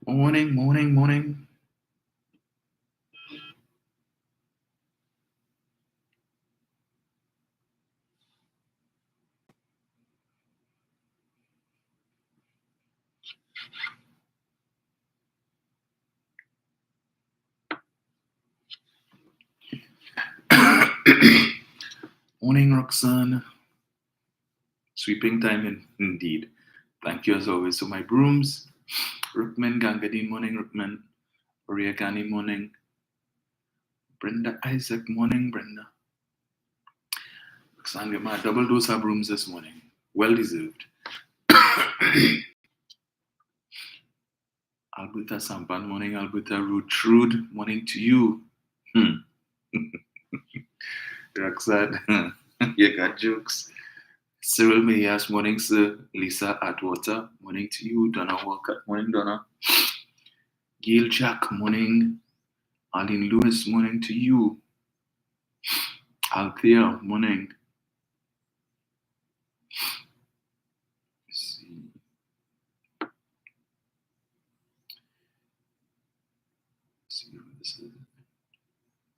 Morning, morning, morning. Morning, Roxanne. Sweeping time indeed. Thank you as always. So my brooms, Rukman Gangadin, morning, Rukman. Maria Gani, morning. Brenda Isaac, morning, Brenda. Roxanne, get my double dose of brooms this morning. Well deserved. Alberta Sampan, morning, Alberta Rude, morning to you. Roxanne, you got jokes. Cyril Mayas, morning, sir. Lisa Atwater, morning to you. Donna Walcott, morning, Donna. Gail Jack, morning. Arlene Lewis, morning to you. Althea, morning. Let's see. Let's see what this is.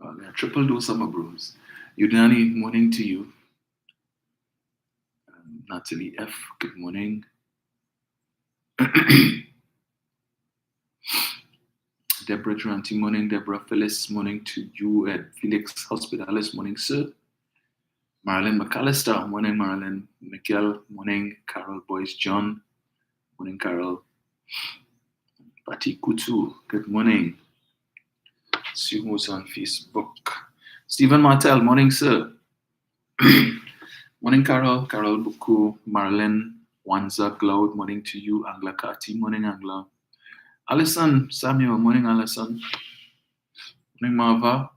Oh, yeah, triple dose summer brooms. Udani, morning to you. Natalie F, good morning. Deborah Duranty, morning. Deborah Phyllis, morning to you at Felix Hospitalis, morning, sir. Marilyn McAllister, morning, Marilyn. Michael, morning. Carol Boyce John, morning, Carol. Patti Kutu, good morning. See who's on Facebook. Stephen Martel, morning, sir. Morning, Carol. Carol Buku, Marilyn, Wanza Cloud, morning to you. Angla Kati, morning, Angla. Alison Samuel, morning, Alison. Morning, Marva.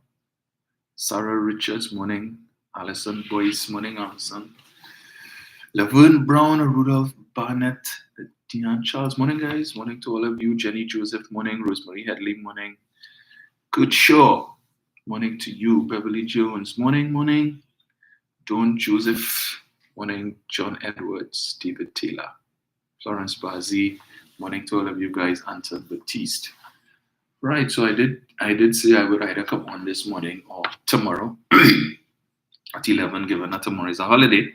Sarah Richards, morning. Alison Boyce, morning, Alison. Laverne Brown, Rudolph Barnett, Diane Charles, morning, guys. Morning to all of you. Jenny Joseph, morning. Rosemary Headley, morning. Good show. Morning to you. Beverly Jones, morning, morning. Don Joseph, morning. John Edwards, David Taylor. Florence Bazi, morning to all of you guys. Anton Baptiste. Right, so I did say I would either come on this morning or tomorrow at 11, given that tomorrow is a holiday.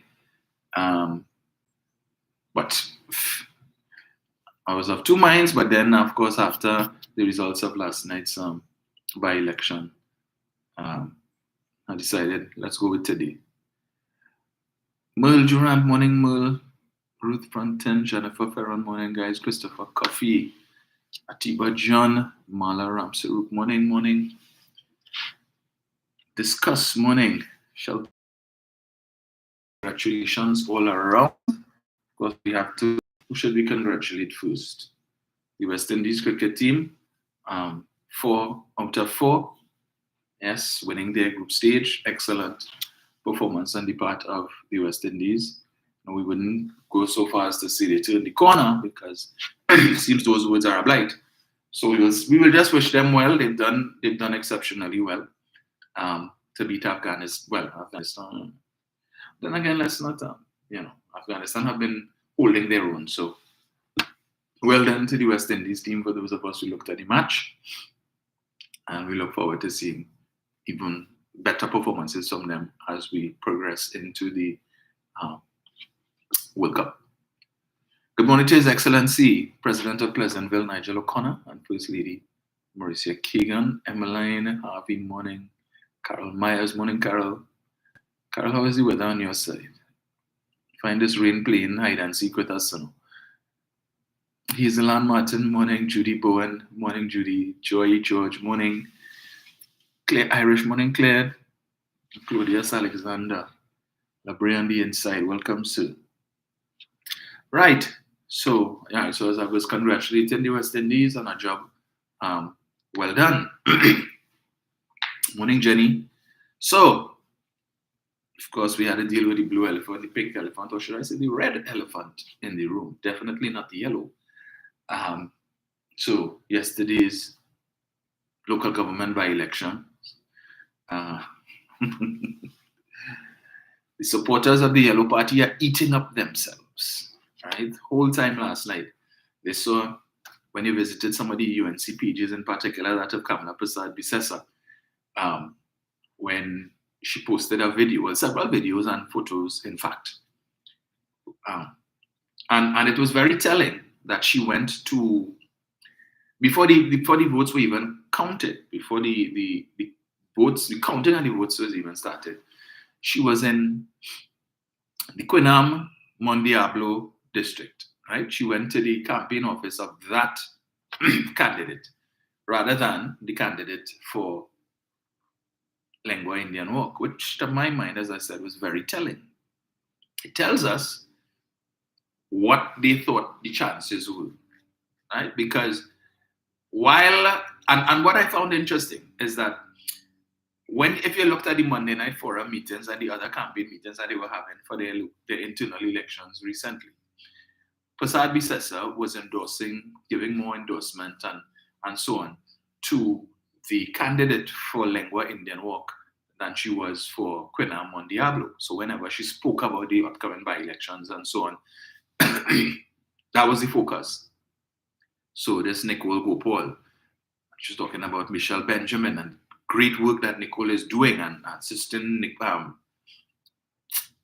But I was of two minds, but then, of course, after the results of last night's by-election, I decided, let's go with today. Merle Durant, morning, Merle. Ruth Fronten, Jennifer Ferron, morning, guys. Christopher Coffey, Atiba John, Mala Ramsarup, morning, morning. Discuss, morning. Shall congratulations all around. Of course, we have to. Who should we congratulate first? The West Indies cricket team, 4 out of 4. Yes, winning their group stage. Excellent performance on the part of the West Indies. And we wouldn't go so far as to say they turned the corner because it seems those words are a blight. So we will just wish them well. They've done exceptionally well to beat Afghanistan. Then again, let's not Afghanistan have been holding their own. So well done to the West Indies team for those of us who looked at the match, and we look forward to seeing even better performances from them as we progress into the World Cup. Good morning to His Excellency, President of Pleasantville, Nigel O'Connor, and First Lady, Mauricia Keegan. Emmeline, Harvey, morning. Carol Myers, morning, Carol. Carol, how is the weather on your side? Find this rain playing hide and seek with us, son. Hazelan Martin, morning. Judy Bowen, morning, Judy. Joy George, morning. Claire Irish, morning, Claire. Claudius Alexander. Labray on the inside, welcome, sir. Right. So as I was congratulating the West Indies on a job, well done. Morning, Jenny. So, of course, we had to deal with the blue elephant, the pink elephant, or should I say the red elephant in the room. Definitely not the yellow. So, yesterday's local government by-election, the supporters of the Yellow Party are eating up themselves. Right, whole time last night, they saw when you visited some of the UNC pages, in particular that of Kamla Prasad Bisesa, when she posted a video, well, several videos and photos, in fact. And it was very telling that she went to, before the votes were even counted, before the votes, the counting of the votes was even started, she was in the Quinam Mondiablo district, right? She went to the campaign office of that candidate rather than the candidate for Lengua Indian Walk, which to my mind, as I said, was very telling. It tells us what they thought the chances were, right? Because while, and what I found interesting is that if you looked at the Monday Night Forum meetings and the other campaign meetings that they were having for their internal elections recently, Prasad Bisesa was giving more endorsement and so on to the candidate for Lengua Indian Walk than she was for Quinam Mondiablo. So whenever she spoke about the upcoming by-elections and so on, that was the focus. So this Nicole Gopal, she's talking about Michelle Benjamin and great work that Nicole is doing and assisting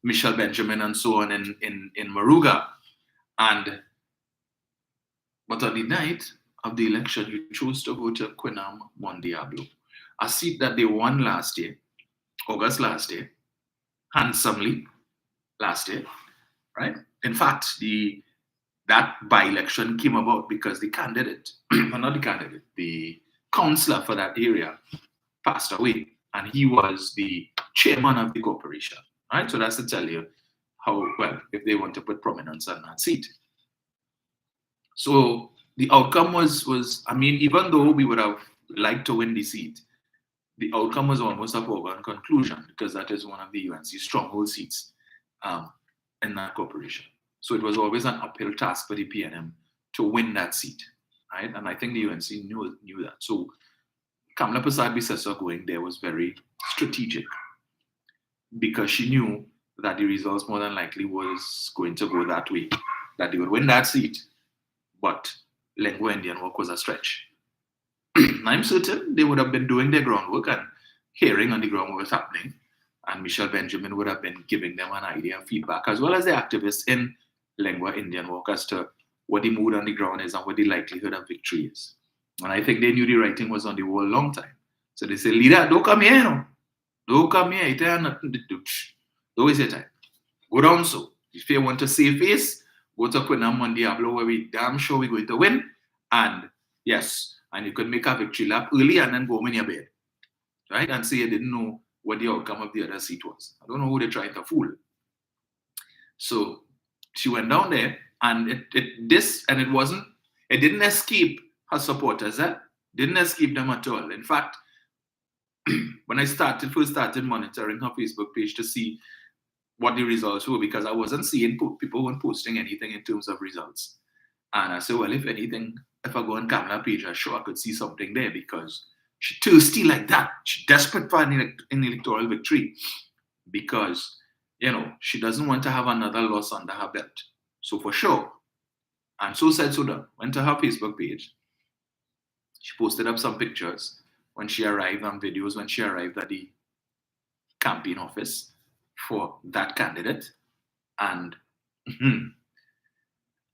Michelle Benjamin and so on in Maruga. But on the night of the election, you chose to go to Quinam Mondiablo, a seat that they won last year, August last year, handsomely last year, right? In fact, that by-election came about because the candidate, well, not the candidate, the councillor for that area passed away, and he was the chairman of the corporation, right? So that's to tell you how, well, if they want to put prominence on that seat. So the outcome was, I mean, even though we would have liked to win the seat, the outcome was almost a foregone conclusion because that is one of the UNC stronghold seats in that corporation. So it was always an uphill task for the PNM to win that seat, right? And I think the UNC knew that. So Kamla Prasad Bisesa going there was very strategic because she knew that the results more than likely was going to go that way, that they would win that seat, but Lengua Indian Walk was a stretch. I'm certain they would have been doing their groundwork and hearing on the ground what was happening, and Michelle Benjamin would have been giving them an idea and feedback, as well as the activists in Lengua Indian Walk as to what the mood on the ground is and what the likelihood of victory is. And I think they knew the writing was on the wall a long time. So they said, leader, don't come here, no. Don't come here, it ain't nothing to do. Don't waste your time. Go down so. If you want to save face, go to Quinam Mondiablo where we damn sure we're going to win. And yes, and you could make a victory lap early and then go in your bed. Right? And say you didn't know what the outcome of the other seat was. I don't know who they're trying to fool. So she went down there and it didn't escape her supporters, didn't escape them at all. In fact, when I first started monitoring her Facebook page to see what the results were, because I wasn't seeing people weren't posting anything in terms of results. And I said, well, if anything, if I go on Kamla page, I'm sure I could see something there because she's thirsty like that. She's desperate for an electoral victory because, she doesn't want to have another loss under her belt. So for sure. And so said, so done. Went to her Facebook page. She posted up some pictures when she arrived and videos when she arrived at the campaign office for that candidate. And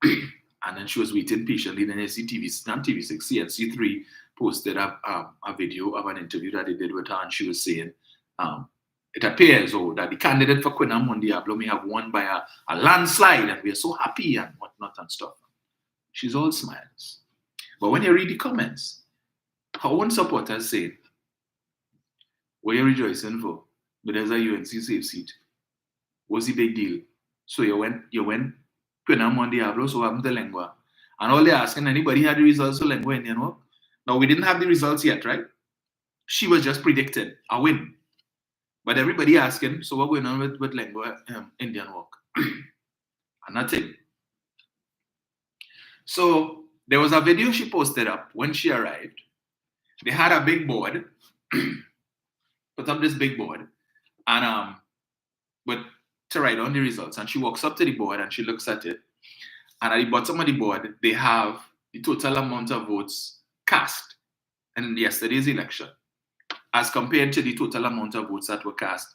and then she was waiting patiently. Then you see TV6, CNC3 posted up a video of an interview that they did with her, and she was saying, it appears that the candidate for Quinam Mondiablo may have won by a landslide, and we are so happy and whatnot and stuff. She's all smiles. But when you read the comments, her own supporters say, what are you rejoicing for? But there's a UNC safe seat. What's the big deal? So you went Quinam Mondiablo, so what happened to Lengua? And all they're asking, anybody had the results for Lengua Indian Walk? Now, we didn't have the results yet, right? She was just predicting a win. But everybody asking, so what's going on with Lengua Indian Walk? And that's it. So there was a video she posted up when she arrived. They had a big board, put up this big board, and to write down the results. And she walks up to the board and she looks at it. And at the bottom of the board, they have the total amount of votes cast in yesterday's election as compared to the total amount of votes that were cast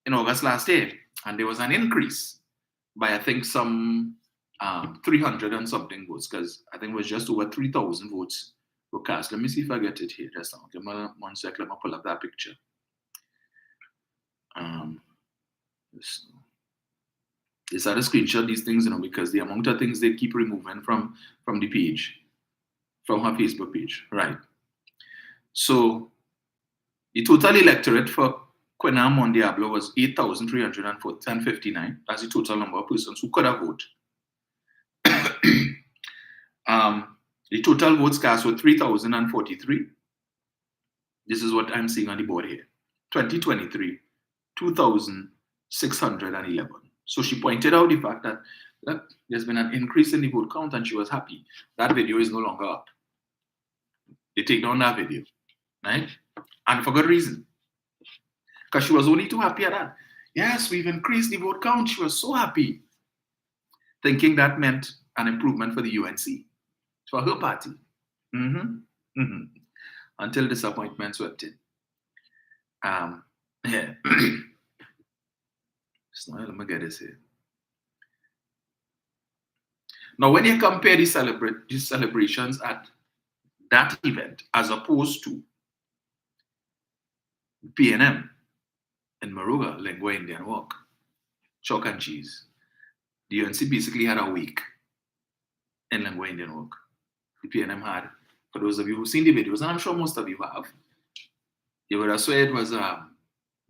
in August last year. And there was an increase by, I think, some 300 and something votes, because I think it was just over 3,000 votes were cast. Let me see if I get it here just now. Give me 1 sec. Let me pull up that picture. These are the screenshot these things, because the amount of things they keep removing from the page, from her Facebook page, right? So the total electorate for Quena Mondiablo was 8,359. That's the total number of persons who could have voted. The total votes cast were 3,043. This is what I'm seeing on the board here. 2023, 2,611. So she pointed out the fact that there's been an increase in the vote count, and she was happy. That video is no longer up. They take down that video, right? And for good reason. Because she was only too happy at that. Yes, we've increased the vote count. She was so happy, thinking that meant an improvement for the UNC, for her party. Until disappointment swept in. Yeah. So let me get this here. Now, when you compare these celebrations at that event as opposed to PNM in Moruga, Lengua Indian Walk, chalk and cheese, the UNC basically had a week in Lengua Indian Walk. The PNM had, for those of you who've seen the videos, and I'm sure most of you have, you would have swear it was a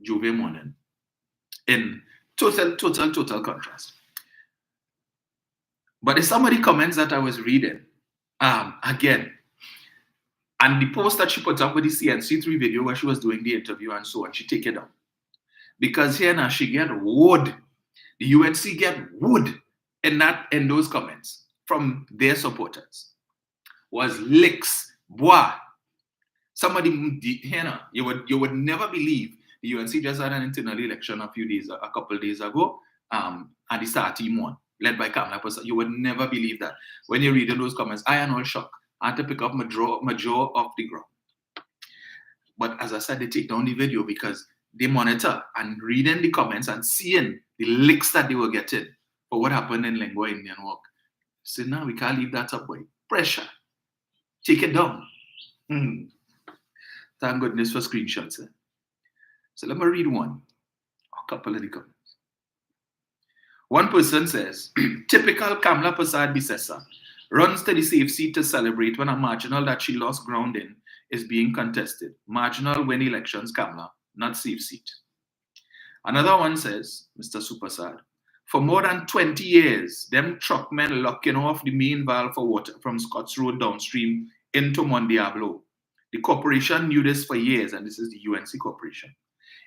Juve morning in total contrast. But there's some of the comments that I was reading, again, and the post that she put up with the CNC3 video where she was doing the interview and so on, she take it down. Because here now she get wood. The UNC get wood in those comments from their supporters. Was licks, bois. Somebody here now, you would never believe the UNC just had an internal election a couple days ago, and the STAR team won, led by Kamla. You would never believe that. When you read in those comments, I am all shocked. I had to pick up my jaw off the ground. But as I said, they take down the video because they monitor and reading the comments and seeing the licks that they were getting for what happened in Lengua Indian Walk. So now we can't leave that up, boy. Pressure. Take it down. Thank goodness for screenshots. So let me read a couple of the comments. One person says, typical Kamla Prasad Bisesa runs to the safe seat to celebrate when a marginal that she lost ground in is being contested. Marginal win elections, Kamla, not safe seat. Another one says, Mr. Supersad, for more than 20 years, them truckmen locking off the main valve for water from Scotts Road downstream into Mondiablo. The corporation knew this for years, and this is the UNC corporation.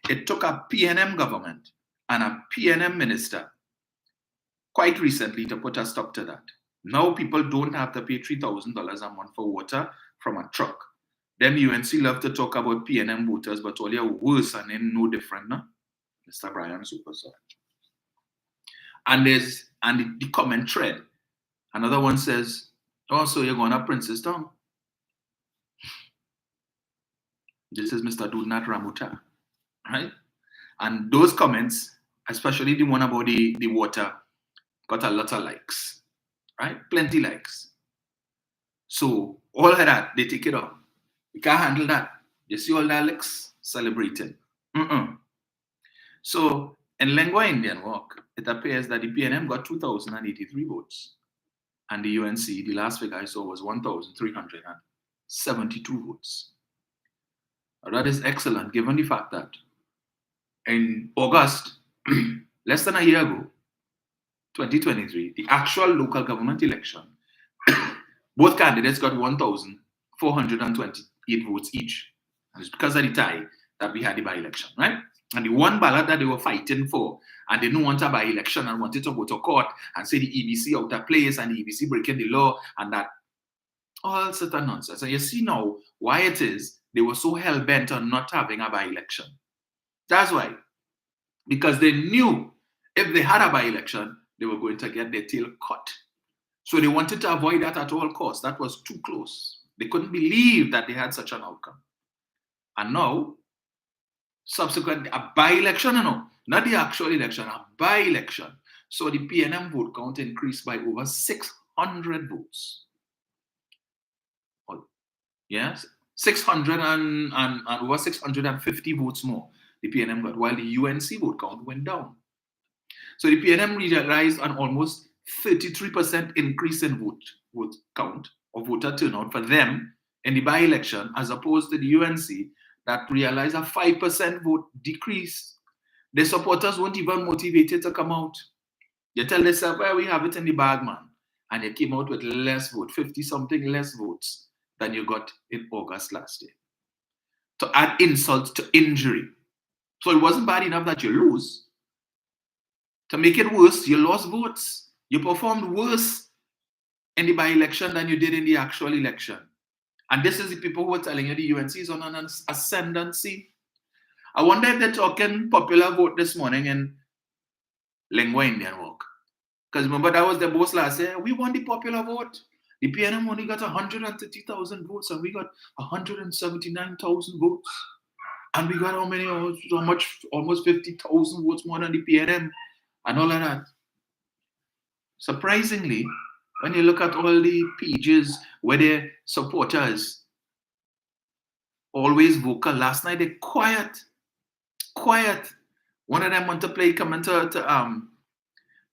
It took a PNM government and a PNM minister quite recently to put a stop to that. Now people don't have to pay $3,000 a month for water from a truck. Them UNC love to talk about PNM voters, but all are worse and then no different, no? Mr. Brian Superstar. And the comment thread. Another one says, oh, so you're going to Princestown? This is Mr. Dudnat Ramuta, right? And those comments, especially the one about the water, got a lot of likes, right? Plenty likes. So all of that, they take it off. You can't handle that. You see all that likes celebrating. So in Lengua Indian Walk, it appears that the PNM got 2,083 votes. And the UNC, the last figure I saw was 1,372 votes. Now, that is excellent, given the fact that in August, less than a year ago, 2023, the actual local government election, both candidates got 1,428 votes each. And it's because of the tie that we had the by-election, right? And the one ballot that they were fighting for, and they didn't want a by-election and wanted to go to court and say the EBC out of place and the EBC breaking the law and that, all certain nonsense. And you see now why it is they were so hell-bent on not having a by-election. That's why. Because they knew if they had a by-election, they were going to get their tail cut. So they wanted to avoid that at all costs. That was too close. They couldn't believe that they had such an outcome. And now, subsequent, a by-election, not the actual election, a by-election. So the PNM vote count increased by over 600 votes. Yes, 600 and over 650 votes more the PNM got, while the UNC vote count went down. So the PNM realized an almost 33% increase in vote count or voter turnout for them in the by-election, as opposed to the UNC that realized a 5% vote decrease. The supporters weren't even motivated to come out. You tell yourself, well, we have it in the bag, man. And you came out with less votes, 50-something less votes than you got in August last year. To add insult to injury. So it wasn't bad enough that you lose. To make it worse, you lost votes. You performed worse in the by-election than you did in the actual election. And this is the people who are telling you the UNC is on an ascendancy. I wonder if they're talking popular vote this morning in Lingua Indian Walk. Because remember, that was the boast last year. We won the popular vote. The PNM only got 130,000 votes, and we got 179,000 votes. And we got how many? So much, almost 50,000 votes more than the PNM, and all of that. Surprisingly, when you look at all the pages where their supporters always vocal, last night they quiet. One of them want to play, come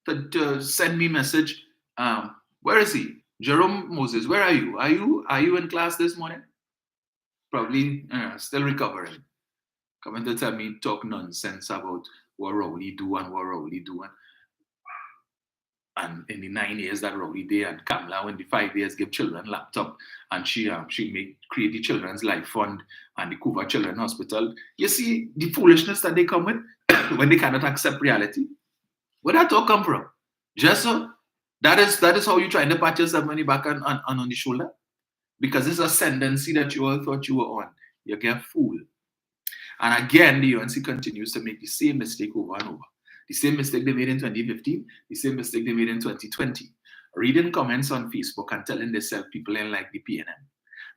to send me message. Where is he? Jerome Moses, where are you? Are you in class this morning? Probably still recovering. Coming to tell me talk nonsense about what Rowley do and what Rowley do. And in the 9 years that Rowley did, and Kamla, when the 5 years give children laptop, and she create the Children's Life Fund and the Cuba Children's Hospital. You see the foolishness that they come with when they cannot accept reality. Where that all come from? Just so that is how you trying to pat yourself money back on the shoulder? Because this ascendancy that you all thought you were on, you get fooled. And again, the UNC continues to make the same mistake over and over. The same mistake they made in 2015, the same mistake they made in 2020. Reading comments on Facebook and telling themselves people ain't like the PNM.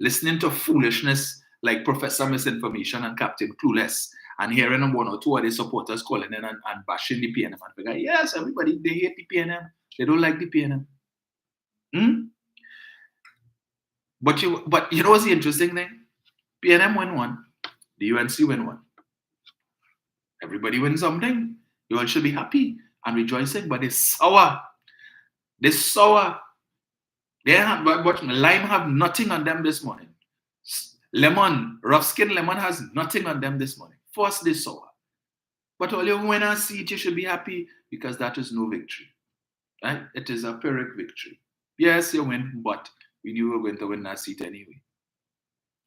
Listening to foolishness like Professor Misinformation and Captain Clueless, and hearing one or two of their supporters calling in and bashing the PNM and figure, yes, everybody, they hate the PNM. They don't like the PNM. But you know what's the interesting thing? PNM win one, the UNC win one. Everybody wins something. You all should be happy and rejoicing, but it's sour. They're sour. But lime have nothing on them this morning. Lemon, rough skin lemon has nothing on them this morning. First, they sour. But all you win and see it, you should be happy because that is no victory. Right? It is a Pyrrhic victory. Yes, you win, but we knew we were going to win that seat anyway.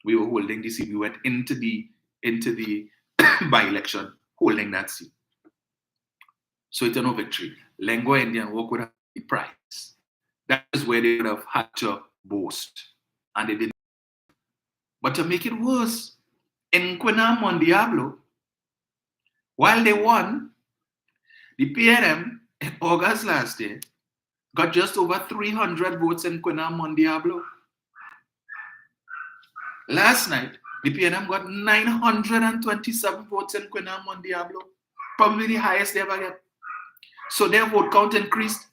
We were holding the seat. We went into the by-election holding that seat. So it's no victory. Lingua Indian Walk would have the prize. That is where they would have had to boast. And they didn't. But to make it worse, in Quina Mon Diablo, while they won, the PNM in August last year got just over 300 votes in Quina Mon Diablo. Last night, the PNM got 927 votes in Quina Mon Diablo, probably the highest they ever get. So their vote count increased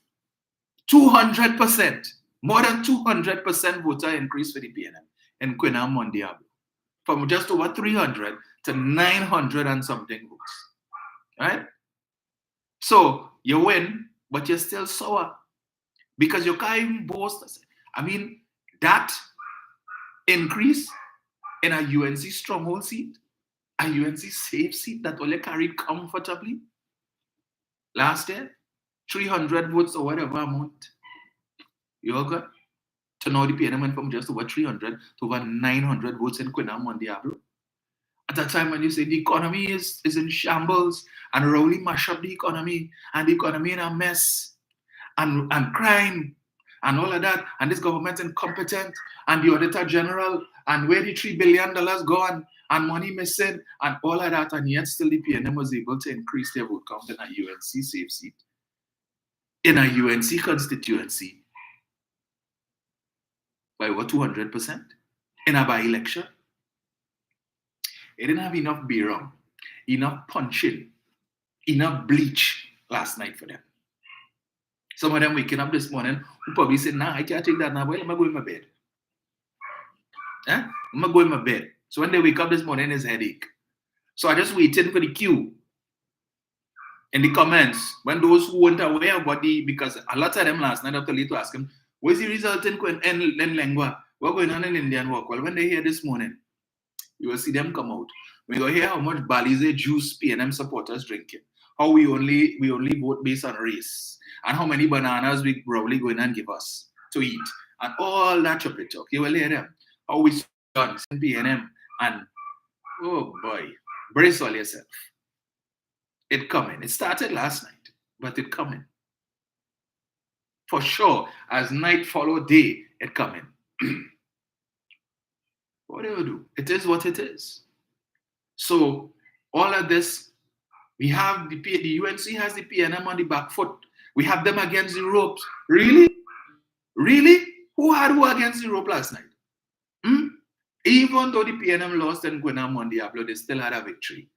200%, more than 200% voter increase for the PNM in Quina Mon Diablo, from just over 300 to 900 and something votes. Right? So you win, but you're still sour because you can't even boast. I mean, that increase in a UNC stronghold seat, a UNC safe seat that only carried comfortably last year, 300 votes or whatever amount. You all got to know the PNM went from just over 300 to over 900 votes in Quina Mon Diablo. At that time when you say the economy is in shambles and Rowley mash up the economy and the economy in a mess and crime and all of that, and this government incompetent and the Auditor General and where the $3 billion gone and money missing and all of that, and yet still the PNM was able to increase their vote count in a UNC safe seat, in a UNC constituency, by over 200% in a by-election. They didn't have enough beer, enough punching, enough bleach last night for them. Some of them waking up this morning who probably said, nah, I can't take that now. Well, I'm going to go in my bed. I'm going to go in my bed. So when they wake up this morning, it's headache. So I just waited for the queue in the comments when those who weren't aware about because a lot of them last night after late to ask them, what's the result in Lengua? What's going on in Indian work? Well, when they hear this morning, you will see them come out. We will hear how much Balize juice PNM supporters drinking. How we only vote based on race. And how many bananas we probably going and give us to eat. And all that choppy talk. You will hear them. How we guns in PNM. And oh boy, brace all yourself. It coming. It started last night, but it coming. For sure, as night follow day, it coming. What do you do? It is what it is. So all of this, we have the UNC has the PNM on the back foot. We have them against the ropes. Really? Really? Who had who against the rope last night? Even though the PNM lost in Guinea on Diablo, they still had a victory.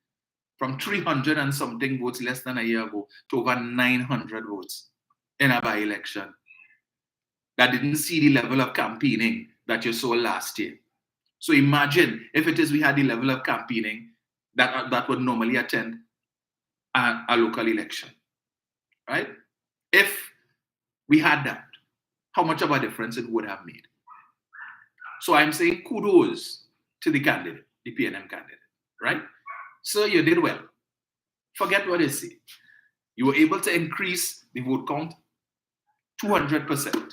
From 300 and something votes less than a year ago to over 900 votes in a by-election. That didn't see the level of campaigning that you saw last year. So imagine if it is we had the level of campaigning that would normally attend a local election, right? If we had that, how much of a difference it would have made. So I'm saying kudos to the candidate, the PNM candidate, right? So you did well. Forget what they say. You were able to increase the vote count 200%.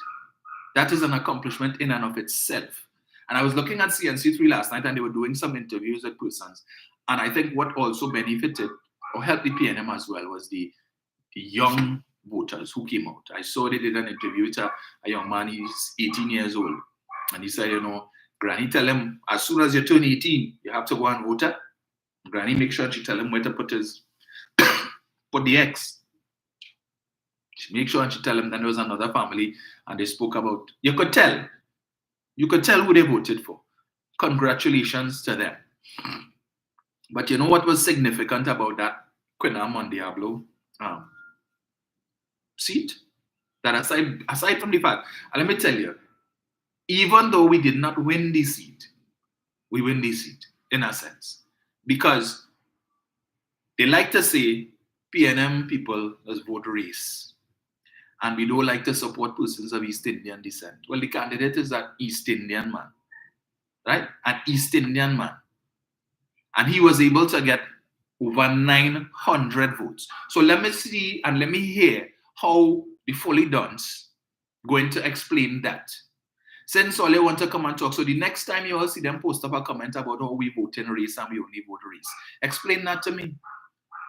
That is an accomplishment in and of itself. And I was looking at CNC3 last night and they were doing some interviews with persons. And I think what also benefited or helped the PNM as well was the young voters who came out. I saw they did an interview with a young man, he's 18 years old. And he said, Granny tell him, as soon as you turn 18, you have to go and vote. Granny make sure she tell him where to put the X. She make sure and she tell him that there was another family and they spoke about, you could tell who they voted for. Congratulations to them. But you know what was significant about that Quinam Diablo seat? That aside from the fact, and let me tell you, even though we did not win the seat, we win the seat in a sense. Because they like to say PNM people as vote race. And we don't like to support persons of East Indian descent. Well, the candidate is an East Indian man, right? An East Indian man. And he was able to get over 900 votes. So let me see and let me hear how the Foley Dons going to explain that. Since all they want to come and talk, so the next time you all see them post up a comment about how we vote in race and we only vote race, explain that to me.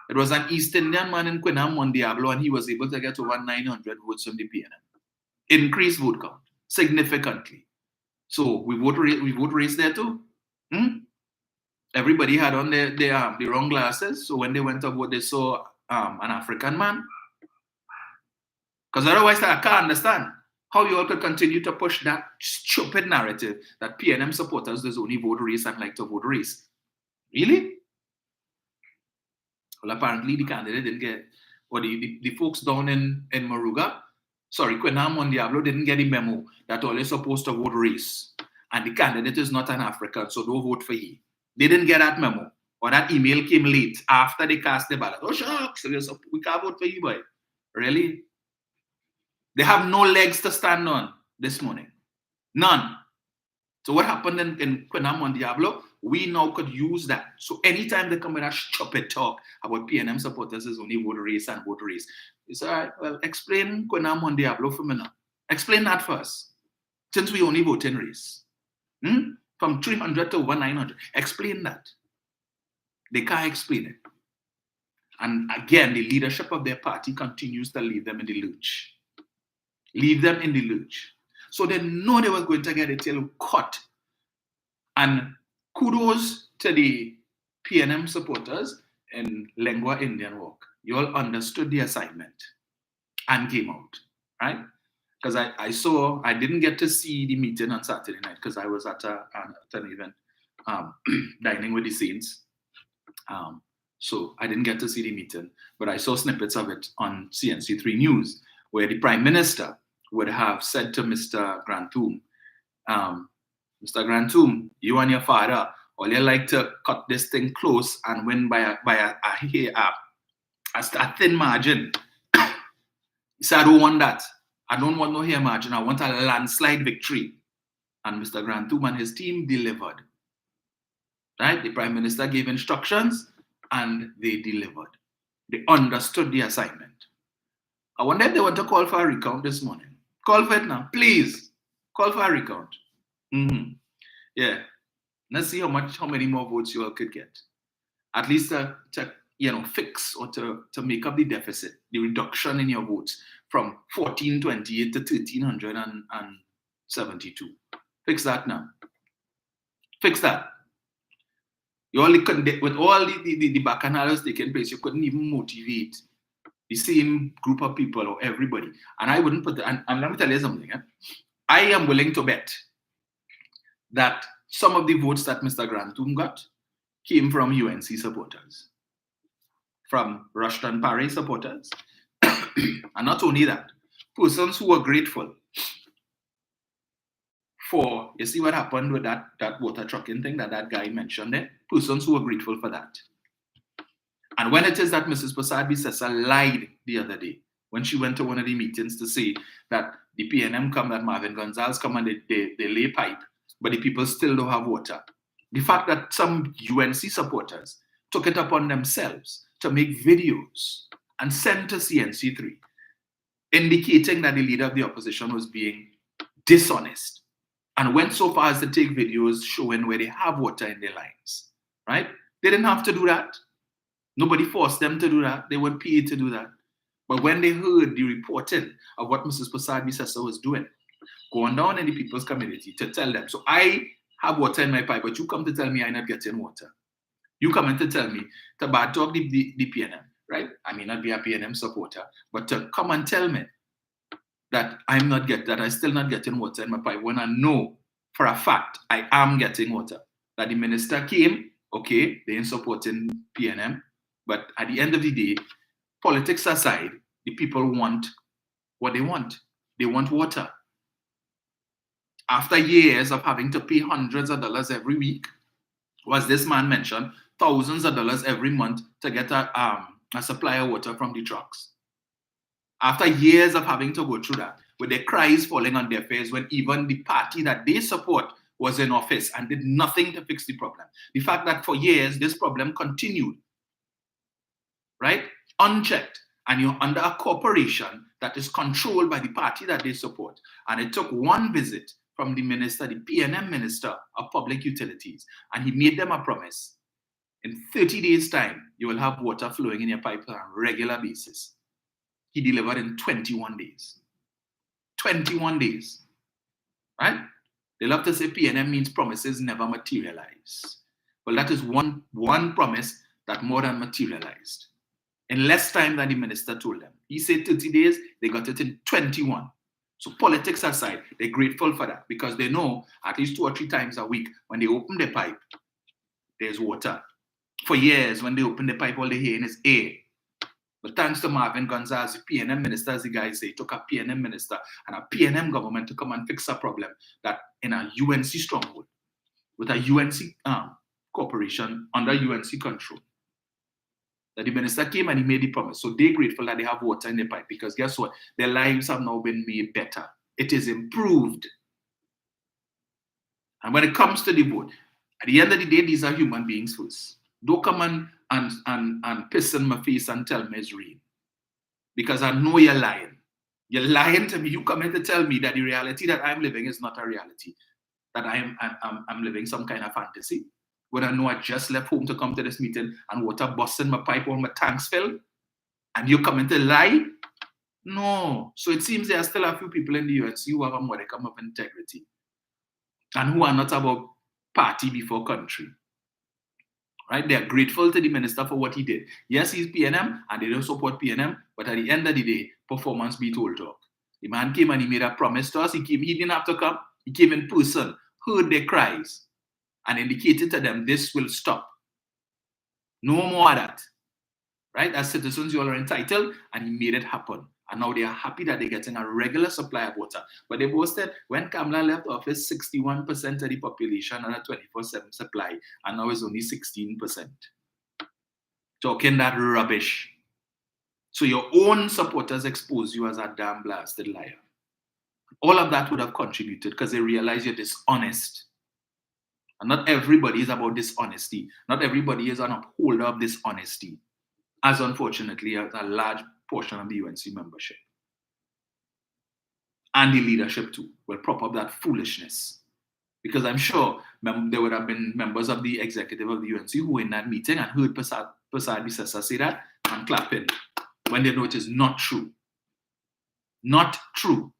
It was an East Indian man in Quinam Diablo, and he was able to get over 900 votes from the PNM. Increased vote count significantly. So we vote race there too. Everybody had on the wrong glasses. So when they went to vote, they saw an African man. Because otherwise, I can't understand how you all could continue to push that stupid narrative that PNM supporters does only vote race and like to vote race. Really? Well, apparently the candidate didn't get, or the folks down in Moruga, Quinam Diablo didn't get the memo that all is supposed to vote race. And the candidate is not an African, so don't vote for him. They didn't get that memo. Or that email came late after they cast the ballot. Oh, shucks, we can't vote for you, boy. Really? They have no legs to stand on this morning. None. So what happened in Quinam Diablo? We now could use that. So anytime they come with a stupid talk about PNM supporters is only vote race and vote race. It's all right. Well, explain Quinam Diablo for me now. Explain that first. Since we only vote in race. From 300 to over 900. Explain that. They can't explain it. And again, the leadership of their party continues to leave them in the lurch. Leave them in the lurch. So they know they were going to get a tail cut. And kudos to the PNM supporters in Lengua Indian Walk. You all understood the assignment and came out, right? because I didn't get to see the meeting on Saturday night because I was at an event, dining with the Saints. So I didn't get to see the meeting, but I saw snippets of it on CNC3 News, where the Prime Minister would have said to Mr. Grantham, Mr. Grantham, you and your father, all you like to cut this thing close and win by a thin margin. He said, I don't want that. I don't want no hair margin. I want a landslide victory. And Mr. Grantham and his team delivered. Right? The Prime Minister gave instructions and they delivered. They understood the assignment. I wonder if they want to call for a recount this morning. Call for it now, please. Call for a recount. Yeah. Let's see how many more votes you all could get. At least to fix or to make up the deficit, the reduction in your votes from 1428 to 1372. Fix that now. Fix that. You only couldn't, with all the bacchanals taking place, you couldn't even motivate the same group of people or everybody. And I wouldn't put and let me tell you something. I am willing to bet that some of the votes that Mr. Grantham got came from UNC supporters, from Rushton Parry supporters. And not only that, persons who were grateful for, you see what happened with that water trucking thing that guy mentioned there? Persons who were grateful for that. And when it is that Mrs. Prasad-Bissessar lied the other day, when she went to one of the meetings to say that the PNM come, that Marvin Gonzalez come and they lay pipe, but the people still don't have water. The fact that some UNC supporters took it upon themselves to make videos and send to CNC3, indicating that the leader of the opposition was being dishonest, and went so far as to take videos showing where they have water in their lines, right? They didn't have to do that. Nobody forced them to do that. They weren't paid to do that. But when they heard the reporting of what Mrs. Prasad-Bissessar was doing, going down in the people's community to tell them, so I have water in my pipe, but you come to tell me I'm not getting water. You come in to tell me to bad talk the PNM, right? I may not be a PNM supporter, but to come and tell me that I'm still not getting water in my pipe when I know for a fact I am getting water. That the minister came, okay, they ain't supporting PNM, but at the end of the day, politics aside, the people want what they want. They want water. After years of having to pay hundreds of dollars every week, as this man mentioned, thousands of dollars every month to get a supply of water from the trucks. After years of having to go through that, with their cries falling on their face when even the party that they support was in office and did nothing to fix the problem. The fact that for years this problem continued, right? Unchecked. And you're under a corporation that is controlled by the party that they support. And it took one visit from the minister, the PNM Minister of Public Utilities, and he made them a promise. In 30 days' time, you will have water flowing in your pipe on a regular basis. He delivered in 21 days. 21 days, right? They love to say PNM means promises never materialize. Well, that is one promise that more than materialized. In less time than the minister told them. He said 30 days, they got it in 21. So politics aside, they're grateful for that because they know at least 2 or 3 times a week when they open the pipe, there's water. For years, when they open the pipe, all they hear is air. But thanks to Marvin Gonzalez, the PNM minister, as the guy say, took a PNM minister and a PNM government to come and fix a problem that in a UNC stronghold, with a UNC corporation under UNC control. That the minister came and he made the promise. So they're grateful that they have water in their pipe because guess what? Their lives have now been made better. It is improved. And when it comes to the vote, at the end of the day, these are human beings first. Don't come and piss in my face and tell me it's rain. Because I know you're lying. You're lying to me. You come in to tell me that the reality that I'm living is not a reality. That I'm living some kind of fantasy. When I know I just left home to come to this meeting and water busting my pipe, all my tanks filled, and you come in to lie? No. So it seems there are still a few people in the UNC who have a modicum of integrity and who are not about party before country. Right? They are grateful to the minister for what he did. Yes, he's PNM and they don't support PNM, but at the end of the day, performance beat all talk. The man came and he made a promise to us. He didn't have to come. He came in person, heard their cries, and indicated to them, this will stop. No more of that. Right? As citizens, you all are entitled, and he made it happen. And now they are happy that they're getting a regular supply of water. But they boasted when Kamla left office, 61% of the population had a 24/7 supply, and now it's only 16%. Talking that rubbish. So your own supporters expose you as a damn blasted liar. All of that would have contributed because they realize you're dishonest. And not everybody is about dishonesty. Not everybody is an upholder of dishonesty, as unfortunately a large portion of the UNC membership. And the leadership too will prop up that foolishness. Because I'm sure there would have been members of the executive of the UNC who were in that meeting and heard Prasad Bisesa say that and clapping when they know it is not true. Not true.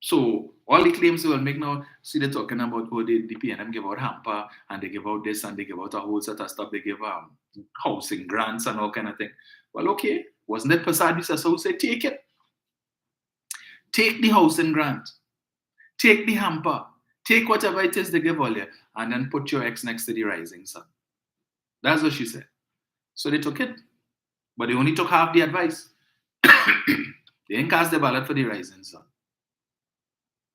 So all the claims they will make now, see they're talking about, oh, the PNM give out hamper and they give out this and they give out a whole set of stuff. They give housing grants and all kind of thing. Well, okay. Wasn't it Prasad Bisesa who said, take it? Take the housing grant. Take the hamper. Take whatever it is they give all you and then put your ex next to the rising sun. That's what she said. So they took it. But they only took half the advice. They didn't cast the ballot for the rising sun.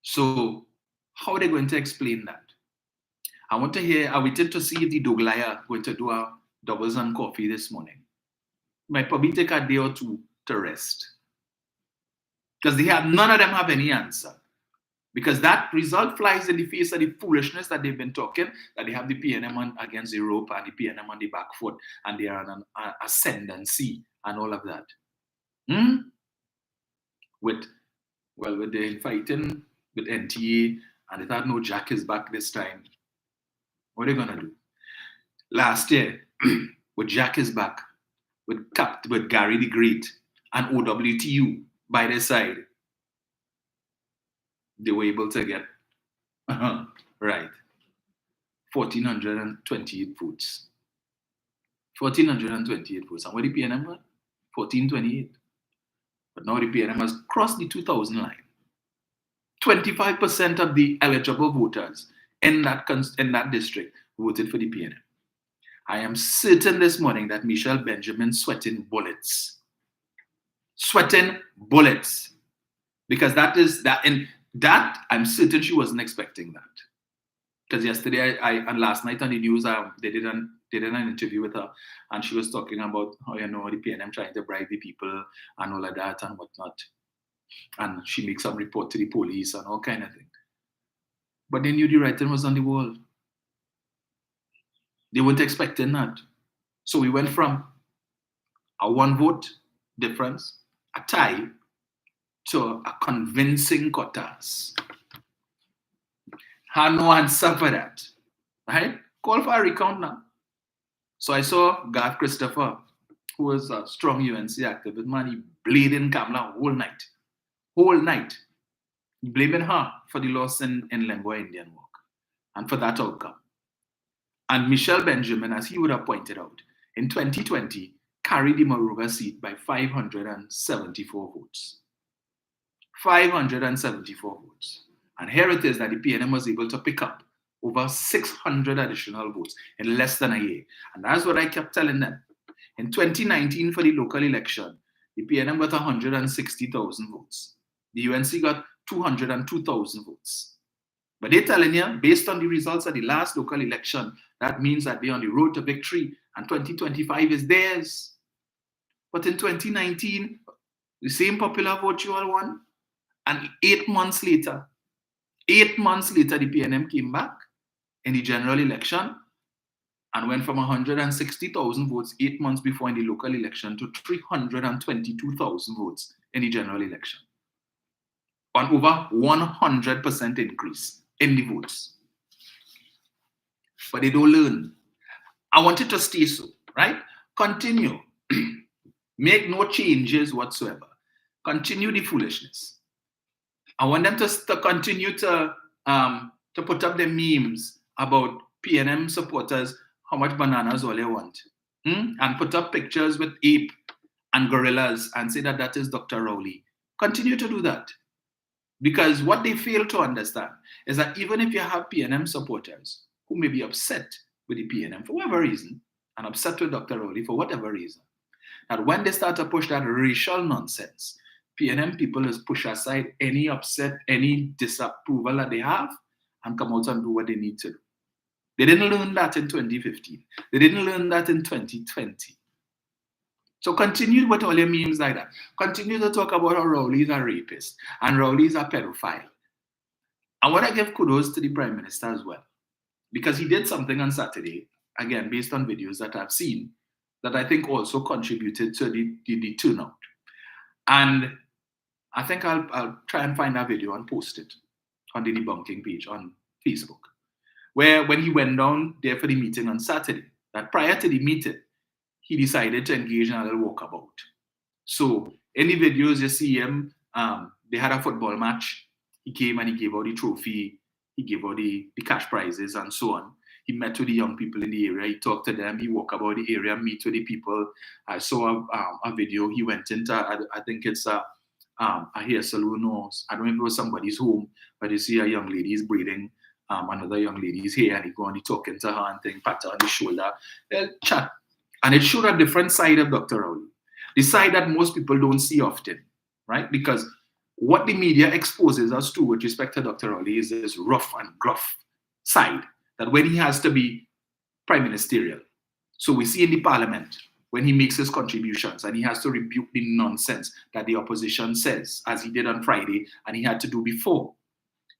So how are they going to explain that? I waited to see if the Doglaya going to do a doubles and coffee this morning. Might probably take a day or two to rest. Because none of them have any answer. Because that result flies in the face of the foolishness that they've been talking, that they have the PNM against Europe and the PNM on the back foot, and they are on an ascendancy and all of that. With the fighting with NTA, and they thought, no, Jack is back this time. What are they going to do? Last year, with Jack is back, with Gary the Great, and OWTU by their side, they were able to get, 1,428 votes. 1,428 votes. And what the PNM got? 1,428. But now the PNM has crossed the 2,000 line. 25% of the eligible voters in that district voted for the PNM. I am certain this morning that Michelle Benjamin sweating bullets. Sweating bullets. Because I'm certain she wasn't expecting that. Because yesterday and last night on the news, they did an interview with her, and she was talking about how, the PNM trying to bribe the people and all of that and whatnot. And she makes some report to the police and all kind of thing. But they knew the writing was on the wall. They weren't expecting that. So we went from a 1 vote difference, a tie, to a convincing quotas. Had no answer for that. Right? Call for a recount now. So I saw Garth Christopher, who was a strong UNC activist, man, he bleeding Kamla whole night. Blaming her for the loss in Lengua Indian Walk and for that outcome. And Michelle Benjamin, as he would have pointed out, in 2020, carried the Moruga seat by 574 votes. 574 votes. And here it is that the PNM was able to pick up over 600 additional votes in less than a year. And that's what I kept telling them. In 2019, for the local election, the PNM got 160,000 votes. The UNC got 202,000 votes. But they're telling you, based on the results of the last local election, that means that they're on the road to victory and 2025 is theirs. But in 2019, the same popular vote you all won, and 8 months later, the PNM came back in the general election and went from 160,000 votes 8 months before in the local election to 322,000 votes in the general election. An over 100% increase in the votes. But they don't learn. I want it to stay so, right? Continue. Make no changes whatsoever. Continue the foolishness. I want them to continue to put up their memes about PNM supporters, how much bananas all they want. And put up pictures with ape and gorillas and say that is Dr. Rowley. Continue to do that. Because what they fail to understand is that even if you have PNM supporters who may be upset with the PNM for whatever reason, and upset with Dr. Rowley for whatever reason, that when they start to push that racial nonsense, PNM people just push aside any upset, any disapproval that they have, and come out and do what they need to do. They didn't learn that in 2015. They didn't learn that in 2020. So continue with all your memes like that. Continue to talk about how Rowley is a rapist and Rowley is a pedophile. I want to give kudos to the Prime Minister as well, because he did something on Saturday, again, based on videos that I've seen, that I think also contributed to the turnout. And I think I'll try and find that video and post it on the debunking page on Facebook, where when he went down there for the meeting on Saturday, that prior to the meeting, he decided to engage in a little walkabout. So in the videos, you see him, they had a football match. He came and he gave out the trophy, he gave out the cash prizes and so on. He met with the young people in the area, he talked to them, he walked about the area, meet with the people. I saw a video, he went into, I think it's a hair salon, or I don't know if it was somebody's home, but you see a young lady is braiding another young lady's hair, and he go and he talking to her and thing, pat her on the shoulder, they'll chat. And it showed a different side of Dr. Rowley, the side that most people don't see often, right? Because what the media exposes us to with respect to Dr. Rowley is this rough and gruff side, that when he has to be prime ministerial. So we see in the parliament, when he makes his contributions and he has to rebuke the nonsense that the opposition says, as he did on Friday and he had to do before.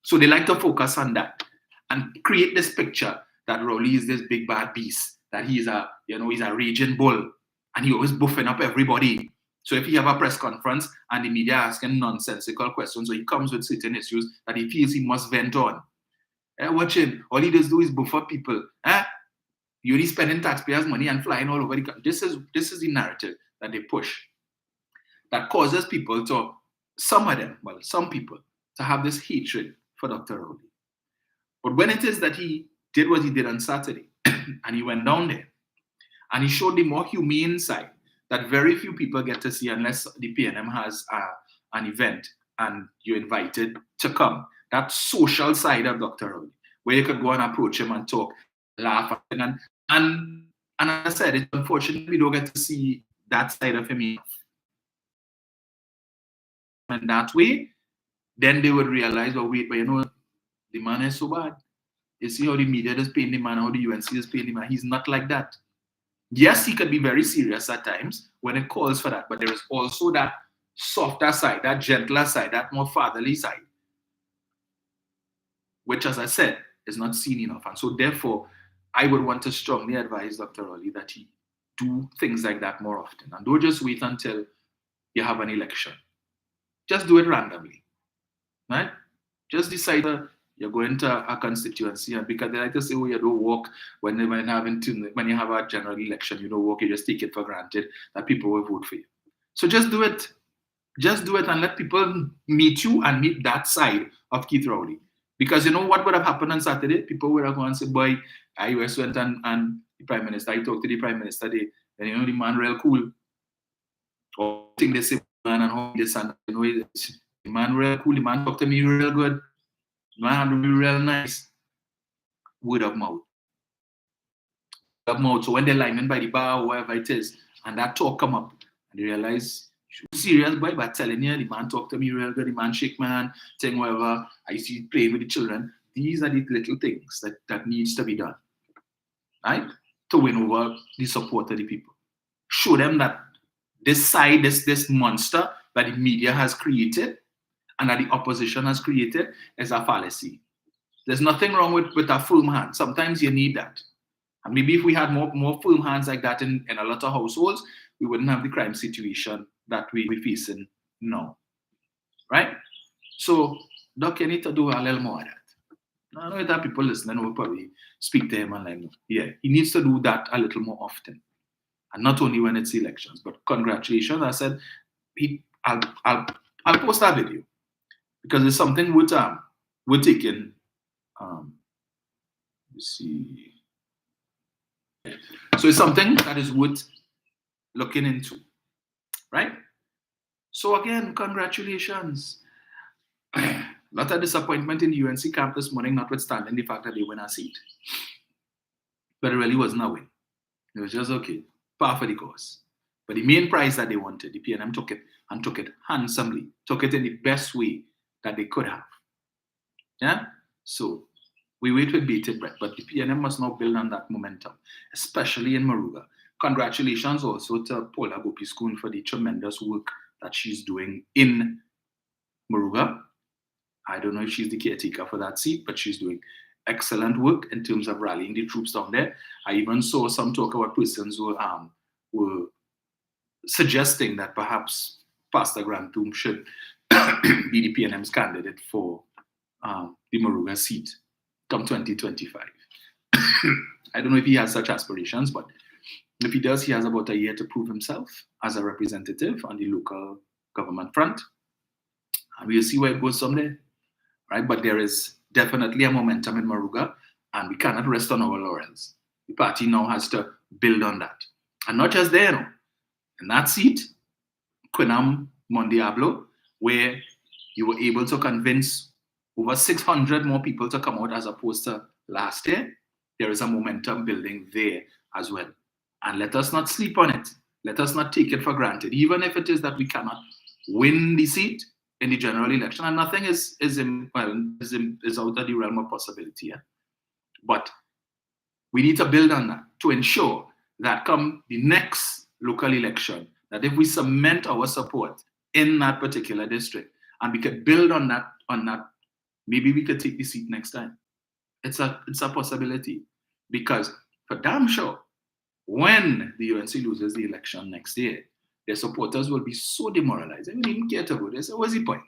So they like to focus on that and create this picture that Rowley is this big bad beast, that he's a raging bull, and he always buffing up everybody. So if he have a press conference and the media asking nonsensical questions, so he comes with certain issues that he feels he must vent on. Watch him. All he does do is buff up people. You're only spending taxpayers' money and flying all over the country. This is the narrative that they push, that causes people to, some people, to have this hatred for Dr. Rowley. But when it is that he did what he did on Saturday, and he went down there, and he showed the more humane side that very few people get to see unless the PNM has an event and you're invited to come. That social side of Dr. Rowley, where you could go and approach him and talk, laugh, and as I said, it's unfortunate we don't get to see that side of him enough. And that way, then they would realize, well, wait, but the man is so bad. You see how the media is paying the man, how the UNC is paying the man. He's not like that. Yes, he could be very serious at times when it calls for that, but there is also that softer side, that gentler side, that more fatherly side, which, as I said, is not seen enough. And so therefore, I would want to strongly advise Dr. Rowley that he do things like that more often. And don't just wait until you have an election. Just do it randomly, right? Just decide you're going to a constituency, and because they like to say, oh, you don't walk when you have a general election, you don't walk, you just take it for granted that people will vote for you. So just do it. Just do it and let people meet you and meet that side of Keith Rowley. Because you know what would have happened on Saturday? People would have gone and said, boy, I went and the Prime Minister, I talked to the Prime Minister, and the man real cool. Or think they say, man, and how this and the man real cool, the man talked to me real good. Man had to be real nice. Word of mouth. Word of mouth. So when they're lining by the bar or wherever it is, and that talk come up, and they realize, serious boy, but telling you, the man talk to me real good, the man shake my hand, saying whatever, I see playing with the children. These are the little things that needs to be done, right? To win over the support of the people. Show them that this side, this monster that the media has created and that the opposition has created is a fallacy. There's nothing wrong with a firm hand. Sometimes you need that. And maybe if we had more firm hands like that in a lot of households, we wouldn't have the crime situation that we're facing now. Right? So, Doc, you need to do a little more of that. I know that people listening will probably speak to him and like, yeah, he needs to do that a little more often. And not only when it's elections, but congratulations. I said, I'll post that video because it's something we're taking. Let's see. So it's something that is worth looking into, right? So again, congratulations. Lot of disappointment in the UNC camp this morning, notwithstanding the fact that they win a seat. But it really wasn't a win. It was just okay, par for the course. But the main prize that they wanted, the PNM took it and took it handsomely, took it in the best way that they could have. Yeah? So we wait with bated breath, but the PNM must now build on that momentum, especially in Maruga. Congratulations also to Paula Gopiskun for the tremendous work that she's doing in Maruga. I don't know if she's the caretaker for that seat, but she's doing excellent work in terms of rallying the troops down there. I even saw some talk about persons who were suggesting that perhaps Pastor Grantum should be the PNM's candidate for the Maruga seat come 2025. I don't know if he has such aspirations, but if he does, he has about a year to prove himself as a representative on the local government front. And we'll see where it goes someday, right? But there is definitely a momentum in Maruga, and we cannot rest on our laurels. The party now has to build on that. And not just there, no. In that seat, Quinam Mondiablo, where you were able to convince over 600 more people to come out as opposed to last year, there is a momentum building there as well. And let us not sleep on it. Let us not take it for granted, even if it is that we cannot win the seat in the general election. And nothing is out of the realm of possibility. Yeah? But we need to build on that to ensure that come the next local election, that if we cement our support in that particular district and we could build on that, maybe we could take the seat next time. It's a possibility, because for damn sure, when the UNC loses the election next year, their supporters will be so demoralized. They won't even care to vote. They say, what's the point?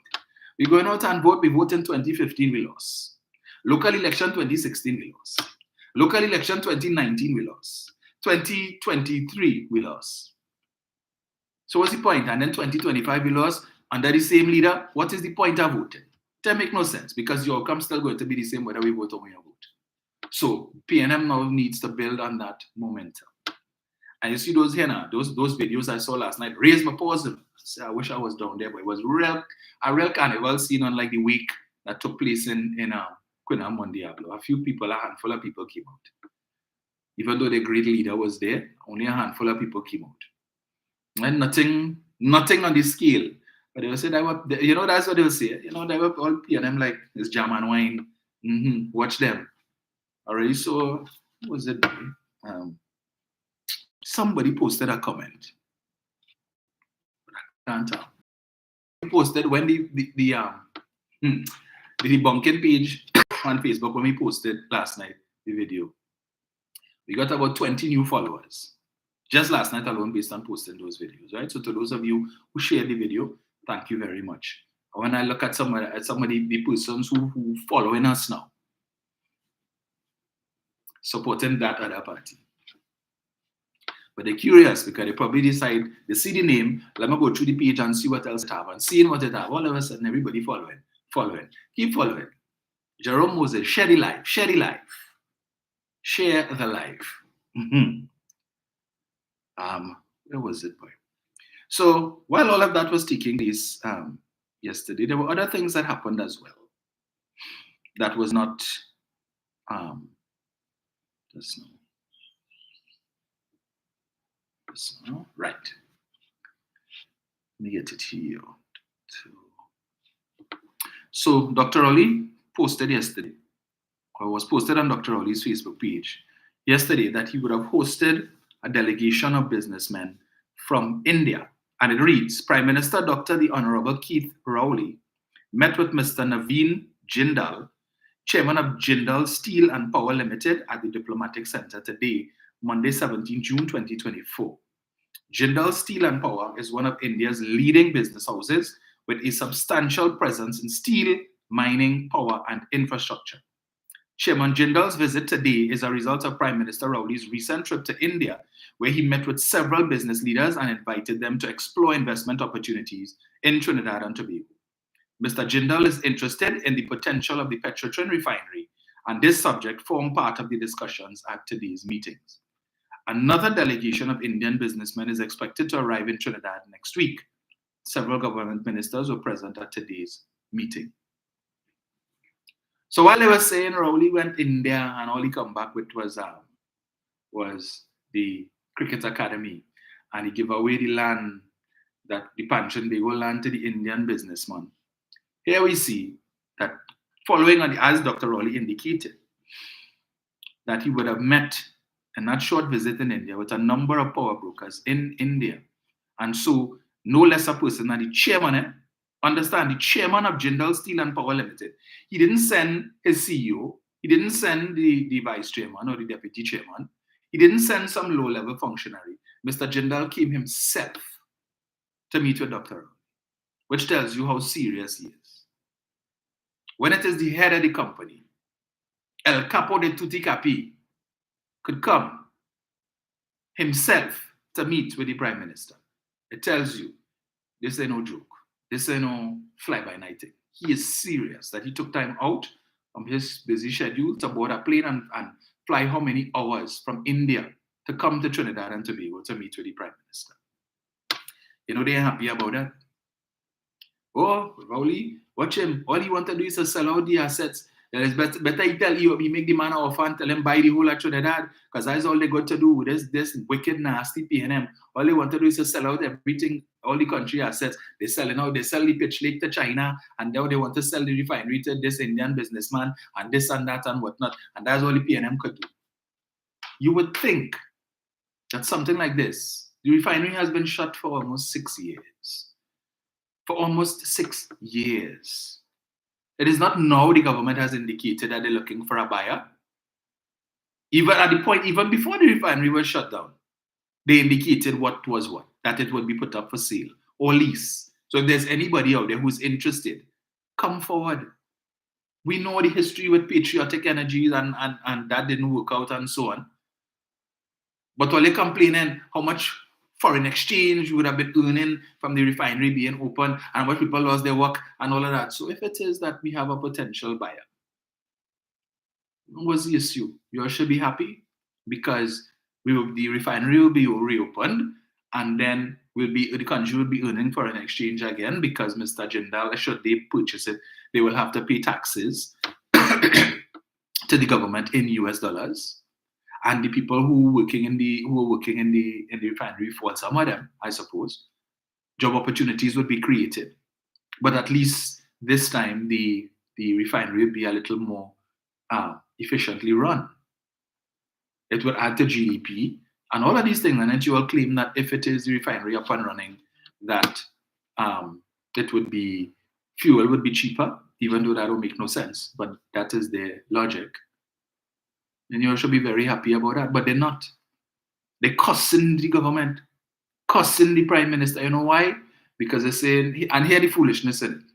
We're going out and vote. We vote in 2015, we lost. Local election 2016, we lost. Local election 2019, we lost. 2023, we lost. So what's the point? And then 2025, we lost under the same leader. What is the point of voting? That make no sense, because your outcome's still going to be the same whether we vote or we don't vote. So PNM now needs to build on that momentum. And you see those here now, those videos I saw last night, raised my paws. I wish I was down there, but it was a real carnival scene on like the week that took place in Quinam Mondiablo. A handful of people came out. Even though the great leader was there, only a handful of people came out. And nothing on the scale. But they will say, that's what they will say. They were all PNM like, it's jam and wine. Watch them. Already saw, what was it? Somebody posted a comment. I can't tell. He posted when the debunking page on Facebook, when we posted last night the video, we got about 20 new followers. Just last night alone, based on posting those videos, right? So to those of you who shared the video, thank you very much. When I look at somebody, the persons who following us now, supporting that other party. But they're curious because they probably decide, they see the name, let me go through the page and see what else it have. And seeing what it have, all of a sudden everybody following. Keep following. Jerome Moses, share the life. Share the life. Where was it, boy? So while all of that was taking place yesterday, there were other things that happened as well. That was not right. Let me get it here. So Dr. Oli posted yesterday, or was posted on Dr. Oli's Facebook page yesterday, that he would have hosted a delegation of businessmen from India. And it reads, Prime Minister Dr. the Honorable Keith Rowley met with Mr. Naveen Jindal, Chairman of Jindal Steel and Power Limited, at the Diplomatic Center today, Monday, 17 June 2024. Jindal Steel and Power is one of India's leading business houses with a substantial presence in steel, mining, power, and infrastructure. Chairman Jindal's visit today is a result of Prime Minister Rowley's recent trip to India, where he met with several business leaders and invited them to explore investment opportunities in Trinidad and Tobago. Mr. Jindal is interested in the potential of the Petrotrin refinery, and this subject formed part of the discussions at today's meetings. Another delegation of Indian businessmen is expected to arrive in Trinidad next week. several government ministers were present at today's meeting. So while they were saying Rowley went India and all he come back with was the cricket academy, and he gave away the land, that the pension they go land to the Indian businessman. Here we see that following on as Dr. Rowley indicated, that he would have met in that short visit in India with a number of power brokers in India. And so no less a person than the chairman, understand, the chairman of Jindal Steel and Power Limited. He didn't send his CEO, he didn't send the vice chairman or the deputy chairman, he didn't send some low-level functionary. Mr. Jindal came himself to meet with Dr. Rowley, which tells you how serious he is. When it is the head of the company, El Capo de Tutti Capi, could come himself to meet with the Prime Minister, it tells you this ain't no joke. This ain't no fly-by-night thing. He is serious that he took time out from his busy schedule to board a plane and fly how many hours from India to come to Trinidad and Tobago to meet with the Prime Minister. You know, they're happy about that. Oh, Rowley, watch him. All he want to do is to sell out the assets. Then it's better he tell you, he make the man an offer and tell him buy the whole of Trinidad, because that's all they got to do. This wicked, nasty PNM. All they want to do is to sell out everything, all the country assets. They selling out, they sell the pitch lake to China, and now they want to sell the refinery to this Indian businessman, and this and that and whatnot. And that's all the PNM could do. You would think that something like this, the refinery has been shut for almost 6 years. For almost 6 years. It is not now the government has indicated that they're looking for a buyer. Even at the point, even before the refinery was shut down, they indicated what was what, that it would be put up for sale or lease. So if there's anybody out there who's interested, come forward. We know the history with patriotic energies and that didn't work out and so on. But while they're complaining how much foreign exchange you would have been earning from the refinery being open and what people lost their work and all of that. So if it is that we have a potential buyer, what's the issue? You all should be happy because the refinery will be reopened and then the country will be earning foreign exchange again because Mr. Jindal, should they purchase it, they will have to pay taxes to the government in US dollars. And the people who are working in the refinery, for some of them, I suppose, job opportunities would be created. But at least this time, the refinery would be a little more efficiently run. It would add to GDP and all of these things. And then you all claim that if it is the refinery up and running, that it would be fuel would be cheaper, even though that don't make no sense. But that is their logic. And you should be very happy about that. But they're not. They're cussing the government, cussing the Prime Minister. You know why? Because they're saying, and hear the foolishness in it.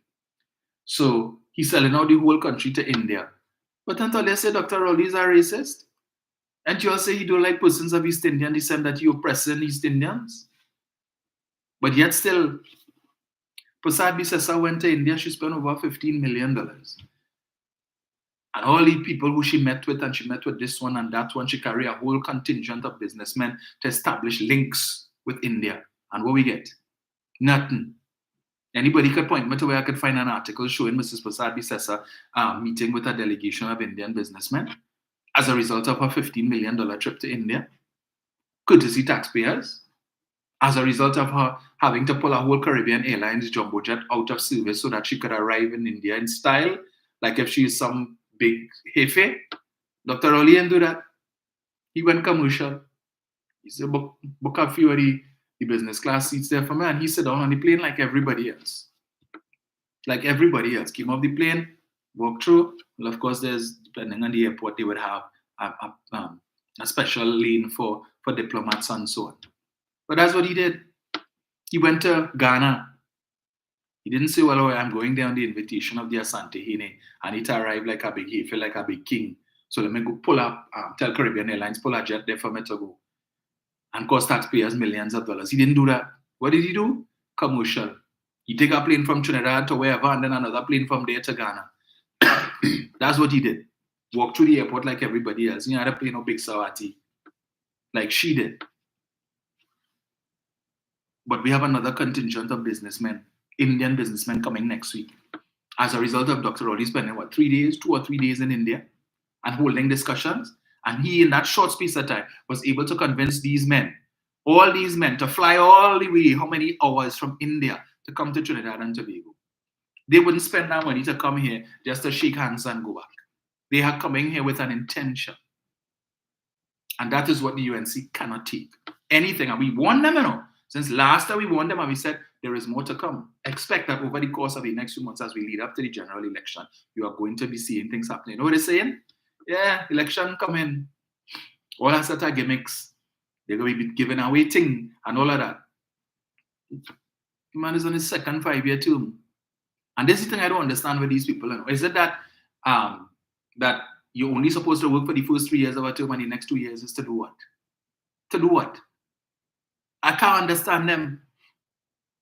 So he's selling out the whole country to India. But until they say Dr. Rowley is a racist, and you all say he don't like persons of East Indian descent, that you're oppressing East Indians. But yet still, Prasad Bisesa went to India, she spent over $15 million. And all the people who she met with, and she met with this one and that one, she carried a whole contingent of businessmen to establish links with India. And what we get? Nothing. Anybody could point me to where I could find an article showing Mrs. Prasad Bisesa meeting with a delegation of Indian businessmen as a result of her $15 million trip to India, courtesy taxpayers, as a result of her having to pull a whole Caribbean Airlines jumbo jet out of service so that she could arrive in India in style, like if she is some big jefe. Dr. Rowley didn't do that. He went commercial. He said, book a few of the business class seats there for me, and he sat down on the plane like everybody else. Like everybody else. Came off the plane, walked through. Well, of course, depending on the airport, they would have a special lane for diplomats and so on. But that's what he did. He went to Ghana. He didn't say, well, I'm going there on the invitation of the Asante Hine. I need to arrive like a big jefe, like a big king. So let me go pull up, tell Caribbean Airlines, pull a jet there for me to go. And cost taxpayers millions of dollars. He didn't do that. What did he do? Commercial. He take a plane from Trinidad to wherever, and then another plane from there to Ghana. That's what he did. Walk through the airport like everybody else. He had to pay no big sawati. Like she did. But we have another contingent of businessmen, Indian businessmen, coming next week. As a result of Dr. Rowley spending, 2 or 3 days in India and holding discussions. And he, in that short space of time, was able to convince all these men, to fly all the way, how many hours from India to come to Trinidad and Tobago. They wouldn't spend that money to come here just to shake hands and go back. They are coming here with an intention. And that is what the UNC cannot take. Anything. And we warned them, Since last time we warned them and we said there is more to come. Expect that over the course of the next few months as we lead up to the general election, you are going to be seeing things happening. You know what they're saying? Yeah, election coming. All that sort of gimmicks. They're going to be giving away thing and all of that. The man is on his second 5-year term. And this is the thing I don't understand with these people. Is it that that you're only supposed to work for the first 3 years of a term and the next 2 years is to do what? To do what? I can't understand them.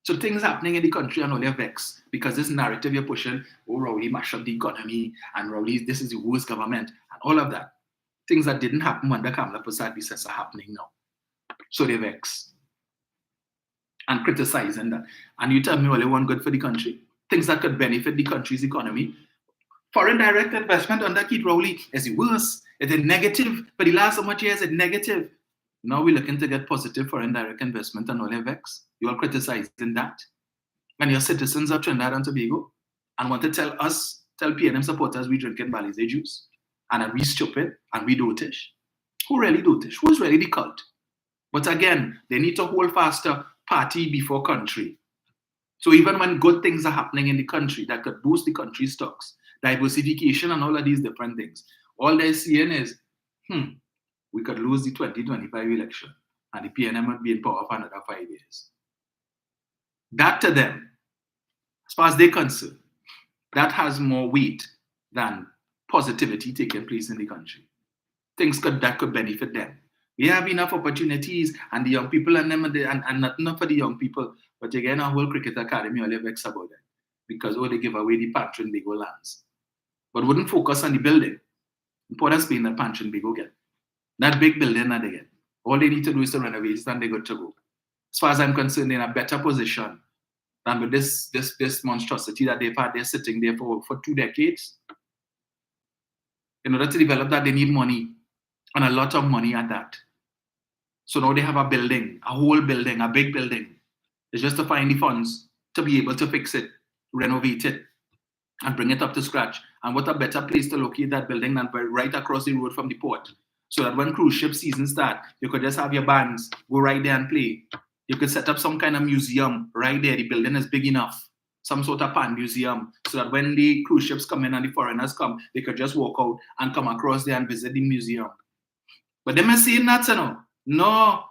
So things happening in the country and all they're vexed because this narrative you're pushing, Rowley mash up the economy and Rowley, this is the worst government and all of that. Things that didn't happen under Kamla Prasad Visas are happening now. So they're vexed and criticizing that. And you tell me, well, they want good for the country. Things that could benefit the country's economy. Foreign direct investment under Keith Rowley is the worst. It's negative. For the last so much years, it's negative. Now we're looking to get positive foreign direct investment and all their vex. You are criticizing that. And your citizens of Trinidad and Tobago and want to tell PNM supporters we drinking Balize juice and that we stupid and we dotish. Who really dotish? Who's really the cult? But again, they need to hold faster party before country. So even when good things are happening in the country that could boost the country's stocks, diversification and all of these different things, all they're seeing is, we could lose the 2025 election and the PNM would be in power for another 5 years. That to them, as far as they're concerned, that has more weight than positivity taking place in the country. Things that could benefit them. We have enough opportunities and the young people and them and not enough for the young people, but again, a whole cricket academy all vex about it because they give away the Pantrin Bigo lands. But wouldn't focus on the building. Importance being the Pantrin Bigo get. That big building that they get. All they need to do is to renovate it and they're good to go. As far as I'm concerned, they're in a better position than with this monstrosity that they've had. They're sitting there for 2 decades. In order to develop that, they need money. And a lot of money at that. So now they have a building, a whole building, a big building. It's just to find the funds to be able to fix it, renovate it, and bring it up to scratch. And what a better place to locate that building than right across the road from the port. So that when cruise ship season start, you could just have your bands go right there and play. You could set up some kind of museum right there. The building is big enough. Some sort of pan museum. So that when the cruise ships come in and the foreigners come, they could just walk out and come across there and visit the museum. But them are saying that, No.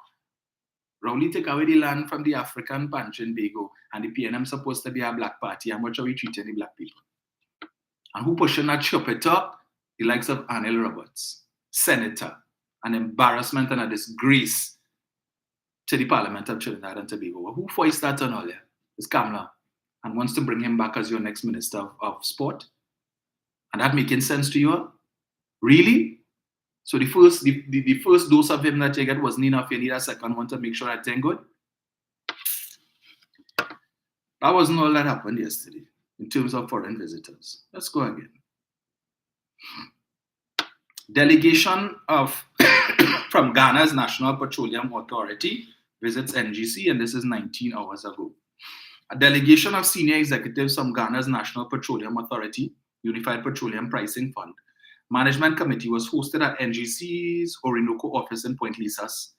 Rowley take away the land from the African Pantrin Bigo and the PNM supposed to be a black party. And watch how we treating the black people. And who pushing that chop it up? The likes of Anil Roberts, Senator, an embarrassment and a disgrace to the Parliament of Trinidad and Tobago. Well, who voiced that on all there? It's Kamla. And wants to bring him back as your next Minister of Sport. And that making sense to you all? Really? So the first dose of him that you get wasn't enough. You need a second one to make sure that thing good. That wasn't all that happened yesterday in terms of foreign visitors. Let's go again. Delegation from Ghana's National Petroleum Authority visits NGC, and this is 19 hours ago. A delegation of senior executives from Ghana's National Petroleum Authority, Unified Petroleum Pricing Fund, Management Committee was hosted at NGC's Orinoco office in Point Lisas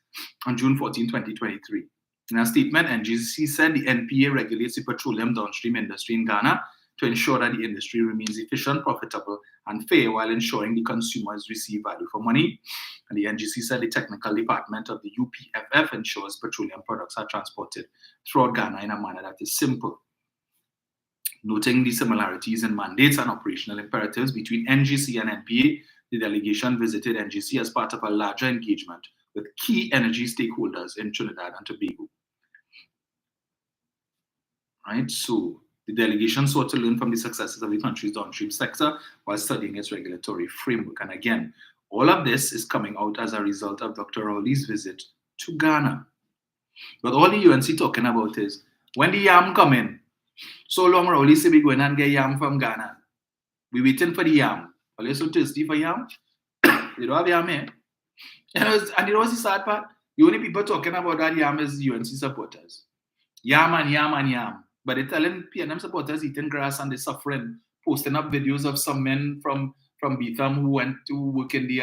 on June 14, 2023. In a statement, NGC said the NPA regulates the petroleum downstream industry in Ghana to ensure that the industry remains efficient, profitable, and fair while ensuring the consumers receive value for money. And the NGC said the technical department of the UPFF ensures petroleum products are transported throughout Ghana in a manner that is simple. Noting the similarities in mandates and operational imperatives between NGC and NPA, the delegation visited NGC as part of a larger engagement with key energy stakeholders in Trinidad and Tobago. Right, so the delegation sought to learn from the successes of the country's downstream sector while studying its regulatory framework. And again, all of this is coming out as a result of Dr. Rowley's visit to Ghana. But all the UNC talking about is when the yam come in, so long Rowley say we going and get yam from Ghana. We waiting for the yam. Are you so thirsty for yam? You don't have yam here. And it was the sad part. The only people talking about that yam is UNC supporters. Yam and yam and yam. But they're telling PNM supporters eating grass and they're suffering, posting up videos of some men from Betham who went to work in the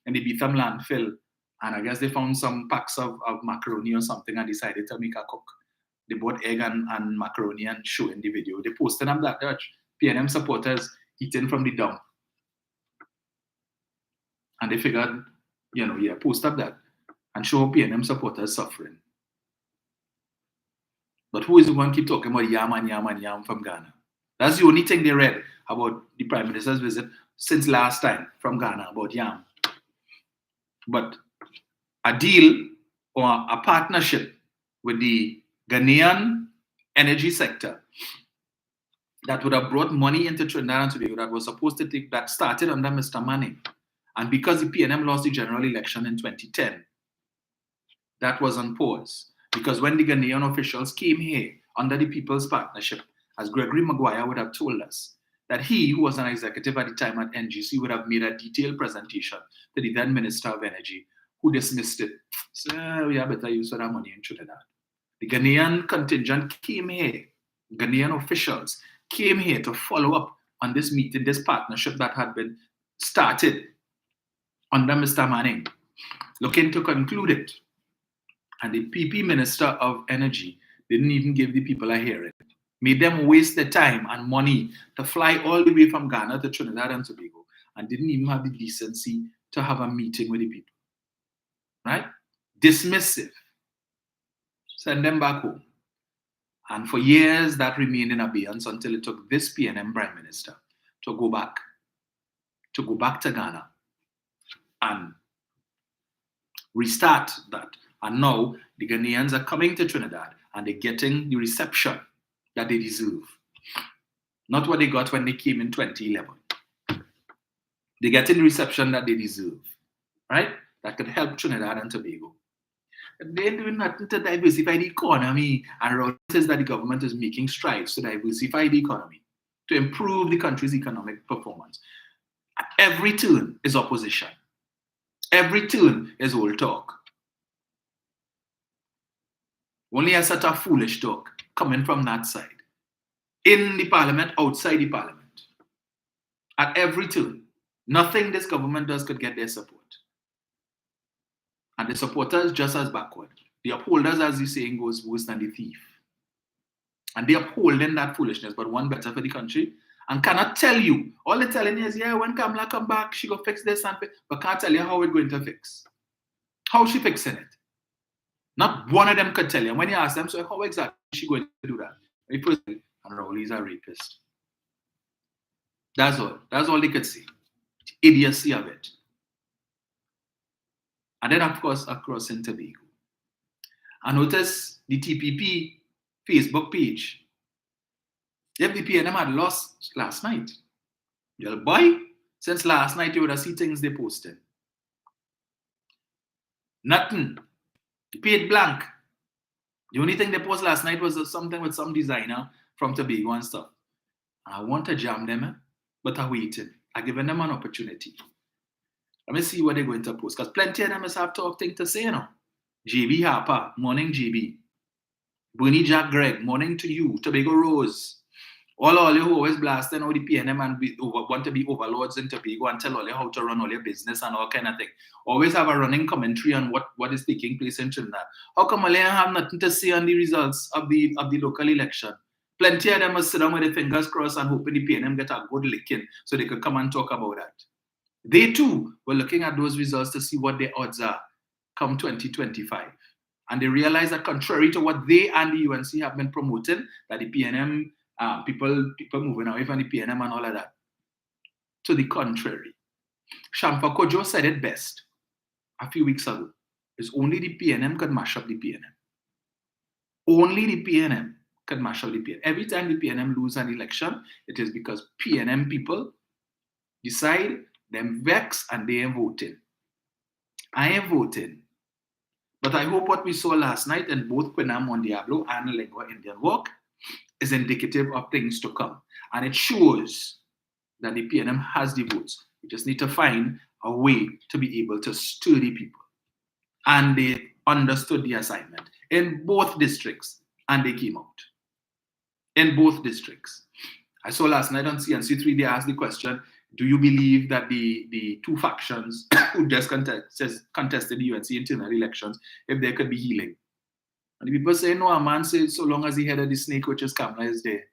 Betham landfill. And I guess they found some packs of macaroni or something and decided to make a cook. They bought egg and macaroni and show in the video. They posted up that PNM supporters eating from the dump. And they figured, post up that and show PNM supporters suffering. But who is the one keep talking about yam and yam and yam from Ghana? That's the only thing they read about the Prime Minister's visit since last time from Ghana about yam. But a deal or a partnership with the Ghanaian energy sector that would have brought money into Trinidad and Tobago that was supposed to take, that started under Mr. Manning. And because the PNM lost the general election in 2010, that was on pause. Because when the Ghanaian officials came here under the People's Partnership, as Gregory Maguire would have told us, that he, who was an executive at the time at NGC, would have made a detailed presentation to the then Minister of Energy, who dismissed it. So we have better use for that money in Trinidad. The Ghanaian contingent came here, Ghanaian officials came here to follow up on this meeting, this partnership that had been started under Mr. Manning, looking to conclude it. And the PP Minister of Energy didn't even give the people a hearing. Made them waste their time and money to fly all the way from Ghana to Trinidad and Tobago and didn't even have the decency to have a meeting with the people. Right? Dismissive. Send them back home. And for years, that remained in abeyance until it took this PNM Prime Minister to go back to Ghana and restart that. And now the Ghanaians are coming to Trinidad and they're getting the reception that they deserve. Not what they got when they came in 2011. They're getting the reception that they deserve, right? That could help Trinidad and Tobago. They're doing nothing to diversify the economy, and Rod says that the government is making strides to diversify the economy, to improve the country's economic performance. At every turn is opposition. Every turn is old talk. Only a sort of foolish talk coming from that side. In the parliament, outside the parliament. At every turn. Nothing this government does could get their support. And the supporters just as backward. The upholders, as the saying goes, worse than the thief. And they upholding that foolishness, but one better for the country. And cannot tell you. All they're telling you is, yeah, when Kamla come back, she go fix this and fix, but can't tell you how it's going to fix. How she fixing it? Not one of them could tell you. And when you ask them, so how exactly is she going to do that? And Rowley's a rapist. That's all. That's all they could say. The idiocy of it. And then, of course, across in Tobago. I notice the TPP Facebook page. If the PNM had lost last night, well, boy, since last night you would have seen things they posted. Nothing. Paid blank. The only thing they posted last night was something with some designer from Tobago and stuff. I want to jam them, but I'm waiting. I'm giving them an opportunity. Let me see what they're going to post. Because plenty of them must have things to say, JB Harper, morning JB. Bernie Jack Gregg, morning to you. Tobago Rose. All you who always blasting all the PNM and want to be overlords in Tobago and tell all you how to run all your business and all kind of thing. Always have a running commentary on what is taking place in Trinidad. How come all you have nothing to say on the results of the local election? Plenty of them must sit down with their fingers crossed and hoping the PNM get a good licking so they could come and talk about that. They too were looking at those results to see what their odds are come 2025. And they realized that contrary to what they and the UNC have been promoting, that the PNM, people moving away from the PNM and all of that. To the contrary. Shamfa Kojo said it best a few weeks ago. It's only the PNM could mash up the PNM. Only the PNM could mash up the PNM. Every time the PNM lose an election, it is because PNM people decide them vex and they ain't voting. I ain't voting. But I hope what we saw last night in both Quina Mon Diablo and Lengua Indian Walk is indicative of things to come. And it shows that the PNM has the votes. We just need to find a way to be able to stir the people. And they understood the assignment in both districts, and they came out. In both districts. I saw last night on CNC3, they asked the question, do you believe that the two factions who just contested the UNC internal elections, if there could be healing? And the people say, no, a man says, so long as the head of the snake, which is Kamla, is there,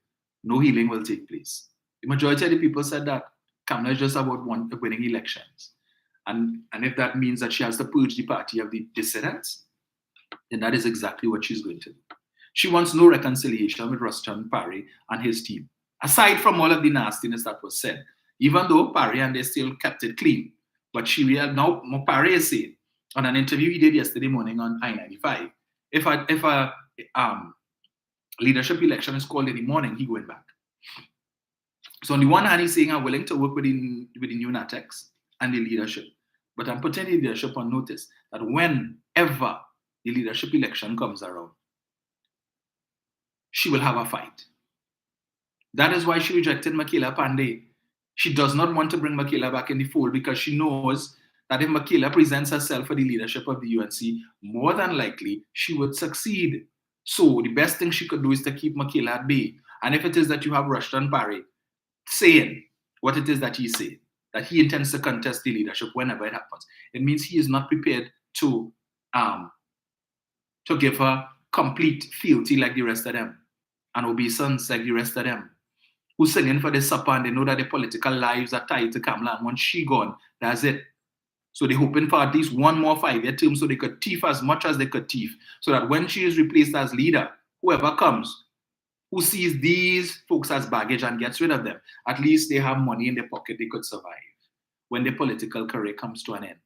no healing will take place. The majority of the people said that Kamla is just about winning elections. And if that means that she has to purge the party of the dissidents, then that is exactly what she's going to do. She wants no reconciliation with Ruston Parry and his team, aside from all of the nastiness that was said. Even though Parry and they still kept it clean. But she real now Parry is saying on an interview he did yesterday morning on I-95, if a leadership election is called in the morning, he going back. So on the one hand, he's saying I'm willing to work with the new NATEX and the leadership. But I'm putting the leadership on notice that whenever the leadership election comes around, she will have a fight. That is why she rejected Makila Pandey. She does not want to bring Makila back in the fold because she knows that if Makila presents herself for the leadership of the UNC, more than likely she would succeed. So the best thing she could do is to keep Makila at bay. And if it is that you have Rushton Parry saying what it is that he's saying, that he intends to contest the leadership whenever it happens, it means he is not prepared to give her complete fealty like the rest of them and obeisance like the rest of them, who's singing for the supper and they know that their political lives are tied to Kamla, and once she gone, that's it. So they're hoping for at least one more 5-year term so they could thief as much as they could thief, so that when she is replaced as leader, whoever comes, who sees these folks as baggage and gets rid of them, at least they have money in their pocket they could survive when their political career comes to an end.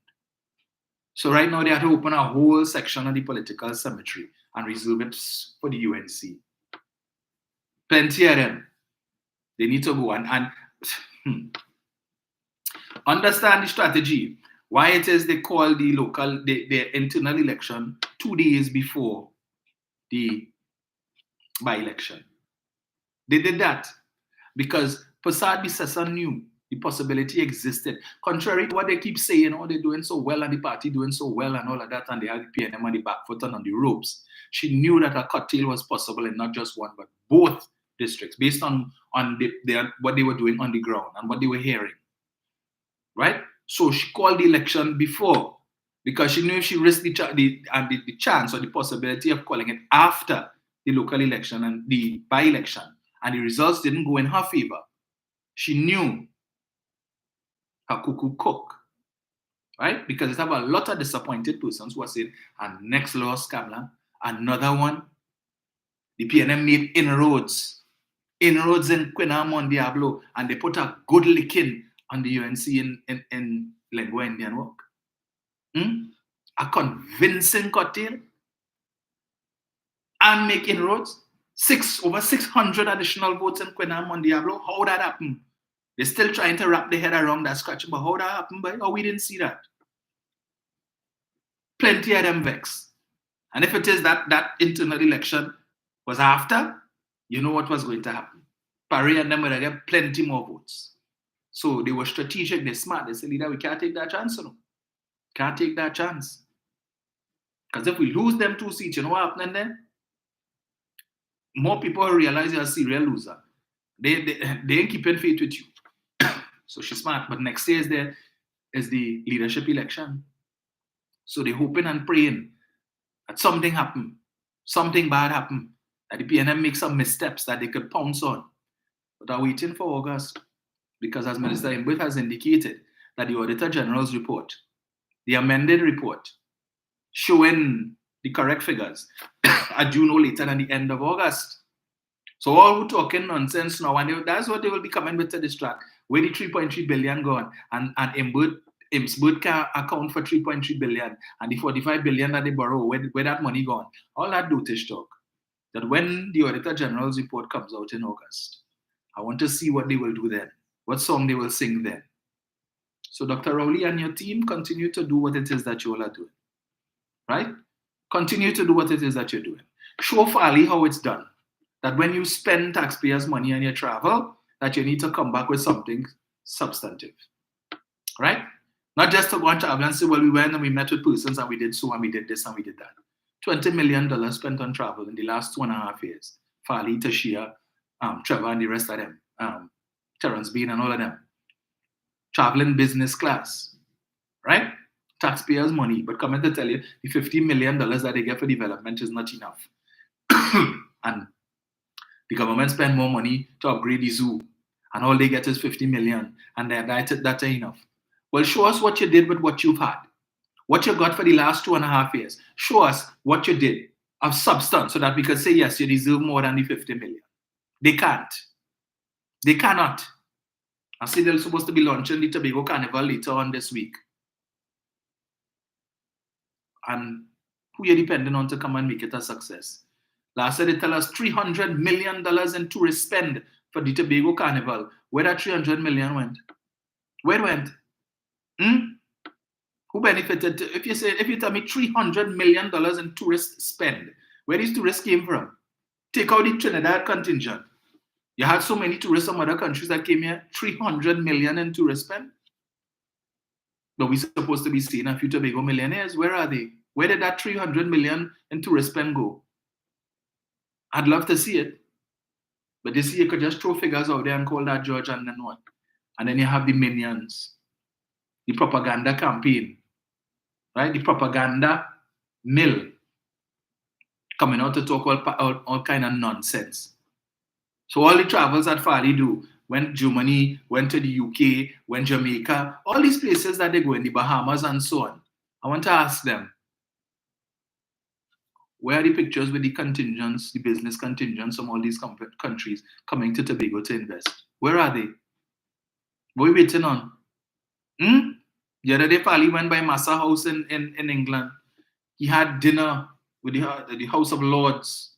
So right now they have to open a whole section of the political cemetery and reserve it for the UNC. Plenty of them. They need to go and understand the strategy. Why it is they call the internal election 2 days before the by-election. They did that because Prasad Bisesa knew the possibility existed. Contrary to what they keep saying, oh, they're doing so well and the party doing so well and all of that, and they have the PNM on the back foot and on the ropes. She knew that a curtail was possible in not just one, but both districts, based on what they were doing on the ground and what they were hearing. Right? So she called the election before because she knew if she risked the chance or the possibility of calling it after the local election and the by-election, and the results didn't go in her favor, she knew her cuckoo cook, right? Because it's about a lot of disappointed persons who are saying, and next loss, Kamla, another one. The PNM made inroads in Quina Mon Diablo, and they put a good licking on the UNC in Lengua Indian Walk. A convincing curtail and make inroads. Over 600 additional votes in Quina Mon Diablo. How that happened? They're still trying to wrap their head around that scratch, but how that happened, boy? Oh, we didn't see that. Plenty of them vex. And if it is that internal election was after, you know what was going to happen. Parry and them would get plenty more votes. So they were strategic, they're smart. They said, leader, we can't take that chance, you know. Can't take that chance. Because if we lose them 2 seats, you know what happening then? More people realize you're a serial loser. They ain't keeping faith with you. So she's smart. But next year is the leadership election. So they're hoping and praying that something happen, something bad happen, that the PNM make some missteps that they could pounce on. But are waiting for August. Because as Minister Imbert has indicated, that the Auditor General's report, the amended report, showing the correct figures, are due no later than the end of August. So all who talking nonsense now, and that's what they will be coming with to distract. Where the 3.3 billion gone, and Imbert can account for 3.3 billion, and the 45 billion that they borrow, where that money gone? All that dotish talk. That when the Auditor General's report comes out in August, I want to see what they will do then, what song they will sing then. So Dr. Rowley and your team continue to do what it is that you all are doing, right? Continue to do what it is that you're doing. Show Farley how it's done. That when you spend taxpayers' money on your travel, that you need to come back with something substantive. Right? Not just to go and travel and say, well, we went and we met with persons and we did so and we did this and we did that. $20 million spent on travel in the last 2.5 years. Farley, Tashia, Trevor and the rest of them. Terrence Bean and all of them. Traveling business class. Right? Taxpayers' money. But coming to tell you, the $50 million that they get for development is not enough. And the government spend more money to upgrade the zoo. And all they get is 50 million. And that's enough. Well, show us what you did with what you've had. What you got for the last 2.5 years. Show us what you did of substance so that we can say, yes, you deserve more than the 50 million. They can't. They cannot. I see they're supposed to be launching the Tobago Carnival later on this week. And who you're depending on to come and make it a success? Last year they tell us $300 million in tourist spend for the Tobago Carnival. Where that 300 million went? Where it went? Who benefited? If you tell me $300 million in tourist spend, where these tourists came from? Take out the Trinidad contingent. You had so many tourists from other countries that came here. 300 million in tourist spend. But we're supposed to be seeing a few Tobago millionaires. Where are they? Where did that 300 million in tourist spend go? I'd love to see it. But you see, you could just throw figures out there and call that judge and then what? And then you have the minions. The propaganda campaign. Right? The propaganda mill. Coming out to talk all kind of nonsense. So all the travels that Farley do, went Germany, went to the UK, went Jamaica, all these places that they go in, the Bahamas and so on. I want to ask them, where are the pictures with the contingents, the business contingents from all these countries coming to Tobago to invest? Where are they? What are we waiting on? The other day, Farley went by Massa House in England. He had dinner with the House of Lords,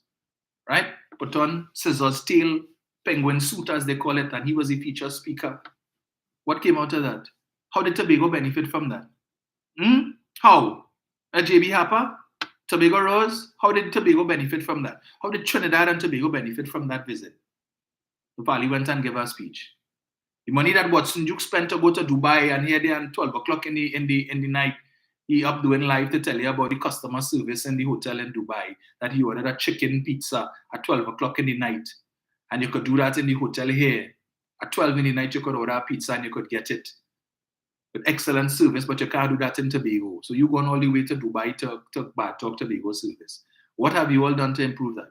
right? Put on scissors tail, penguin suit as they call it, and he was the feature speaker. What came out of that? How did Tobago benefit from that? How? JB Harper? Tobago Rose? How did Tobago benefit from that? How did Trinidad and Tobago benefit from that visit? The Farley went and gave a speech. The money that Watson Duke spent to go to Dubai and here they at 12 o'clock in the night, he up doing live to tell you about the customer service in the hotel in Dubai, that he ordered a chicken pizza at 12 o'clock in the night. And you could do that in the hotel here. At 12 in the night, you could order a pizza and you could get it with excellent service, but you can't do that in Tobago. So you're going all the way to Dubai to talk Tobago service. What have you all done to improve that?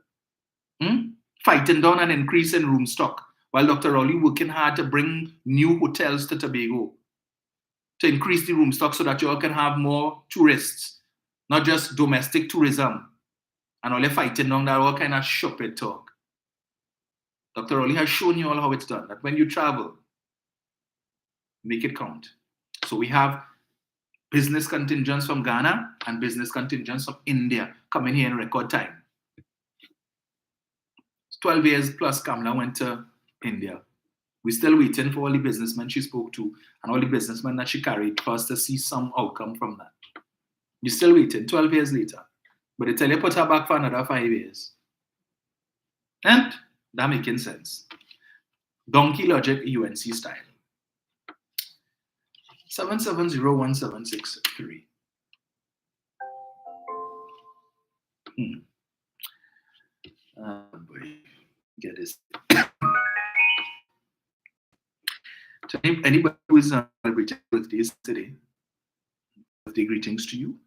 Fighting down an increase in room stock, while Dr. Rowley working hard to bring new hotels to Tobago, to increase the room stock so that you all can have more tourists, not just domestic tourism. And all you're fighting down that all kind of shopping talk. Dr. Rowley has shown you all how it's done, that when you travel, make it count. So we have business contingents from Ghana and business contingents from India coming here in record time. 12 years plus Kamla went to India. We're still waiting for all the businessmen she spoke to and all the businessmen that she carried for us to see some outcome from that. We're still waiting 12 years later. But they tell you put her back for another 5 years. And that making sense. Donkey logic, UNC style. 7701763. Boy, get this. So anybody who is celebrating birthdays today, birthday greetings to you.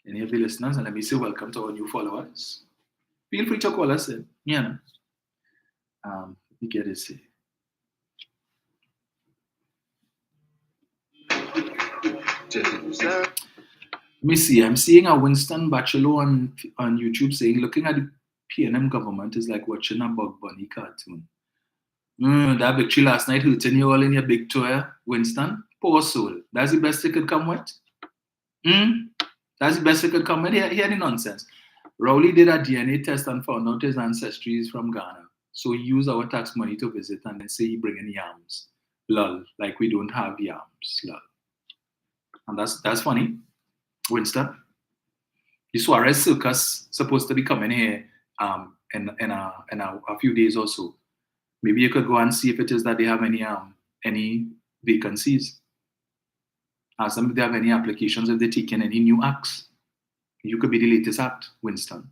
Any of the listeners, and let me say welcome to our new followers. Feel free to call us in. Yeah. Let me get this. Let me see. I'm seeing a Winston Bachelor on YouTube saying, looking at the PNM government is like watching a Bug Bunny cartoon. That victory last night hurting you all in your big toe, Winston. Poor soul. That's the best it could come with? That's the best it could come with? Hear the nonsense. Rowley did a DNA test and found out his ancestry is from Ghana. So he used our tax money to visit and then say he bring in yams. Lol. Like we don't have yams. Lol. And that's funny. Winston. The Suarez Circus supposed to be coming here in a few days or so. Maybe you could go and see if it is that they have any vacancies. Ask them if they have any applications, if they're taking any new acts. You could be the latest act, Winston.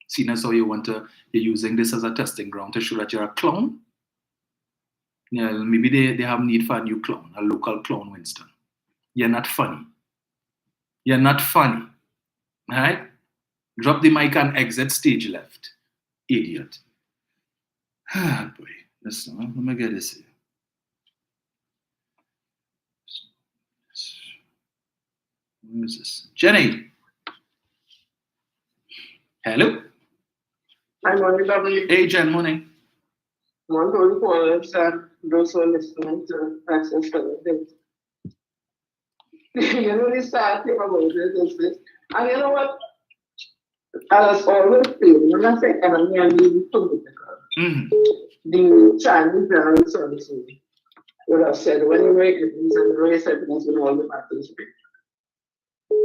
Seeing as how you're using this as a testing ground to show that you're a clown. Yeah, maybe they have need for a new clown, a local clown, Winston. You're not funny. You're not funny. All right? Drop the mic and exit stage left. Idiot. Ah, boy. Listen, let me get this here. Who is this? Jenny. Hello. Hi, morning, W. Hey, Jen, morning. One going forward, sir. Those who are listening to Access to the You know, this sad thing about it is this. And you know what? As always feel, when I say enemy, I mean political. The Chinese General Services would have said, when you make it, and raise evidence in all the matters.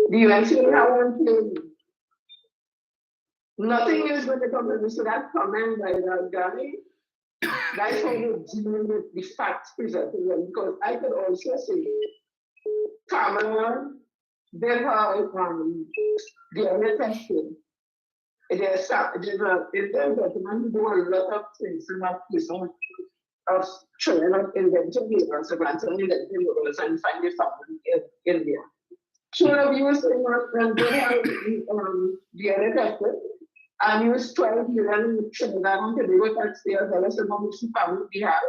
The UNC have one thing. Nothing is going to come to this. So that comment by that guy, that's how you deal with the facts presented. Because I could also say, Kamla, they have DNA testing. There's in terms of man do a lot of things in that prison of children of indentured laborers, granted indentured laborers, and find a family in India. Children of use and they have DNA tested. And use 12 million in Trinidad and Tobago taxpayers dollars to how much the family we have.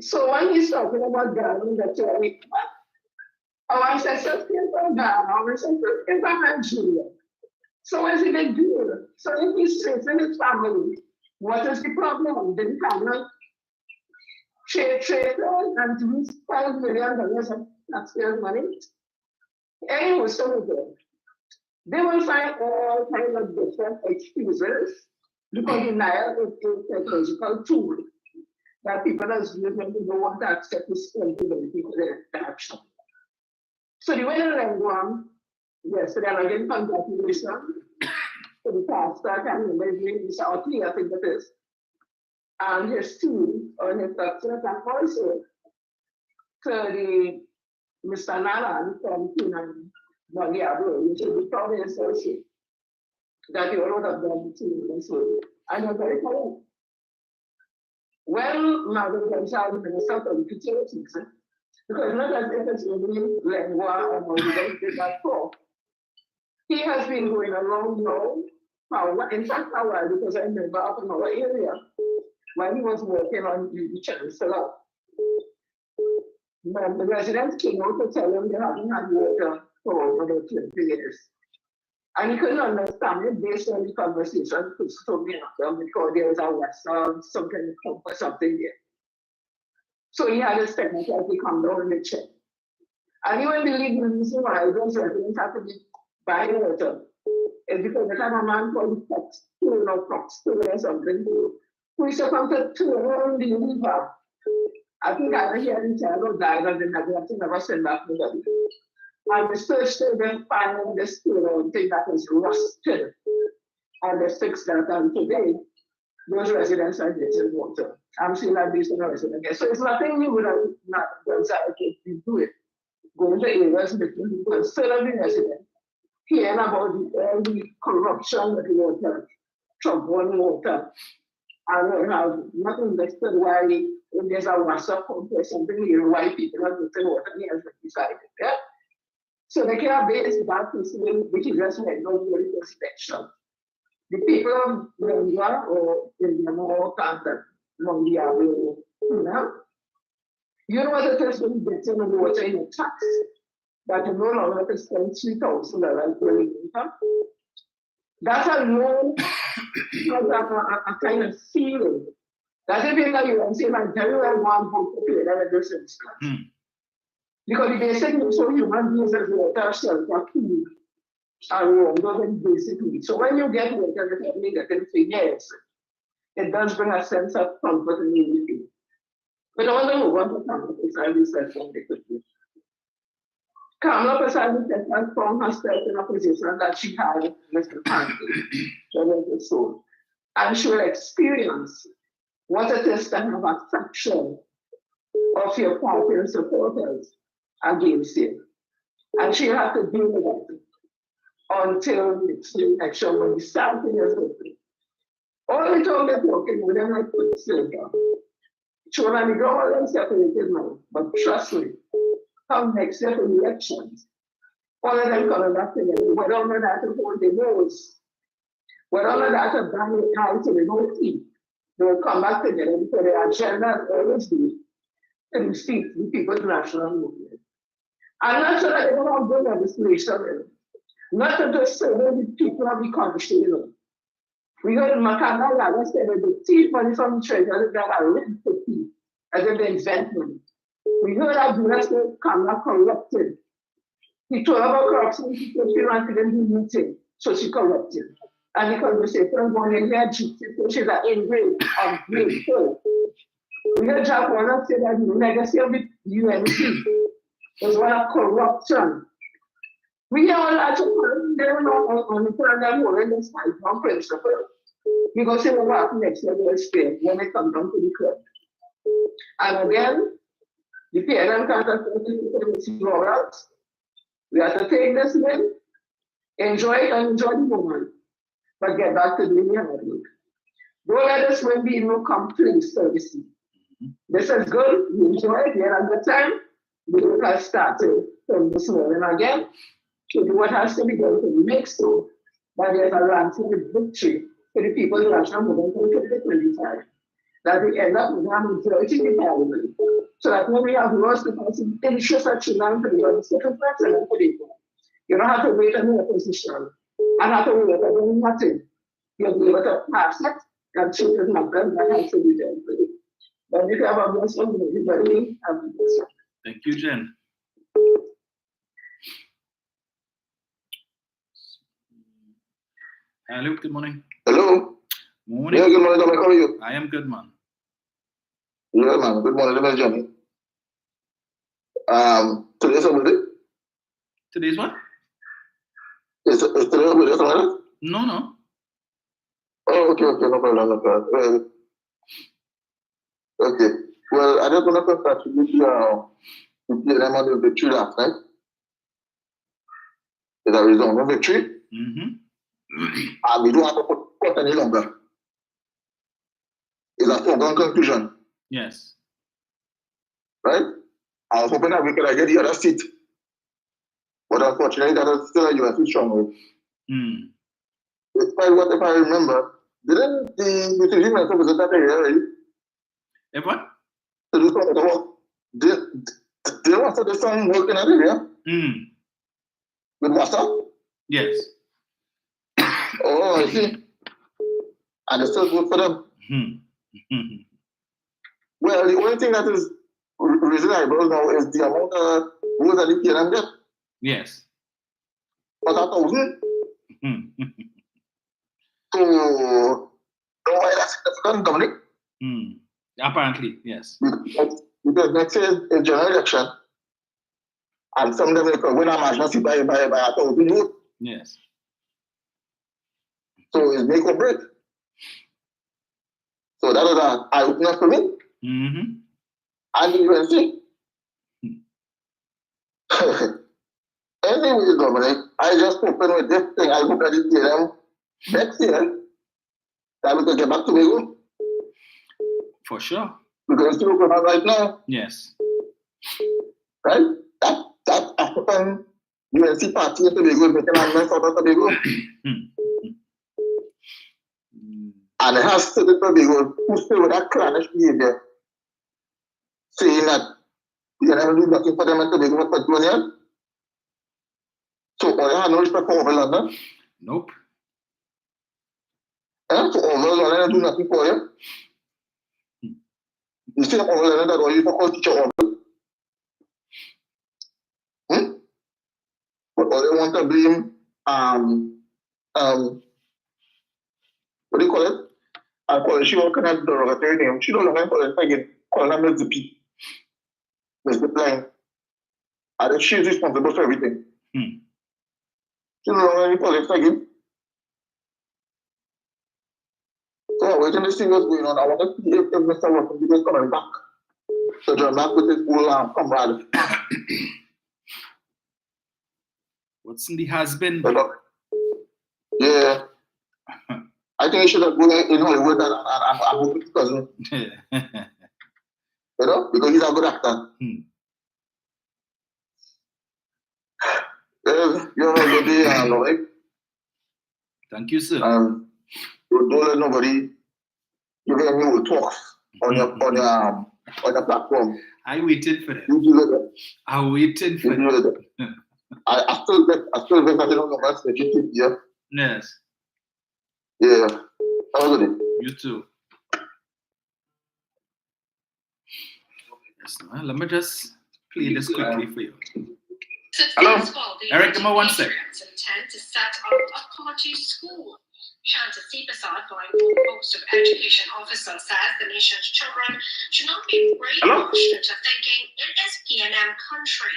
So when he's talking about Ghana, that's like, our ancestors came from Ghana, our ancestors came from Nigeria. So what is the big deal? So if he's tracing his family, what is the problem? Then Kamla trade and use $12 million of taxpayers' money. Anyway, so good. They will find all kinds of different excuses because denial is a psychological tool that people are using when they don't want to accept responsibility for their action. So the way they went yesterday, and again, congratulations to the pastor, and Mr. Otley, I think that is, and his team, or his doctors, and also to the Mr. Nala from Kinan. Which is the probably associate that you all have done too. And you're very correct. Well, Madam Gonzalez, Minister of Utilities, because not as if it's really Lengua or that talk. He has been going along now, in fact, a while, because I remember up in our area when he was working on the chancellor. When the residents came out to tell him they hadn't had water for over 20 years. And he couldn't understand it based on the conversation because there was a vessel, some kind of pump or something there. So he had his technical to come down and check. And he wouldn't believe the reason why those residents have to be buying water. It's because they have a man called Fox, or something, who is supposed to turn on the river. I think I was hearing terrible died and then I never sent back to them. And the search they then find the thing that is rusted. And they fix that, and today those residents are getting water. I'm seeing that based on the residents. So it's nothing new with not to do it. Go into areas between people and serve the residents. Hearing about all the corruption with water, trouble water. And we have not invested why if there's a water pump or something here, why people are getting water near the side. Yeah? So they can base that person, which is just like no very inspection. The people of Lengua or in the more contact, Mondial, you know what it is when you get in the water in a tax, that you no longer have to spend $3,000 per income. That's a low, a kind of feeling. Doesn't mean that you can say, like, very well one who to pay that distance. Because the basic needs of human beings is water, shelter, food, and warm, those are the basic needs. So when you get water, you can get anything, yes, it does bring a sense of comfort and unity. But I want to move on to comfort, it's a research on the Kamla Prasad has found herself in a position that she had Mr. Panty, soul. And she will experience what it is to have a fraction of your party and supporters against you. And she had to deal with it until the election when the starting is open. All the time they're talking, we don't like to say that. Children, we don't want them separated now, but trust me, come next year for elections, all of them coming back together. We don't know that to hold the nose. We don't know that to bring it out to the votee. They will come back together because their agenda always be to defeat the People's National Movement. I'm not sure that they don't have good legislation, not to just serve the people of the country, you know. We heard Kamla said that the thief money from the treasury that are rent to thief as an investment. We heard that Minister Kamla corrupted. He told her about corruption because she wanted to do meeting, so she corrupted. And because we say, from one in here, she's an ungrateful. We heard Jack Warner say that the legacy of the UNC was one of corruption. We hear all that they're not on the program or in the side from principle. You go say, well, what next year will stay when they come down to the club. And again, the parent can't afford to go out. We have to take this win, enjoy it and enjoy the moment, but get back to doing your hard work. Don't let this win be no complete service. This is good, you enjoy it, you had a good time, the work has started from this morning again to do what has to be done to make so that there's a ransom of victory for the People's National Movement for 2025. That we end up with a majority in the parliament. So that when we have lost the person, interest of children for the second president for people. You don't have to wait on the opposition. And have to wait on nothing. You'll be able to pass it and choose it happen that has to be done for you. But if you have a blessing, everybody have a blessing. Thank you, Jen. Hello, good morning. Hello. Morning. Yeah, good morning, Dominic. How are you? I am good, man. Yeah, man. Good morning, Dominic Johnny. Today's a birthday? Today's what? Is today a birthday, something like that? No. Oh, okay, no problem. Okay. Well, I just want to congratulate you to them on the victory last night. Is a result of victory. And we don't have to put any longer. It's a foregone conclusion. Yes. Right? I was hoping that we could get the other seat. But unfortunately, that is still a USC stronghold. If I remember, didn't the decision minister visit that area already? If what? To do some of the work. They want to do some work in that area? With water? Yes. Oh, I see. And it's still good for them. Well, the only thing that is raising eyebrows now is the amount of votes that the PNM get. Yes. But 1,000. So, know why that's significant, Dominic? Apparently, yes. Because next year is general election, and some of them will win a marginal seat by 1,000 votes. Yes. So it's make or break. So that is an eye-opener for me. And you can see. Anyway, Dominic, I just open with this thing. I hope that it them next year that we can get back to Tobago. For sure. Because it's open right now. Yes. Right? That African UNC party in Tobago is making a mess out of Tobago. And it has certain Tobago who still with that clannish behavior, saying that we can never do nothing for them in Tobago for 21 years. So all you have no respect for over London? Nope. So over London do nothing for you? You see over London that all you for call teacher over? But all they want to blame what do you call it? I call it, she all kind of derogatory name. She don't know how to call it again. Call her Ms. P. Ms. Blind. And then she's responsible for everything. Hmm. She don't know any politics again. So I'm waiting to see what's going on. I want to see if Mr. Washington is coming back. So join back with his old comrade. Watson the has-been. Yeah. I think he should have gone in Hollywood and moved with his cousin. You know, because he's a good actor. You have a good day, Lloyd. Thank you, sir. Don't let nobody give any new talks on your platform. I waited for that. You do that. I waited for that. I still think I don't know what's the GT here. Yes. Yeah. Have a good day. You too. Yes, no, let me just play this quickly for you. Hello, Eric, give me 1 sec. Intend to set up a party school. Shanta Sipasad, the post of education officer, says the nation's children should not be brainwashed into thinking it is PNM country.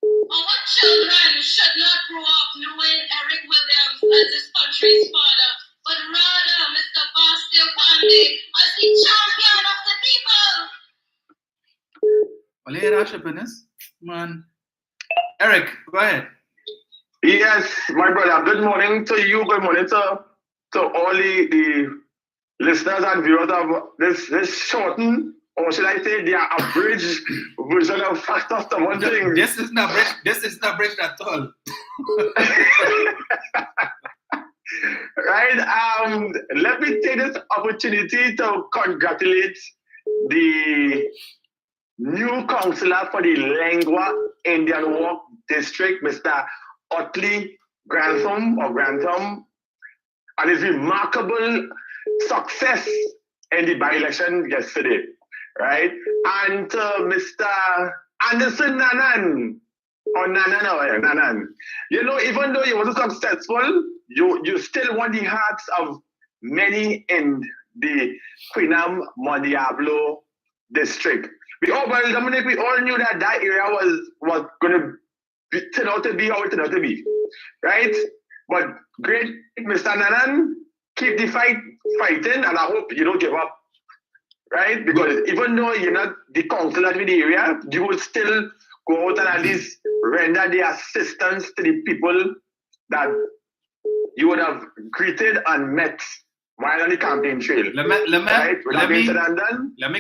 Our children should not grow up knowing Eric Williams as this country's father, but rather Mr. Bastille Pandey as the champion of the people. Well, here, Ashapenis. Man. Eric, go ahead. Yes, my brother. Good morning to you. Good morning to all the listeners and viewers of this shortened, or should I say, the abridged version of Facts of One Thing. This is not abridged at all. Right. Let me take this opportunity to congratulate the new councillor for the Lengua Indian Walk District, Mr. Otley Grantham, and his remarkable success in the by-election yesterday, right? And Mr. Anderson Nanan, Nanan, you know, even though you wasn't successful, you still won the hearts of many in the Queenam Mondiablo district. Dominic, we all knew that area was going to turn out to be how it turned out to be, right? But great, Mr. Nanan, keep the fighting, and I hope you don't give up, right? Because even though you're not the councillor in the area, you will still go out and at least render the assistance to the people that you would have greeted and met while on the campaign trail. Let me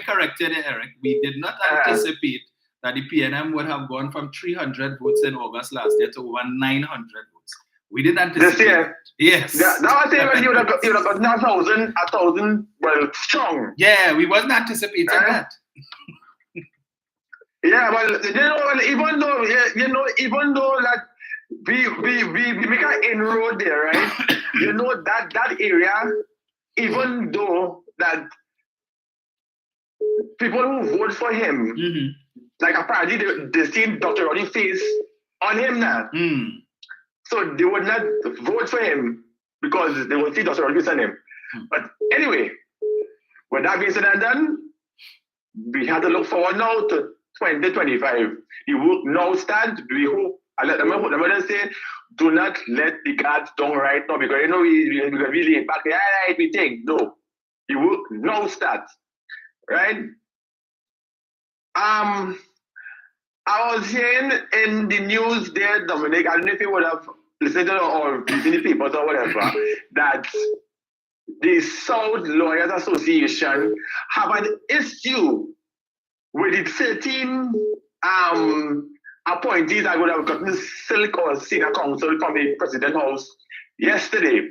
correct you there, Eric. We did not anticipate that the PNM would have gone from 300 votes in August last year to over 900 votes. We didn't anticipate this year. Yes. That was when you would have got 1,000, well, strong. Yeah, we wasn't anticipating that. Yeah, well, even though that we make an inroad there, right? that area, even though that people who vote for him, like apparently they seen Dr. Roddy's face on him now. So they would not vote for him because they would see Dr. Roddy's on him. But anyway, with that being said and done, we have to look forward now to 2025. The work now start. We hope. Let me say, do not let the guards down right now because we're going to be late back there. Right, we think. No. The work now start. Right? I was hearing in the news there, Dominic, I don't know if you would have listened to or in the papers or whatever, that the South Lawyers Association have an issue with the 13 appointees that would have gotten silk or senior counsel from the President House yesterday.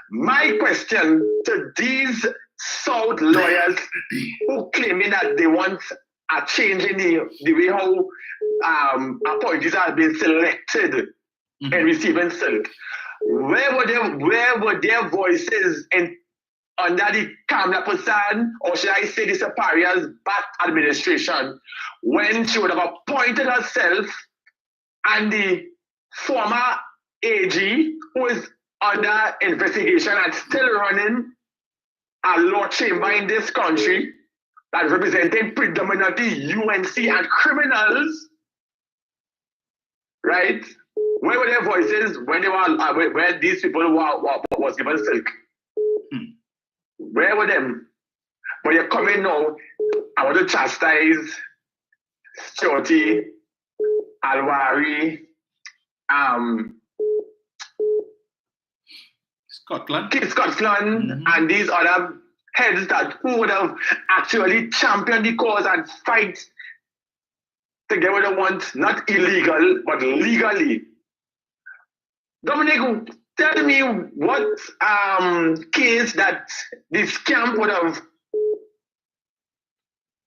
My question to these South lawyers who claiming that they want a change in the way how appointees are being selected and receiving silk, where were their voices under the Kamla Prasad, or should I say the Saparia's back administration, when she would have appointed herself and the former AG, who is under investigation and still running a law chamber in this country that representing predominantly UNC and criminals, right? Where were their voices when they were where these people was given silk? Where were them? But you're coming now. I want to chastise Shorty, Alwari, Scotland, and these other heads that who would have actually championed the cause and fight to get what they want, not illegal, but legally. Dominic, tell me what case that this camp would have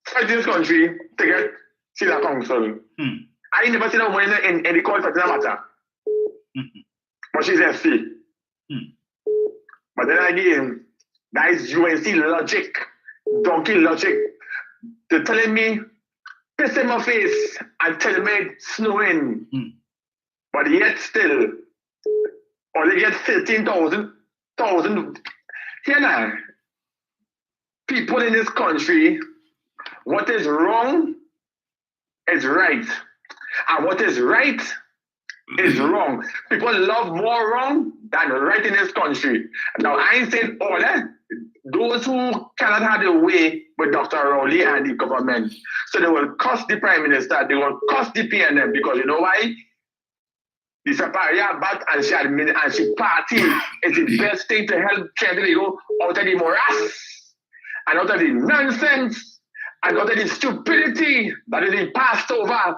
fight this country to get Sila Council. I never seen a woman in the court for that matter. But she's FC. But then again, that is UNC logic, donkey logic. They're telling me, piss in my face and tell me it's snowing. But yet still, only get 13,000 here now. People in this country, what is wrong is right. And what is right is wrong. People love more wrong than right in this country. Now, I ain't saying all that. Those who cannot have their way with Dr. Rowley and the government, so they will cost the Prime Minister, they will cost the PNM, because you know why? The Saparia bat and she party is the best thing to help Trinidad go out of the morass and out of the nonsense and out of the stupidity that is being passed over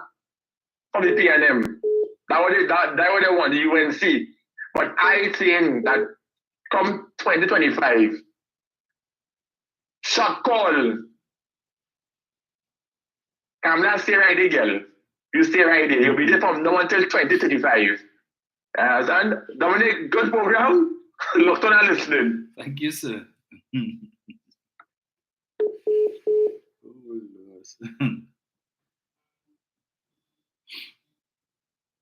from the PNM. That what they want, the UNC. But I think that come 2025, shot call. Kamla, stay right there, girl. You stay right there. You'll be there from now until 2035. And Dominic, good program. Locked on and listening. Thank you, sir.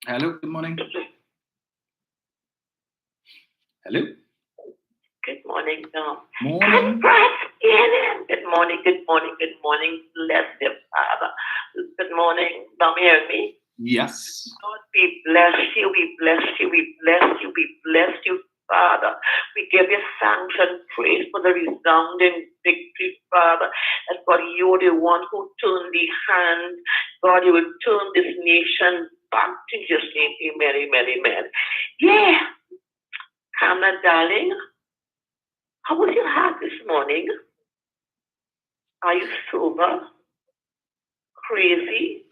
Hello, good morning. Hello. Good morning, Tom. Morning. Good morning, good morning, good morning. Bless you, Father. Good morning. Dom, hear me? Yes. God, we bless you, we bless you, we bless you, we bless you, Father. We give you thanks and praise for the resounding victory, Father. That God, you're the one who turned the hand. God, you will turn this nation back to just name. Amen, amen, amen. Yeah. Kamla, darling, how was your heart this morning? Are you sober? Crazy?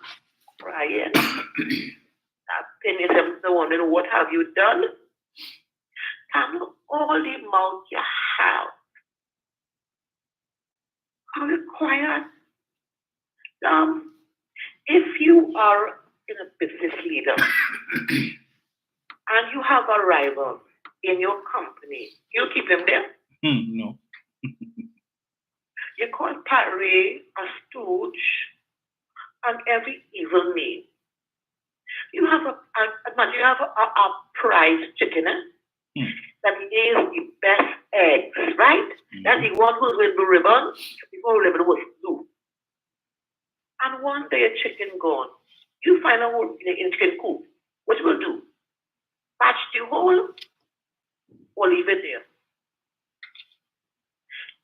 Crying? Optimism, so wondering what have you done? Kamla, all the mouth you have. Are you quiet? If you are a business leader and you have a rival in your company, you keep them there? No. You call Parry a stooge and every evil name. You have a prize chicken that lays the best eggs, right? That's the one who's with the ribbon before the ribbon was blue. And one day a chicken gone. You find a hole in a chicken coop. What you will do? Patch the hole or leave it there?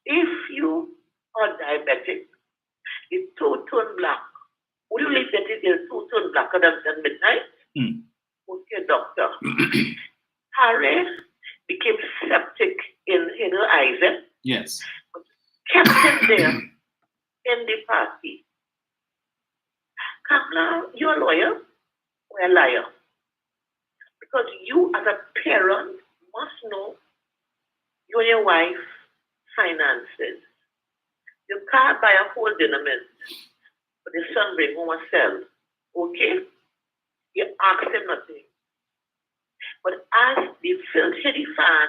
If you are diabetic, the toe turn black. Would you leave that the toe turn blacker than midnight? Go to your doctor. Harry became septic in her eyes. Yes. Kept him there in the party. Kamla, you're a lawyer or a liar? Because you as a parent must know you and your wife finances. You can't buy a whole dinner mint, but the son bring home a cell. Okay? You ask him nothing. But as the filthy fan,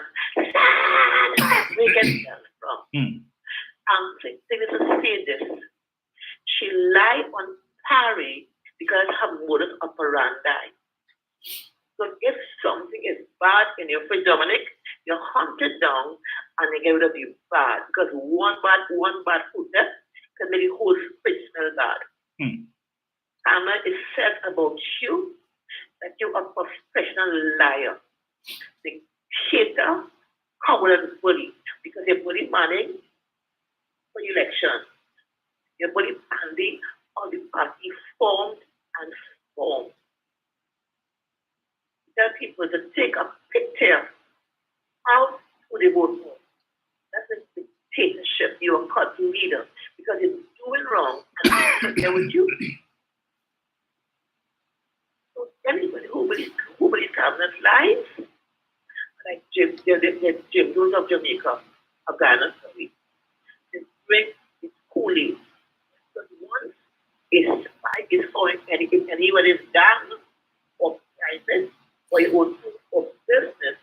we get cell from. And thing is to say this. She lied on Parry because her modus operandi. So if something is bad in your fridge, Dominic, you hunt it down and you get rid of the bad. Because one bad food can make the whole fridge smell bad. Kamla is said about you that you're a professional liar. The hater, coward, and bully. Because you bully Manning for election. You bully Andy on the party formed and formed. Tell people to take a picture out who they vote for. That's a dictatorship. You're a cult leader because you're doing wrong and they're with you. So anybody who believes Kamla's lies, like Jim those of Jamaica, of Ghana, sorry, they drink his Kool-Aid. Because once a spy is found and anyone is down or private or your own or business,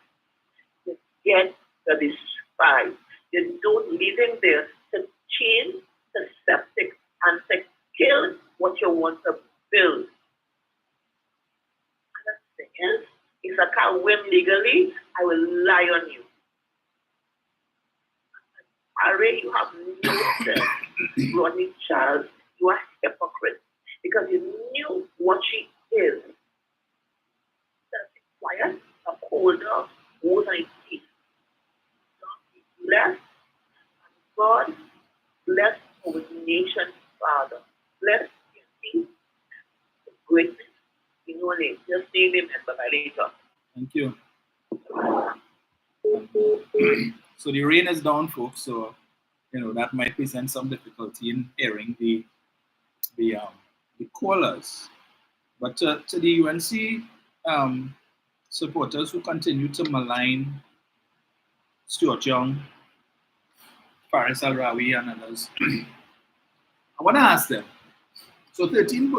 you get to be spied. You don't leave him there to change the septic and to kill what you want to build. And the thing is, if I can't win legally, I will lie on you. Harry, you have no sense. Ronnie Charles, you are a hypocrite because you knew what she is. That's quiet, a colder, more than teeth. Bless God, bless our nation, Father. Bless your peace, the greatness in your name. Just name him and bye later. Thank you. So the rain is down, folks. So that might present some difficulty in hearing the callers. But to the UNC supporters who continue to malign Stuart Young, Faris Al-Rawi, and others, I want to ask them. So 13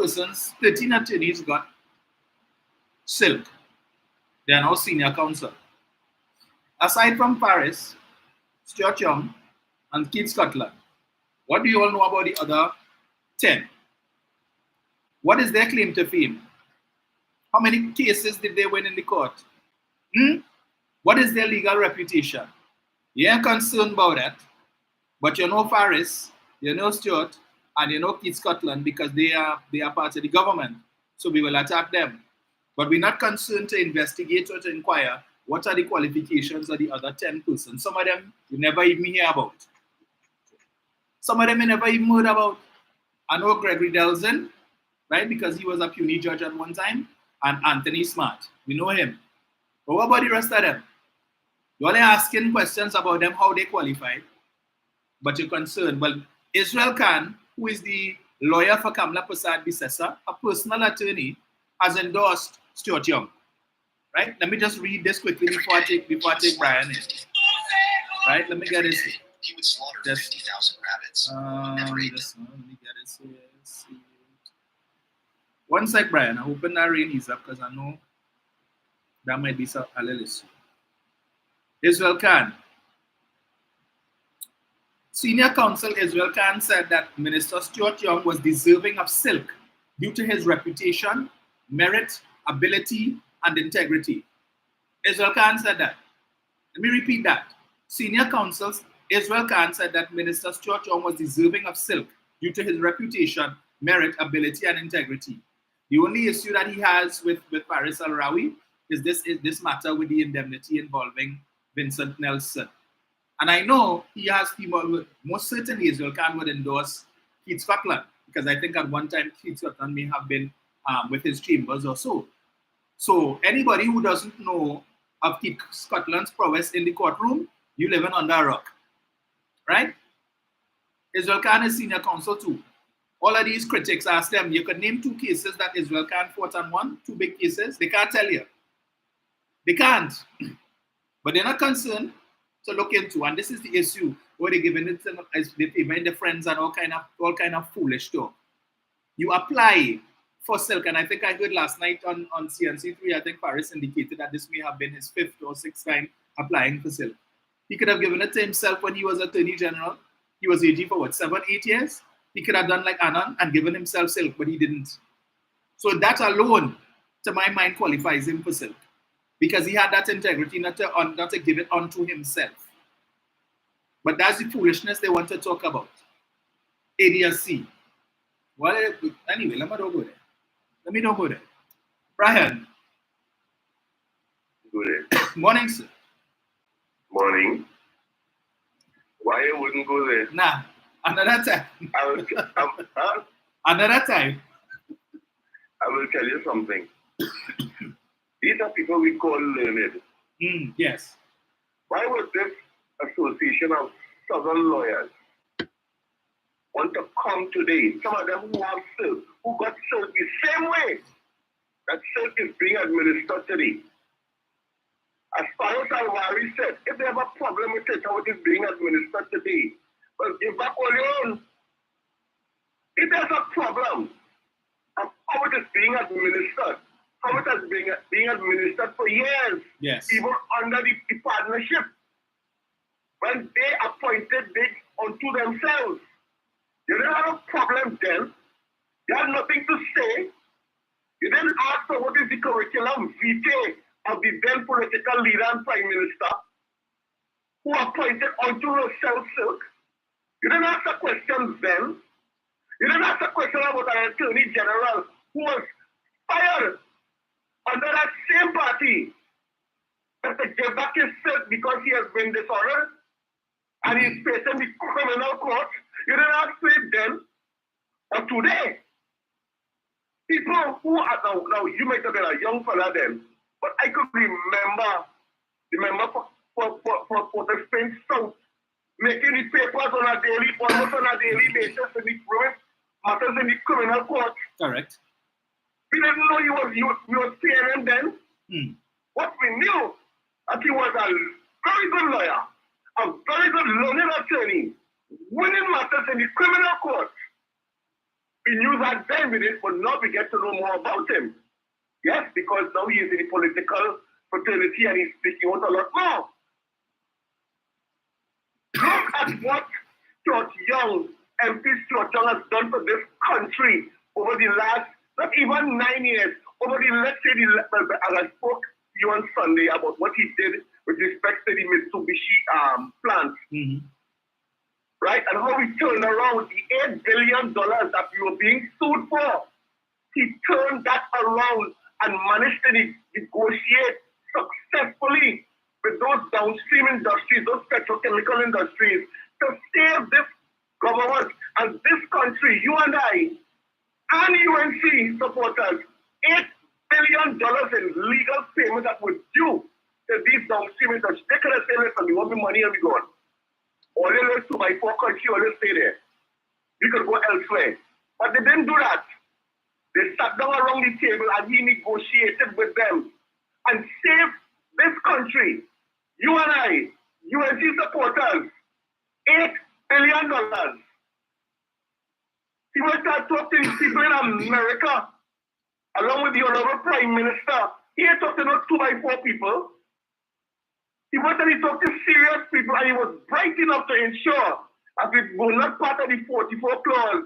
attorneys got silk. They are now senior counsel. Aside from Faris, Stuart Young, and Keith Scotland, what do you all know about the other 10? What is their claim to fame? How many cases did they win in the court? What is their legal reputation? You ain't concerned about that. But you know Faris, you know Stuart, and you know Keith Scotland because they are part of the government. So we will attack them. But we're not concerned to investigate or to inquire what are the qualifications of the other 10 persons. Some of them you never even hear about. Some of them you never even heard about. I know Gregory Delzin, right? Because he was a puny judge at one time. And Anthony Smart. We know him. But what about the rest of them? You're only asking questions about them, how they qualified. But you're concerned. Well, Israel Khan, who is the lawyer for Kamla Prasad Bisesa, a personal attorney, has endorsed Stuart Young. Right? Let me just read this quickly before I take Brian in. Right? Let me get this. He would slaughter 50,000 rabbits. Never ate them. Let me get this here. One sec, Brian. I'm hoping that rain is up because I know that might be a little issue. Israel Khan. Senior counsel Israel Khan said that Minister Stuart Young was deserving of silk due to his reputation, merit, ability, and integrity. Israel Khan said that. Let me repeat that. Senior counsel Israel Khan said that Minister Stuart Young was deserving of silk due to his reputation, merit, ability, and integrity. The only issue that he has with Faris Al-Rawi is this matter with the indemnity involving Vincent Nelson. And I know he has people, most certainly Israel Khan would endorse Keith Scotland, because I think at one time Keith Scotland may have been with his chambers or so. So anybody who doesn't know of Keith Scotland's prowess in the courtroom, you living under a rock, right? Israel Khan is senior counsel too. All of these critics ask them, you could name 2 cases that Israel Khan fought and won, 2 big cases. They can't tell you. They can't. But they're not concerned to look into. And this is the issue where they're giving it as they payment the friends and all kind of foolish talk. You apply for silk, and I think I heard last night on CNC3, I think Faris indicated that this may have been his 5th or 6th time applying for silk. He could have given it to himself when he was Attorney General. He was AG for 7, 8 years? He could have done like Anand and given himself silk, but he didn't. So that alone, to my mind, qualifies him for silk. Because he had that integrity not to give it unto himself. But that's the foolishness they want to talk about. ADSC. Well, anyway, let me not go there. Brian, go there. Morning, sir. Morning. Why you wouldn't go there? Nah, another time. Huh? Another time. I will tell you something. These are people we call learned. Yes. Why would this association of Southern lawyers want to come today? Some of them who have served, who got served the same way that serve is being administered today. As far as Alwari said, if they have a problem with it, how it is being administered today, but give back all your own. If there's a problem of how it is being administered, how it has been being administered for years, yes, even under the partnership, when they appointed it unto themselves, you didn't have a problem then. You had nothing to say. You didn't ask for what is the curriculum vitae of the then political leader and prime minister who appointed unto herself silk. You didn't ask a question then. You didn't ask a question about an attorney general who was fired under that same party that to give back his silk because he has been dishonored and he's facing the criminal court. You didn't ask for it then or today. People who are now you might have been a young fella then, but I could remember for the Spain South making the papers on a daily, almost on a daily basis in the matters in the criminal court. Correct. We didn't know you was CNN then. What we knew that he was a very good lawyer, a very good learned attorney, winning matters in the criminal court. We knew that then we did, but now we get to know more about him. Yes, because now he is in the political fraternity and he's speaking out a lot more. Look at what Stuart Young, MP Stuart Young has done for this country over the last, not even 9 years, over the, let's say, as I spoke to you on Sunday about what he did with respect to the Mitsubishi plant. Right? And how he turned around the $8 billion that we were being sued for. He turned that around and managed to negotiate successfully with those downstream industries, those petrochemical industries, to save this government and this country, you and I, and UNC supporters, $8 billion in legal payments that were due to these downstream industries. They could have said, listen, we want the money and we gone. All they live to my poor country, all they stay there. We could go elsewhere. But they didn't do that. They sat down around the table and he negotiated with them and saved this country, you and I, UNC supporters, $8 billion. He went to talk to these people in America, along with the honorable prime minister. He had talked to not 2x4 people. He went and he talked to serious people, and he was bright enough to ensure that we were not part of the 44 clause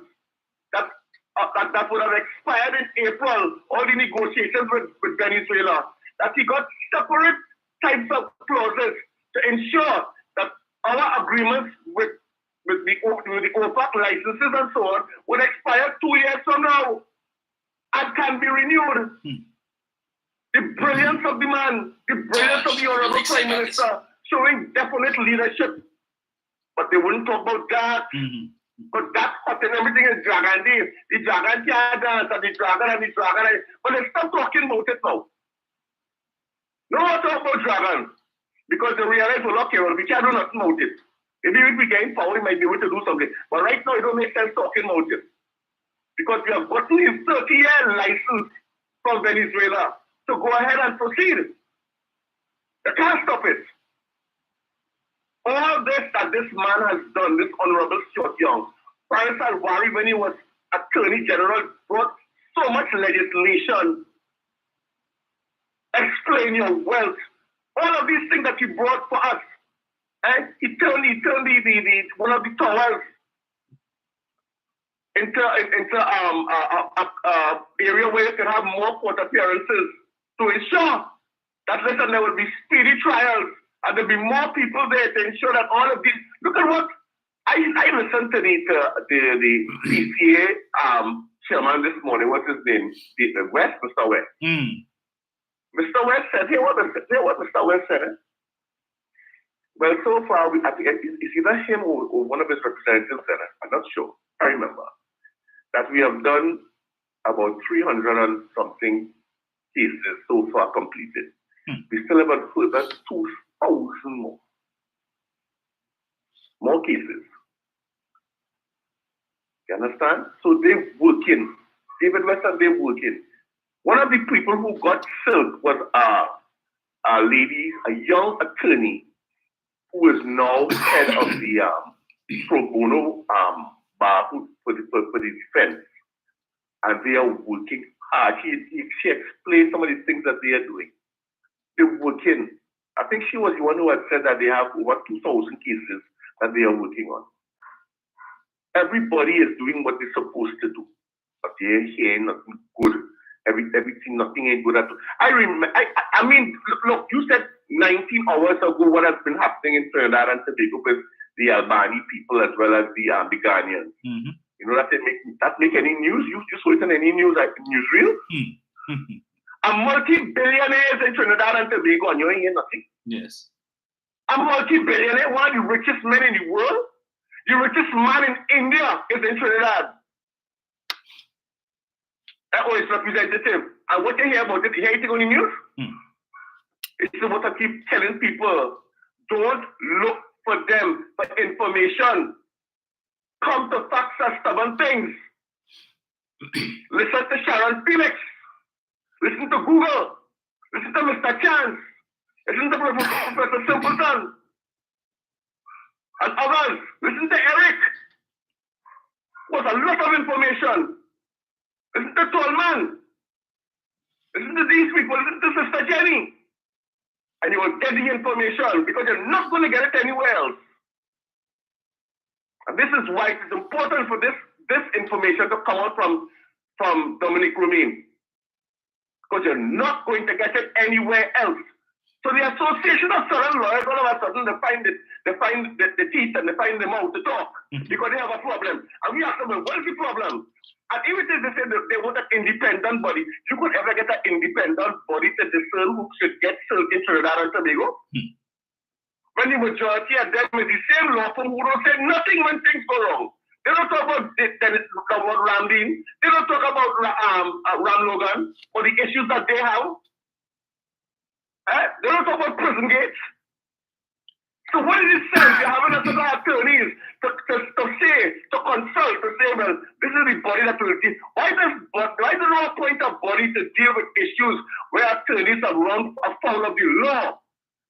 that would have expired in April, all the negotiations with Venezuela, that he got separate types of clauses to ensure that our agreements with the OPEC licenses and so on would expire 2 years from now and can be renewed. The brilliance of the man, the brilliance of the honorable prime minister, showing definite leadership. But they wouldn't talk about that. But that hot and everything is dragon. The dragon can't dance and the dragon. But they stop talking about it now. No more talk about dragon. Because they realize, well, okay, well, we can't do nothing about it. Maybe if we gain power, we might be able to do something. But right now, it don't make sense talking about it. Because we have gotten his 30-year license from Venezuela to go ahead and proceed. They can't stop it. All this that this man has done, this Honorable Stuart Young, Faris Alwari, when he was Attorney General, brought so much legislation. Explain your wealth. All of these things that he brought for us. And he turned the one of the towers into area where you can have more court appearances to ensure that listen, there will be speedy trials and there'll be more people there to ensure that all of these. Look at what I listened to the PCA chairman this morning. What's his name? Mr. West. Mr. West said, hear what Mr. West said. Well, so far, I think it's either him or one of his representatives said it. I'm not sure. I remember that we have done about 300 and something cases so far completed. We still have about further 2,000 more cases. You understand? So they're working. David West and they're working. One of the people who got served was a lady, a young attorney, who is now head of the pro bono bar for the defense. And they are working hard. She explained some of the things that they are doing. They're working. I think she was the one who had said that they have over 2,000 cases that they are working on. Everybody is doing what they're supposed to do. But they're hearing nothing good. Everything, nothing ain't good at all. I mean, look, you said 19 hours ago what has been happening in Trinidad and Tobago with the Albany people as well as the Ghanaians. Mm-hmm. You know that make any news? You saw it in any news, like newsreel? Mm-hmm. A multi-billionaire in Trinidad and Tobago, and you ain't hear nothing. Yes. A multi-billionaire, one of the richest men in the world. The richest man in India is in Trinidad. Or his representative. And what you hear about it, you hear anything on the news? It's what I keep telling people. Don't look for them for information. Come to facts and stubborn things. Listen to Sharon Felix. Listen to Google. Listen to Mr. Chance. Listen to Professor Simpleton. And others. Listen to Eric. Was a lot of information. Listen to Tolman. Listen to these people. Listen to Sister Jenny. And you will get the information because you're not going to get it anywhere else. And this is why it's important for this information to come out from Dominic Romain. Because you're not going to get it anywhere else. So the Association of Southern Lawyers, all of a sudden, they find the teeth and they find the mouth to talk because they have a problem. And we ask them, what is the problem? And even if they say they want an independent body, you could ever get an independent body to discern who should get served in Trinidad and Tobago? When the majority of them is the same law firm who don't say nothing when things go wrong. They don't talk about Ramdeen. They don't talk about Ram Logan or the issues that they have. They don't talk about prison gates. So what is it sense? You're having a set of attorneys to consult, to say, well, this is the body that will deal. Why does no appoint a body to deal with issues where attorneys have run afoul of the law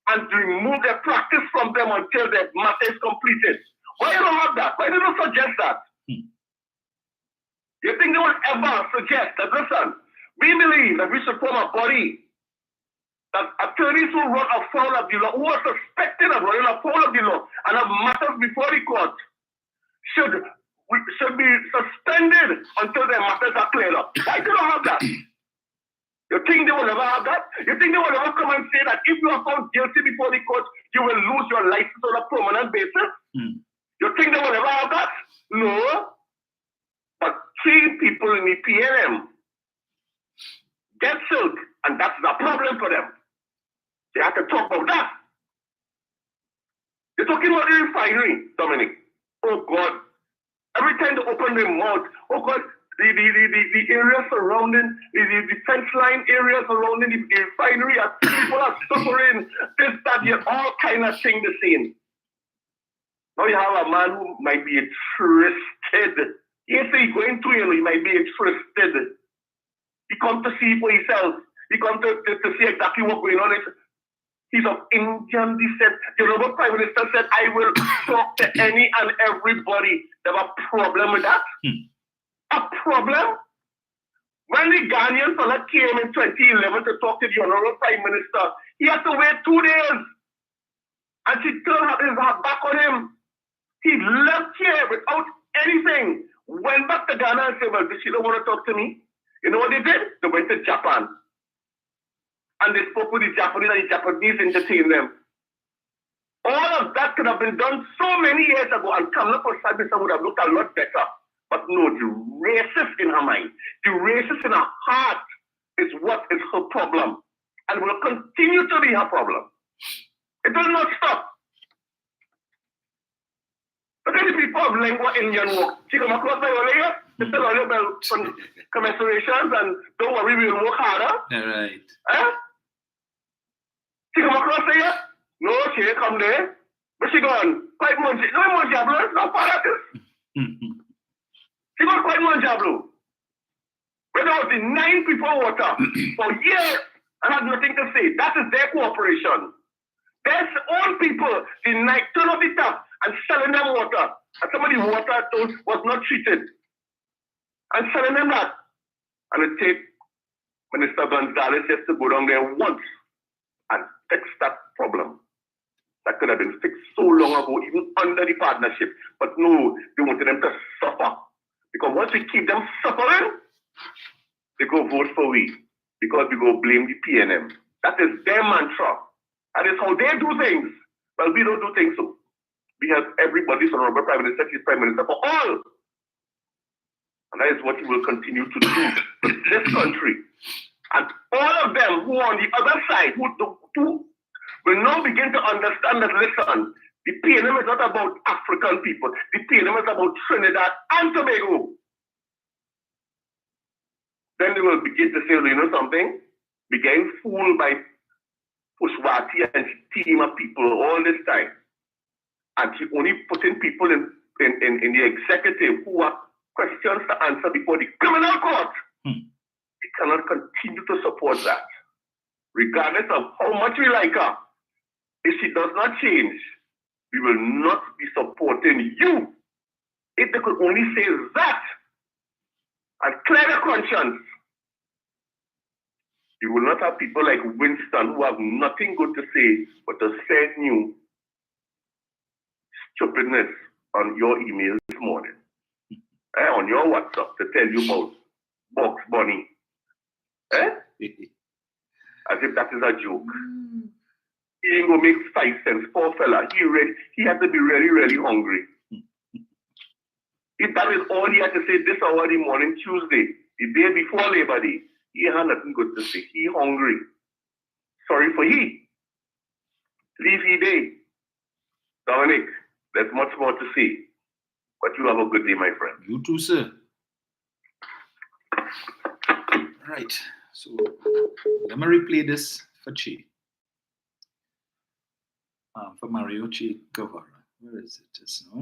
and remove their practice from them until their matter is completed? Why do you have that? Why do you not suggest that? You think they will ever suggest that, listen, we believe that we should form a body that attorneys who run afoul of the law, who are suspected of running afoul of the law and have matters before the court, should be suspended until their matters are cleared up. Why do you not have that? You think they will ever have that? You think they will ever come and say that if you are found guilty before the court, you will lose your license on a permanent basis? You think they will ever have that? No. But 3 people in the PNM get silk, and that's the problem for them. They have to talk about that. You're talking about the refinery, Dominic. Oh God. Every time they open their mouth, oh God, the area surrounding, the fence line area surrounding the refinery, people are suffering, this, that, yet all kind of things the same. Now you have a man who might be interested. Yes, he's going to, he might be interested. He comes to see for himself. He comes to see exactly what's going on. He's of Indian descent. The Honorable Prime Minister said, I will talk to any and everybody that have a problem with that. A problem? When the Ghanaian fella came in 2011 to talk to the Honorable Prime Minister, he had to wait 2 days. And she turned her back on him. He left here without anything. Went back to Ghana and said, well, she don't want to talk to me. You know what they did? They went to Japan. And they spoke with the Japanese, and the Japanese entertained them. All of that could have been done so many years ago, and Kamla would have looked a lot better. But no, the racist in her mind, the racist in her heart is what is her problem. and will continue to be a problem. It will not stop. Look at the people of lingua Indian work. She come across my earlier, they tell you about commiserations and don't worry, we will work harder. All right. She come across there? No, she ain't come there. But she gone, quite much, no more Jablo, it's not part of this. She got quite much Jablo. But there was the 9 people water for years and had nothing to say. That is their cooperation. Their own people, the night, turn off the tap and selling them water. And some of the water was not treated. And selling them that. And it take Minister Gonzalez has to go down there once and fix that problem. That could have been fixed so long ago, even under the partnership. But no, they wanted them to suffer. Because once we keep them suffering, they go vote for we. Because we go blame the PNM. That is their mantra. That is how they do things. Well, we don't do things so. We have everybody's honorable Prime Minister, he's Prime Minister for all. And that is what he will continue to do for this country. And all of them who are on the other side, who will now begin to understand that, listen, the PNM is not about African people. The PNM is about Trinidad and Tobago. Then they will begin to say, you know something? We're getting fooled by Pushwati and his team of people all this time. And he only putting people in the executive who have questions to answer before the criminal court. We cannot continue to support that. Regardless of how much we like her, if she does not change, we will not be supporting you. If they could only say that and clear their conscience, you will not have people like Winston who have nothing good to say but to send you stupidness on your email this morning. On your WhatsApp to tell you about Box Bunny. As if that is a joke. He ain't gonna make 5 cents. Poor fella. He had to be really, really hungry. If that is all he had to say this hour in the morning, Tuesday, the day before Labor Day, he had nothing good to say. He hungry. Sorry for he. Leave he day. Dominic, there's much more to say. But you have a good day, my friend. You too, sir. Right. So let me replay this for Che. For Mario Che Guevara. Where is it? Just now.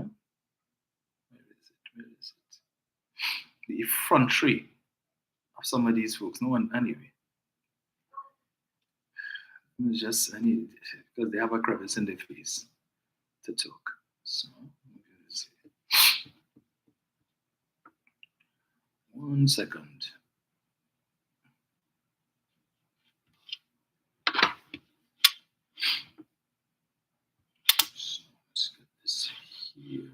Where is it? The effrontery of some of these folks. No one, anyway. It's just, because they have a crevice in their face to talk. So, let's see. 1 second. So, let's get this here.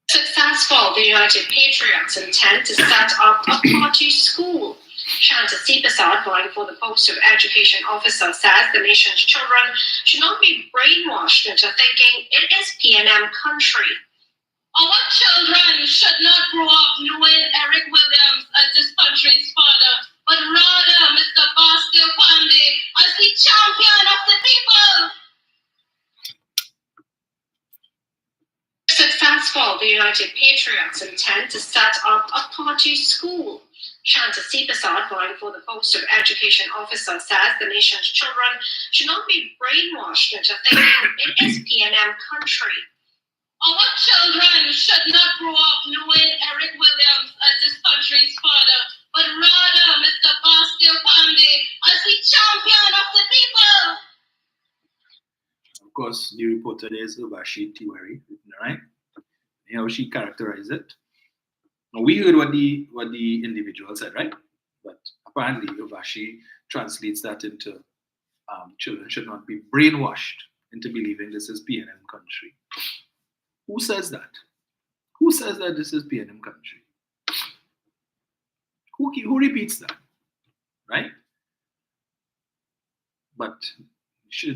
Successful, the United Patriots intend to set up a party school. Shanta Sipasad, vying for the post of education officer, says the nation's children should not be brainwashed into thinking it is PNM country. Our children should not grow up knowing Eric Williams as this country's father, but rather Mr. Bastille Pandey as the champion of the people. Successful, the United Patriots intend to set up a party school. Shanta Sipasad, vying for the post of education officer, says the nation's children should not be brainwashed into thinking it is PNM country. Our children should not grow up knowing Eric Williams as this country's father, but rather Mr. Bastille Pandey as the champion of the people. Of course, the reporter there is Ubashi Tiwari, right? How she characterized it. Now, we heard what the individual said, right? But apparently, Ubashi translates that into children should not be brainwashed into believing this is PNM country. Who says that? Who says that this is PNM country? Who repeats that? Right? But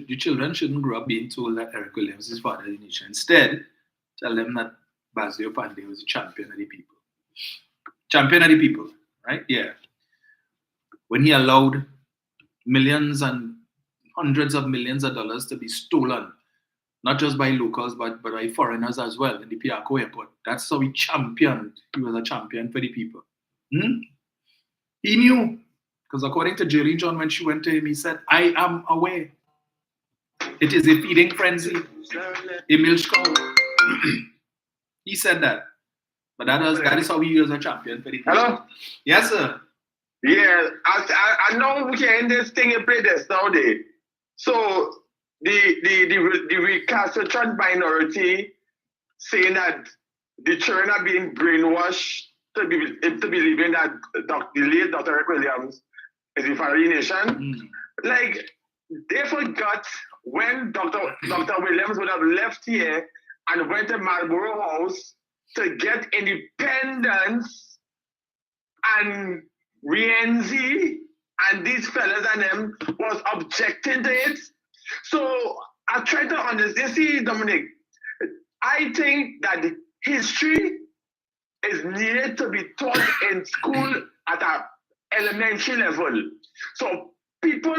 the children shouldn't grow up being told that Eric Williams is father of the nation. Instead, tell them that Bastille Pandey was a champion of the people. Champion of the people, right? Yeah. When he allowed millions and hundreds of millions of dollars to be stolen, not just by locals, but by foreigners as well in the Piarco airport. That's how he championed. He was a champion for the people. He knew, because according to Jerry John, when she went to him, he said, I am aware. It is a feeding frenzy, a milk cow. He said that. But that is how he was a champion for the people. Hello? Yes, sir. Yeah, I know we can end this thing and play this nowadays. So the recalcitrant minority saying that the children are being brainwashed to believing that the late Dr. Eric Williams is the family nation. Like, they forgot when Dr. Williams would have left here and went to Marlborough House to get independence, and Rienzi and these fellas and them was objecting to it. So I try to understand. See, Dominic, I think that history is needed to be taught in school at an elementary level. So people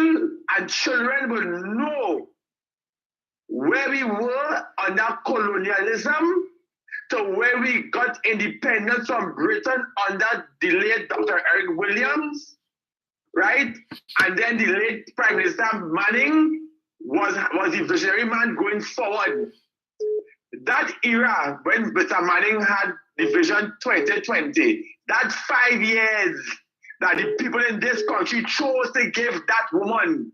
and children will know where we were under colonialism to where we got independence from Britain under the late Dr. Eric Williams, right? And then the late Prime Minister Manning was the visionary man going forward. That era when Mr. Manning had the Vision 2020, that 5 years that the people in this country chose to give that woman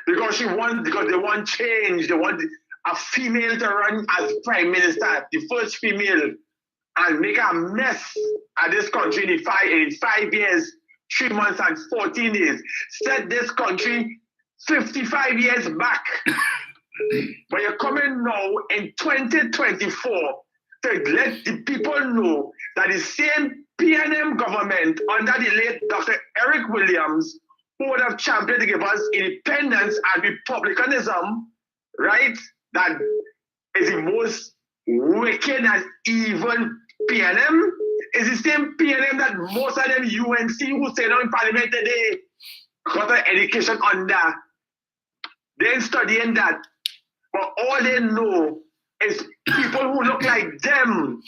because they want change, they want a female to run as prime minister, the first female, and make a mess of this country in 5 years, 3 months and 14 days. Set this country 55 years back. But you're coming now in 2024 to let the people know that the same PNM government under the late Dr. Eric Williams, who would have championed to give us independence and republicanism, right? That is the most wicked and evil PNM, is the same PNM that most of them UNC who say now in parliament today got an education under. They're studying that. But all they know is people who look like them.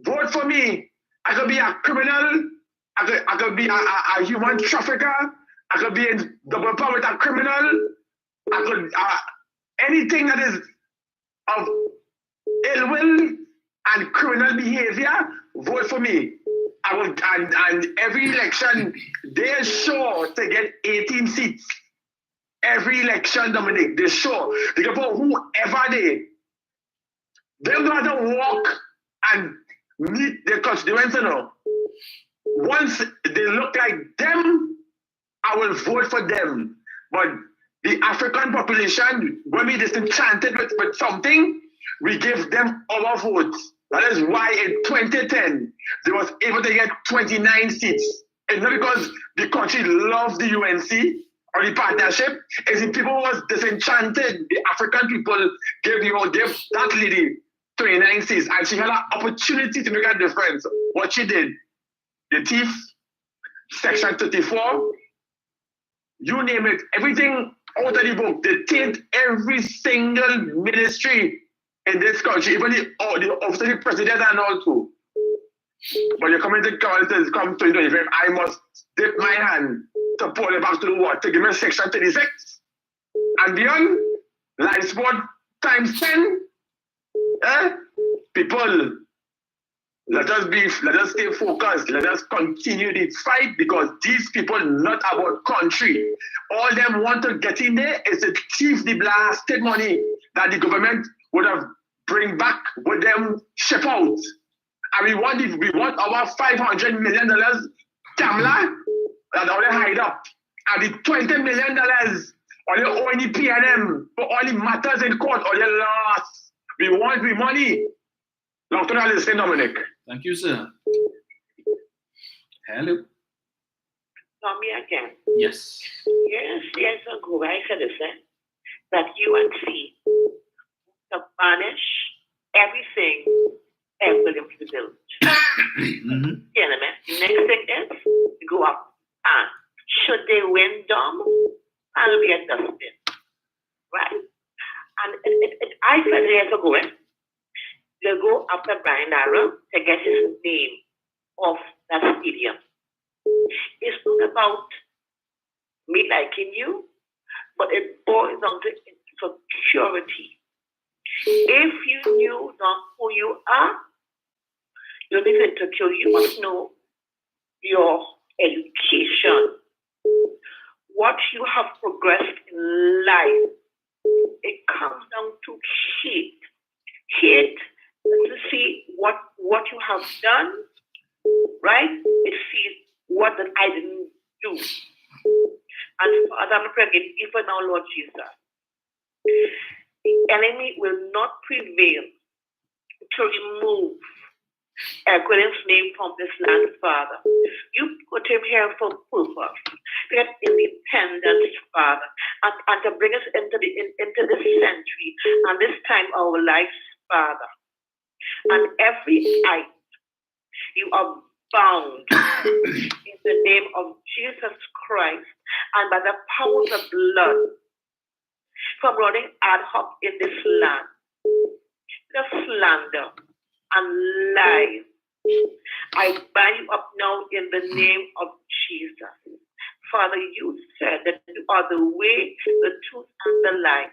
Vote for me. I could be a criminal. I could be a human trafficker. I could be in double power with a criminal. I could anything that is of ill will and criminal behavior. Vote for me. I will, and every election they're sure to get 18 seats. Every election, Dominic, they're sure they can put whoever they don't have to walk and meet their constituents. Once they look like them, I will vote for them. But the African population, when we disenchanted with something, we give them our votes. That is why in 2010, they was able to get 29 seats. It's not because the country loved the UNC or the partnership, it's the people who was disenchanted. The African people gave that lady 29 seats, and she had an opportunity to make a difference. What she did, the thief, Section 34, you name it, everything out of the book. They taint every single ministry in this country, even the office of the president and all too. But you're coming to come 2025, I must dip my hand to pull it back to the what? To give me Section 36 and beyond, life sport times 10. People, let us stay focused. Let us continue the fight because these people not about country. All them want to get in there is to thief the blasted money that the government would have bring back with them ship out. And we want our $500 million Kamla that already hide up. And the $20 million only owe the PNM for all the matters in court or the loss. We want the money. Long to listen, Dominic. Thank you, sir. Hello. Tell me again. Yes. Years ago, I said that UNC to banish everything Williams the village. Next thing is you go up and should they win dumb, I'll be a dustbin. Right? And I said years ago, they'll go after Brian Lara to get his name off that stadium. It's not about me liking you, but it boils down to insecurity. If you knew not who you are, you'll be insecure. You must know your education, what you have progressed in life. It comes down to hate. Hate to see what you have done, right? It sees what that I didn't do. And Father, I'm praying even now, Lord Jesus, the enemy will not prevail to remove William's name from this land, Father. You put him here for purpose, to get independence, Father, and to bring us into this century and this time of our lives, Father. And every eye, you are bound in the name of Jesus Christ and by the power of the blood from running ad hoc in this land. The slander and lies. I bind you up now in the name of Jesus. Father, you said that you are the way, the truth, and the light.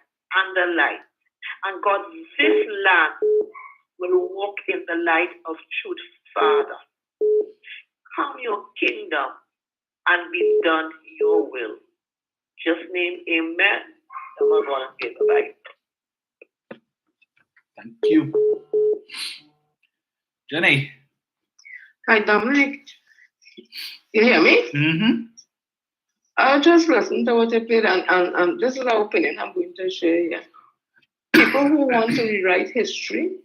And God, this land will walk in the light of truth, Father. Come your kingdom and be done your will. Just name amen. I'm going to give a bye. Thank you. Jenny. Hi, Dominic. You hear me? Mm-hmm. I just listened to what you played, and this is our opinion I'm going to share here. People who want to rewrite history,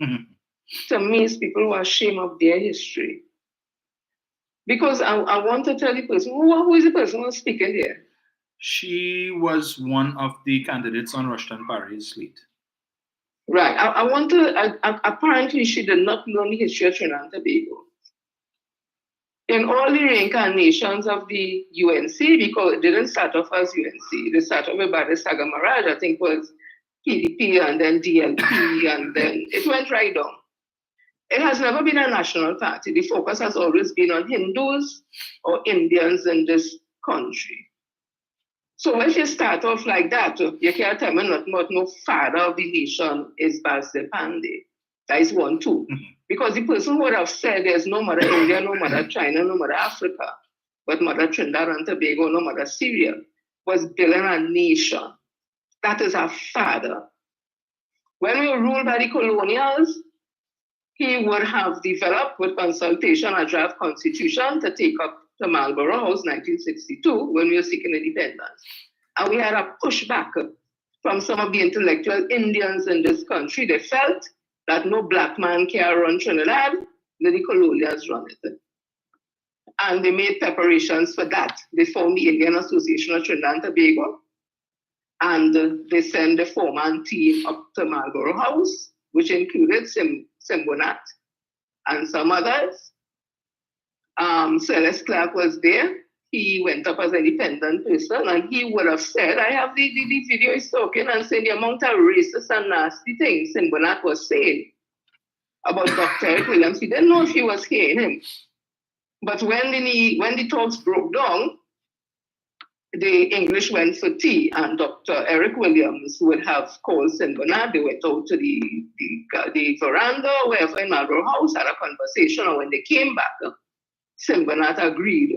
to me, is people who are ashamed of their history. Because I want to tell the person, who is the person who's speaking here? She was one of the candidates on Rushton Parry's slate. Right. I want to, apparently she did not learn the history of Trinidad and Tobago. In all the reincarnations of the UNC, because it didn't start off as UNC, they started off with Badi Saga Maraj, I think was PDP and then DLP, and then it went right down. It has never been a national party. The focus has always been on Hindus or Indians in this country. So if you start off like that, you can't tell me not no father of the nation is Basde Pandey. That is 1, 2. Because the person would have said there's no mother India, no mother China, no mother Africa, but mother Trinidad and Tobago, no mother Syria, was building a nation. That is our father. When we were ruled by the colonials, he would have developed with consultation a draft constitution to take up the Marlborough House 1962 when we were seeking independence. And we had a pushback from some of the intellectual Indians in this country. They felt that no black man can run Trinidad, let the colonials run it. And they made preparations for that. They formed the Indian Association of Trinidad and Tobago, and they sent the four-man team up to Marlborough House, which included Simbonat and some others. Celeste Clark was there. He went up as an independent person, and he would have said, I have the video he's talking and saying the amount of racist and nasty things Simbonat was saying about Dr. Eric Williams. He didn't know if he was hearing him. But when the talks broke down, the English went for tea, and Dr. Eric Williams would have called Simbonat. They went out to the veranda, wherever in Marlborough House, had a conversation, and when they came back, Simbonat agreed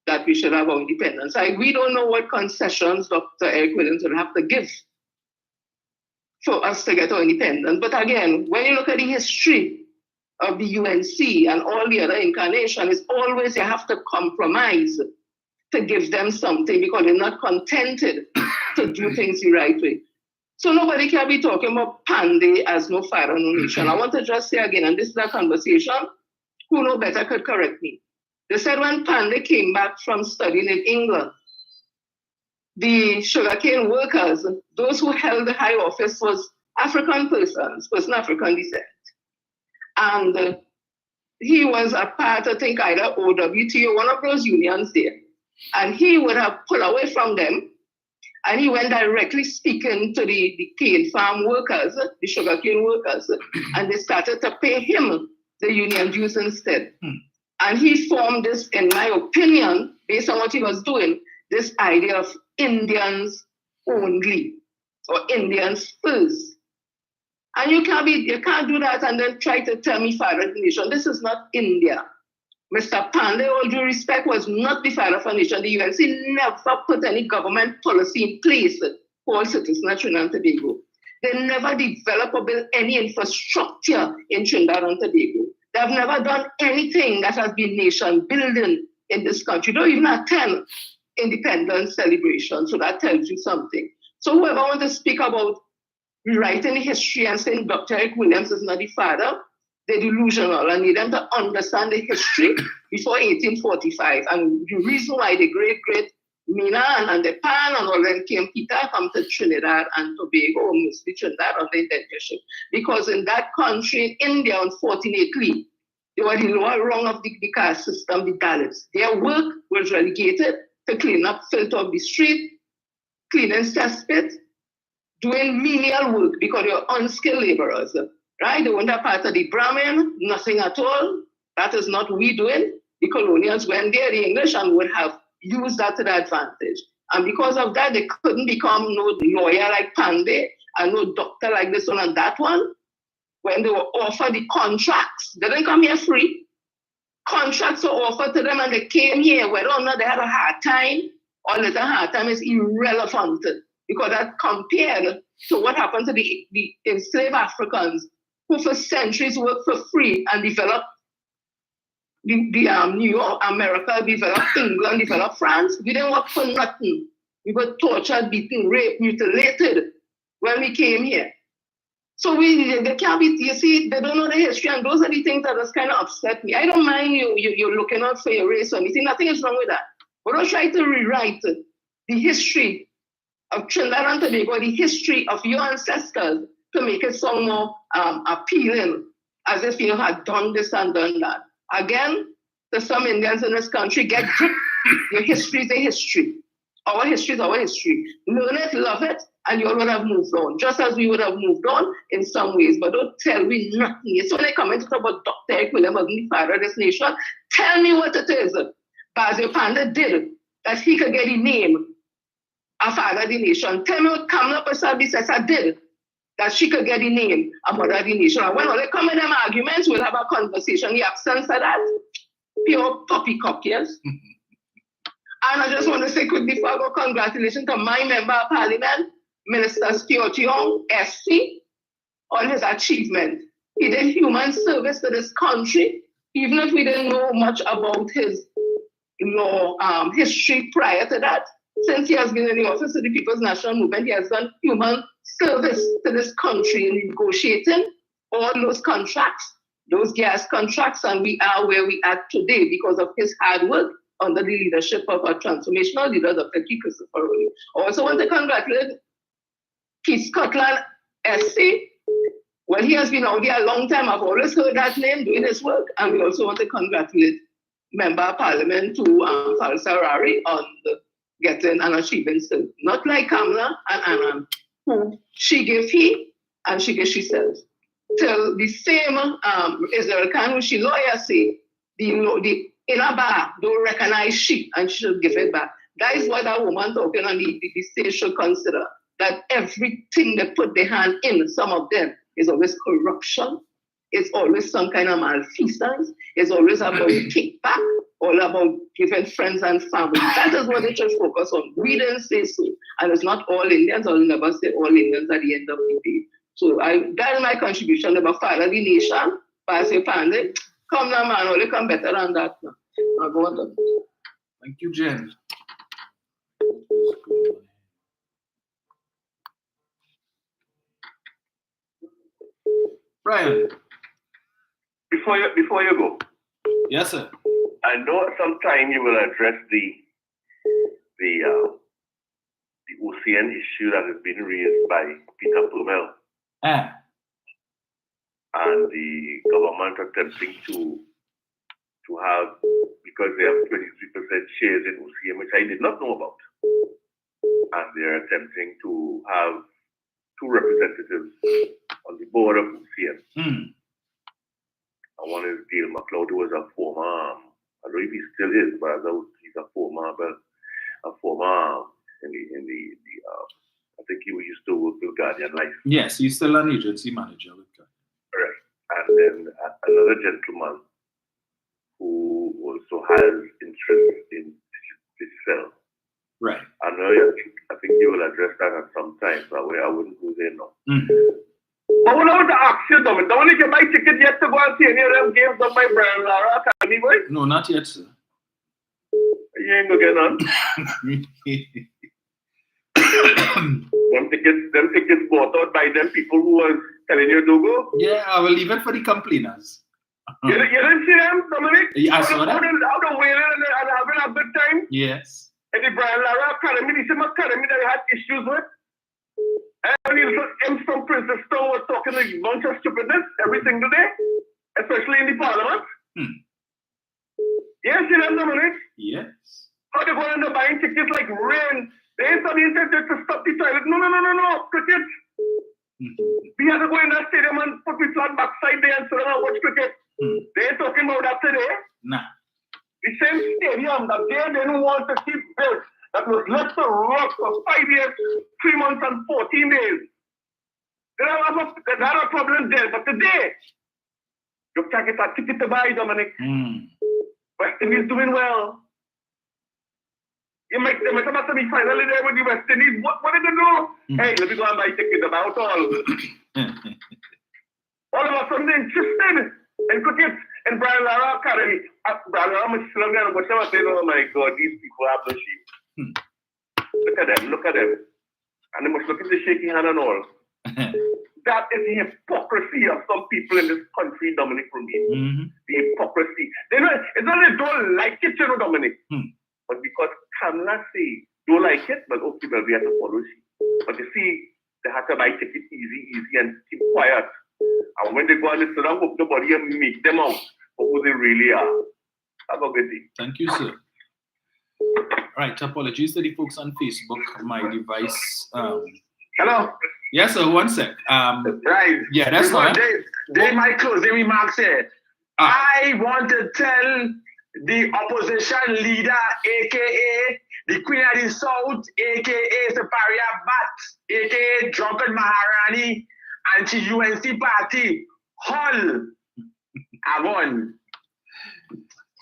that we should have our independence. We don't know what concessions Dr. Eric Williams would have to give for us to get our independence. But again, when you look at the history of the UNC and all the other incarnations, it's always you have to compromise to give them something because they're not contented to do things the right way. So nobody can be talking about Pandey as no father, no nation. I want to just say again, and this is a conversation, who know better could correct me. They said when Pandey came back from studying in England, the sugarcane workers, those who held the high office was African persons, African descent. And he was a part, I think, either OWT or one of those unions there. And he would have pulled away from them. And he went directly speaking to the cane farm workers, the sugarcane workers, and they started to pay him the union dues instead. And he formed this, in my opinion, based on what he was doing, this idea of Indians only, or Indians first. And you can't do that and then try to tell me father of the nation. This is not India. Mr. Pandey, all due respect, was not the father of a nation. The UNC never put any government policy in place for all citizens of Trinidad and Tobago. They never developed or built any infrastructure in Trinidad and Tobago. They have never done anything that has been nation building in this country. They don't even attend independence celebrations, so that tells you something. So whoever wants to speak about rewriting history and saying Dr. Eric Williams is not the father, they're delusional and need them to understand the history before 1845. And the reason why the great Mina and the Pan and all them came, Peter, come to Trinidad and Tobago, or mostly Trinidad on the indentation. Because in that country, in India, unfortunately, they were the lower rung of the caste system, the Dalits. Their work was relegated to clean up filth of the street, cleaning cesspit, doing menial work because they were unskilled laborers. Right? They weren't a part of the Brahmin, nothing at all. That is not we doing. The colonials went there, the English, and would have used that to their advantage. And because of that, they couldn't become no lawyer like Pandey and no doctor like this one and that one. When they were offered the contracts, they didn't come here free. Contracts were offered to them and they came here. Whether or not they had a hard time or little hard time is irrelevant because that compared to what happened to the enslaved Africans who for centuries worked for free and developed New York, America, developed England, developed France. We didn't work for nothing. We were tortured, beaten, raped, mutilated when we came here. So they can't be, you see, they don't know the history, and those are the things that just kind of upset me. I don't mind you're looking out for your race or anything, nothing is wrong with that. But don't try to rewrite the history of Trinidad and Tobago, the history of your ancestors, to make it sound more appealing, as if you had done this and done that. Again, to some Indians in this country, get grip. Your history is a history. Our history is our history. Learn it, love it, and you would have moved on, just as we would have moved on in some ways. But don't tell me nothing. It's when they come and talk about Dr. Eric Williams as the father of this nation. Tell me what it is Basil Panda did that he could get the name a father of the nation. Tell me what Kamla Persad did that she could get the name a mother of the nation. And when all they come in them arguments, we'll have a conversation. The absence of that, pure poppycock, yes? And I just want to say quick before I go, congratulations to my member of parliament, Minister Stuart Young, SC, on his achievement. He did human service to this country, even if we didn't know much about his history prior to that. Since he has been in the office of the People's National Movement, he has done human service to this country in negotiating all those contracts, those gas contracts, and we are where we are today because of his hard work under the leadership of our transformational leader, Dr. Keith Christopher. I also want to congratulate Keith Scotland, SC. Well, he has been out there a long time. I've always heard that name doing his work. And we also want to congratulate Member of Parliament to Falsa Rari on getting an achievement still. Not like Kamla and Annan, who she gave he and she gave herself. Till the same Israel Khan, who she lawyer say, the inner bar don't recognize she and she should give it back. That is what that woman talking on the state should consider. That everything they put their hand in, some of them, is always corruption. It's always some kind of malfeasance. It's always about kickback, all about giving friends and family. That is what they should focus on. We didn't say so. And it's not all Indians. I'll never say all Indians at the end of the day. So that is my contribution about Father the Nation. Basil Pandey. Come now, man. Only come better than that. Now go on. Thank you, Jen. Brian. Before you go. Yes, sir. I know at some time you will address the OCN issue that has been raised by Peter Purmel. and the government attempting to have, because they have 23% shares in OCM, which I did not know about, and they're attempting to have 2 representatives on the board of OCM. And one is Dale McLeod, who was a former, I don't know if he still is, but he's a former in the I think he used to work with Guardian Life. Yes, he's still an agency manager with Guardian. Right. And then another gentleman who also has interest in this cell. Right. I think you will address that at some time, but I wouldn't go there now. But what I want to ask you, Dominic, don't you get my ticket yet to go and see any of them games done by Brian Lara Academy, boy? No, not yet, sir. You ain't gonna get none. them tickets bought out by them people who was telling you to go. Yeah, I will leave it for the complainers. You didn't see them, Dominic? Yeah, I saw that. How they waiting and having a good time? Yes. And the Brian Lara Academy, the same academy that they had issues with. And him from Princess Stone was talking a bunch of stupidness every single day, especially in the parliament. Yes, you know, Dominic? Yes. How they going to buying tickets like rain? They ain't somebody said to stop the toilet. No, cricket. We had to go in that stadium and put the flat backside there and sit down and watch cricket. They ain't talking about that today. Nah. The same stadium that they didn't want to keep built, that was left to rot for 5 years, 3 months and 14 days. They don't have a problem there, but today, you can't get a ticket to buy, Dominic. West Indies doing well. You make them a semi-finally there with the West Indies. What are they do? Hey, let me go and buy tickets about all. All of a sudden, they're interested in cricket in Brian Lara Academy. Brian Lara was still there, but I was saying, oh my God, these people have no sheep. Look at them. And they must look at the shaking hand and all. That is the hypocrisy of some people in this country, Dominic Rubin. The hypocrisy. It's not they don't like it, you know, Dominic. But because Kamla say don't like it, but okay, well, we have to follow she. But you see, they have to buy tickets easy, and keep quiet. And when they go and they sit down with nobody and make them out for who they really are. Have a good day. Thank you, sir. Right, apologies to the folks on Facebook. My device. Hello. Yes, sir. One sec. Right. Yeah, that's fine. They might closing remarks here. I want to tell the opposition leader, aka the Queen of the South, aka Saparia Bat, aka Drunken Maharani, anti-UNC party, Hull, Avon.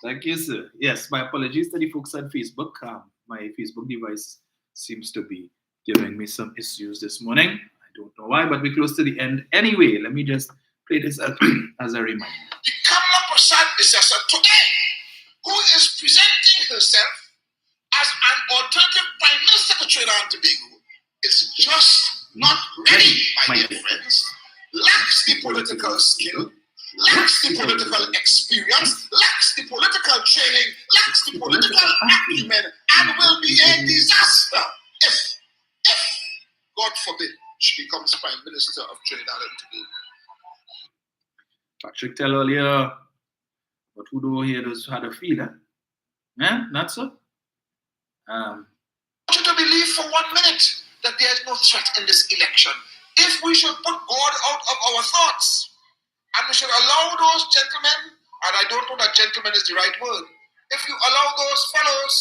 Thank you, sir. Yes, my apologies to the folks on Facebook. My Facebook device seems to be giving me some issues this morning. I don't know why, but we're close to the end. Anyway, let me just play this as a reminder. The Kamla Prasad Bissessar today, who is presenting herself as an alternative Prime Minister to Trinidad and Tobago, is just not ready, my dear friends. Lacks the political skill, lacks the political experience, lacks the political training, lacks the political acumen, and will be a disaster if, God forbid, she becomes Prime Minister of Trinidad and Tobago. Patrick tell earlier, but who do here those had a feeler? Yeah, not so? I want you to believe for 1 minute that there is no threat in this election. If we should put God out of our thoughts, and we should allow those gentlemen, and I don't know that gentleman is the right word, if you allow those fellows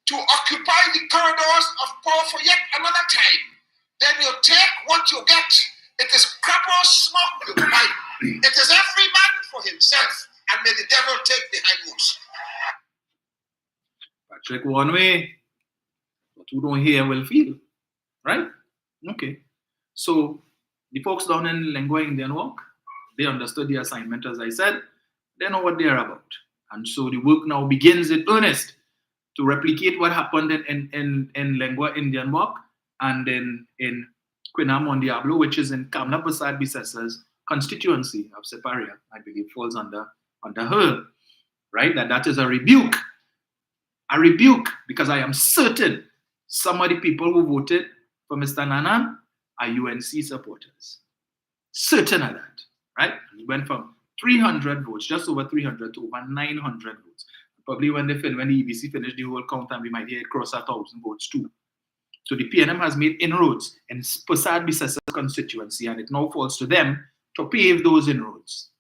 to occupy the corridors of power for yet another time, then you take what you get. It is crap or smoke you buy. It is every man for himself, and may the devil take the hindmost. Patrick one way, but who don't hear will feel, right? Okay. So the folks down in Lingua Indian Walk, they understood the assignment, as I said. They know what they're about. And so the work now begins in earnest to replicate what happened in Lingua Indian Walk and then in Quinamon Diablo, which is in Kamla Prasad Bissessar's constituency of Separia, I believe falls under her, right? That is a rebuke. A rebuke, because I am certain some of the people who voted for Mr. Nanan are UNC supporters. Certain of that, right? He went from 300 votes, just over 300, to over 900 votes. Probably when the EBC finished the whole count, and we might hear it cross 1,000 votes too. So the PNM has made inroads in Prasad Bissasa's constituency, and it now falls to them to pave those inroads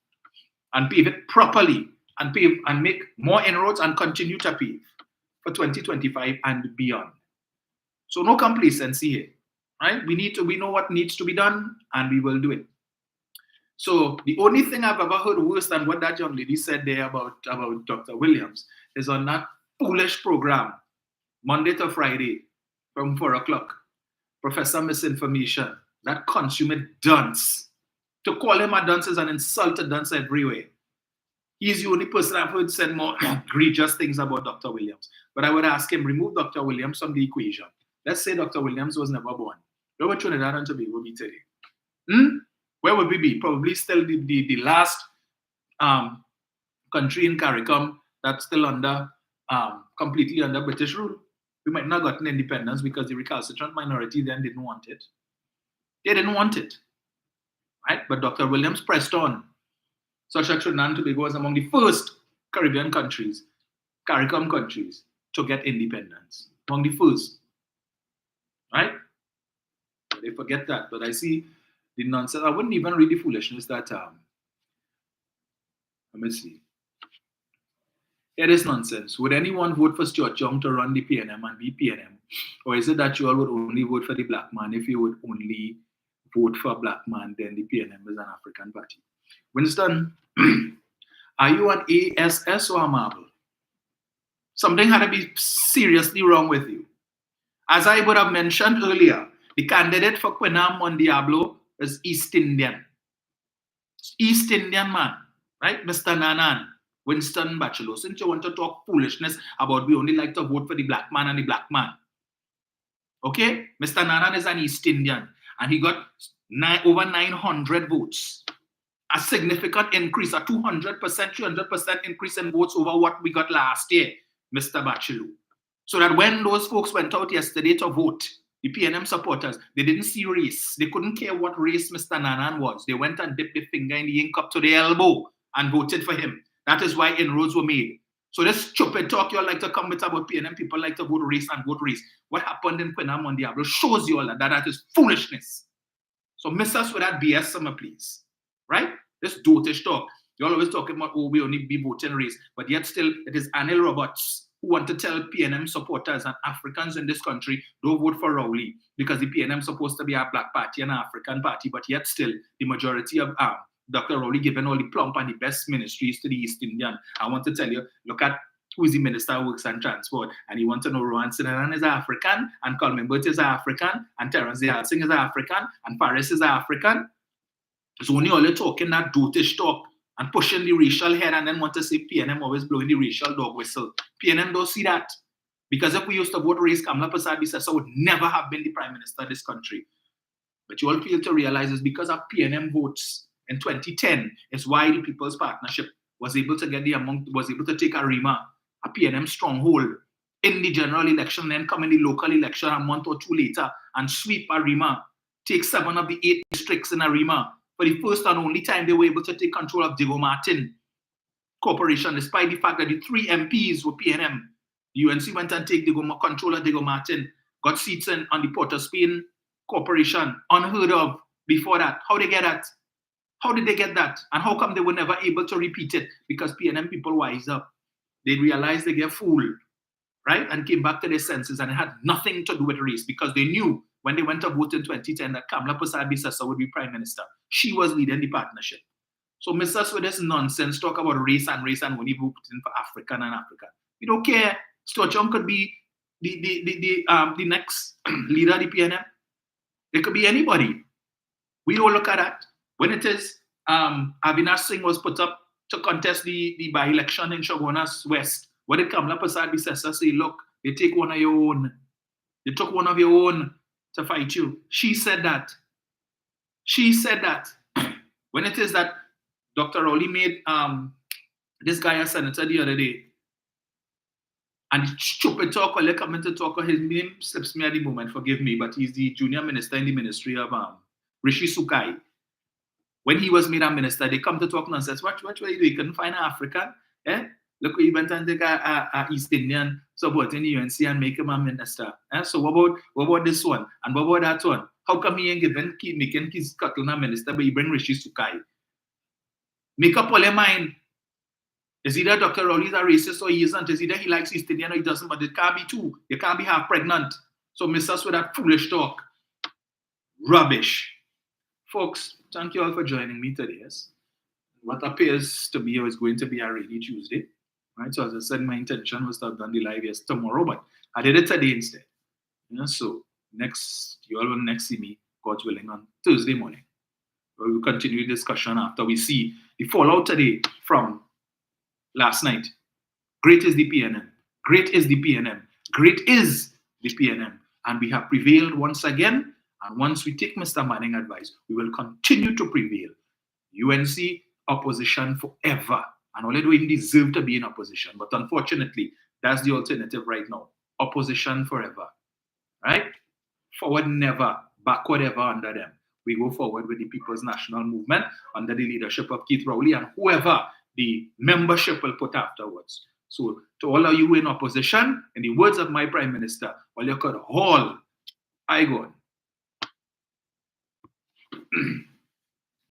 and pave it properly, and make more inroads and continue to pave for 2025 and beyond. So no complacency here, right? We know what needs to be done, and we will do it. So the only thing I've ever heard worse than what that young lady said there about Dr. Williams is on that foolish program, Monday to Friday, from 4 o'clock, Professor Misinformation, that consummate dunce. To call him a dunce is an insult to dunce everywhere. He's the only person I've heard say more egregious things about Dr. Williams. But I would ask him, remove Dr. Williams from the equation. Let's say Dr. Williams was never born. Where would Trinidad and Tobago be today? Where would we be? Probably still the last country in CARICOM that's still under completely under British rule. We might not have gotten independence because the recalcitrant minority then didn't want it. They didn't want it, right? But Dr. Williams pressed on. Such as Trinidad and Tobago was among the first Caribbean countries, CARICOM countries, to get independence. Among the first, right? They forget that. But I see the nonsense. I wouldn't even read the foolishness that, let me see. It is nonsense. Would anyone vote for Stuart Young to run the PNM and be PNM? Or is it that you all would only vote for the black man if you would only vote for a black man, then the PNM is an African party? Winston, are you an ASS or a marble? Something had to be seriously wrong with you. As I would have mentioned earlier, the candidate for Quinam Mondiablo is East Indian. East Indian man, right? Mr. Nanan, Winston Bachelor. Since you want to talk foolishness about we only like to vote for the black man and the black man. Okay? Mr. Nanan is an East Indian, and he got over 900 votes. A significant increase, a 200%, 300% increase in votes over what we got last year, Mr. Bachelor. So that when those folks went out yesterday to vote, the PNM supporters, they didn't see race. They couldn't care what race Mr. Nanan was. They went and dipped their finger in the ink up to the elbow and voted for him. That is why inroads were made. So this stupid talk you all like to come with about PNM, people like to vote race and vote race. What happened in Quinam on Diablo shows you all that is foolishness. So miss us with that BS summer, please. Right? This dotish talk. You're always talking about, oh, we only be voting race. But yet still, it is Anil Roberts who want to tell PNM supporters and Africans in this country, don't vote for Rowley because the PNM is supposed to be a black party and an African party. But yet still, the majority of Dr. Rowley giving all the plump and the best ministries to the East Indian. I want to tell you, look at who is the Minister of Works and Transport. And you want to know Rohan Sinaran is African, and Colman Burt is African, and Terence Dayal Singh is African, and Paris is African. So when you're only talking that dotish talk and pushing the racial head and then want to say PNM always blowing the racial dog whistle. PNM don't see that. Because if we used to vote race, Kamla Prasad Bisasa would never have been the Prime Minister of this country. But you all fail to realize it's because of PNM votes in 2010 is why the People's Partnership was able to get was able to take Arima, a PNM stronghold, in the general election, then come in the local election a month or two later and sweep Arima, take 7 of the 8 districts in Arima. For the first and only time, they were able to take control of Diego Martin Corporation, despite the fact that the 3 MPs were PNM. The UNC went and take control of Diego Martin, got seats on the Port of Spain Corporation, unheard of before that. How they get that? How did they get that? And how come they were never able to repeat it? Because PNM people wise up. They realized they get fooled, right? And came back to their senses, and it had nothing to do with race because they knew when they went to vote in 2010 that Kamla Prasad Bisasa would be Prime Minister. She was leading the partnership. So miss us with this nonsense, talk about race and only voting for African and Africa. We don't care. Stuart Young could be the next leader of the PNM. It could be anybody. We don't look at that. When it is Avinash Singh was put up to contest the by-election in Shogunas West, what did Kamla Prasad Bisasa say? Look, they take one of your own. They took one of your own to fight you. She said that. She said that. When it is that Dr. Rowley made this guy a senator the other day, and stupid talk, or coming to talk, his name slips me at the moment, forgive me, but he's the junior minister in the ministry of Rishi Sukai. When he was made a minister, they come to talk nonsense. What were you doing? You couldn't find an African? Eh? Look, he went and take a East Indian support in the UNC and make him a minister. Eh? So what about this one? And what about that one? How come he ain't making his Scotland a minister, but he bring Rishi Sukai? Make up all your mind. Is either Dr. Rowley's a racist or he isn't? Is either he likes East Indian or he doesn't? But it can't be two. You can't be half pregnant. So miss us with that foolish talk. Rubbish. Folks, thank you all for joining me today. Yes? What appears to be is going to be a rainy Tuesday. Right? So as I said, my intention was to have done the live tomorrow, but I did it today instead. So you all will next see me, God willing, on Thursday morning. We will continue the discussion after we see the fallout today from last night. Great is the PNM. Great is the PNM. Great is the PNM. And we have prevailed once again. And once we take Mr. Manning's advice, we will continue to prevail. UNC opposition forever. And although we deserve to be in opposition, but unfortunately, that's the alternative right now. Opposition forever. Right? Forward never, backward ever under them. We go forward with the People's National Movement under the leadership of Keith Rowley and whoever the membership will put afterwards. So to all of you in opposition, in the words of my Prime Minister, well, you could haul, I go.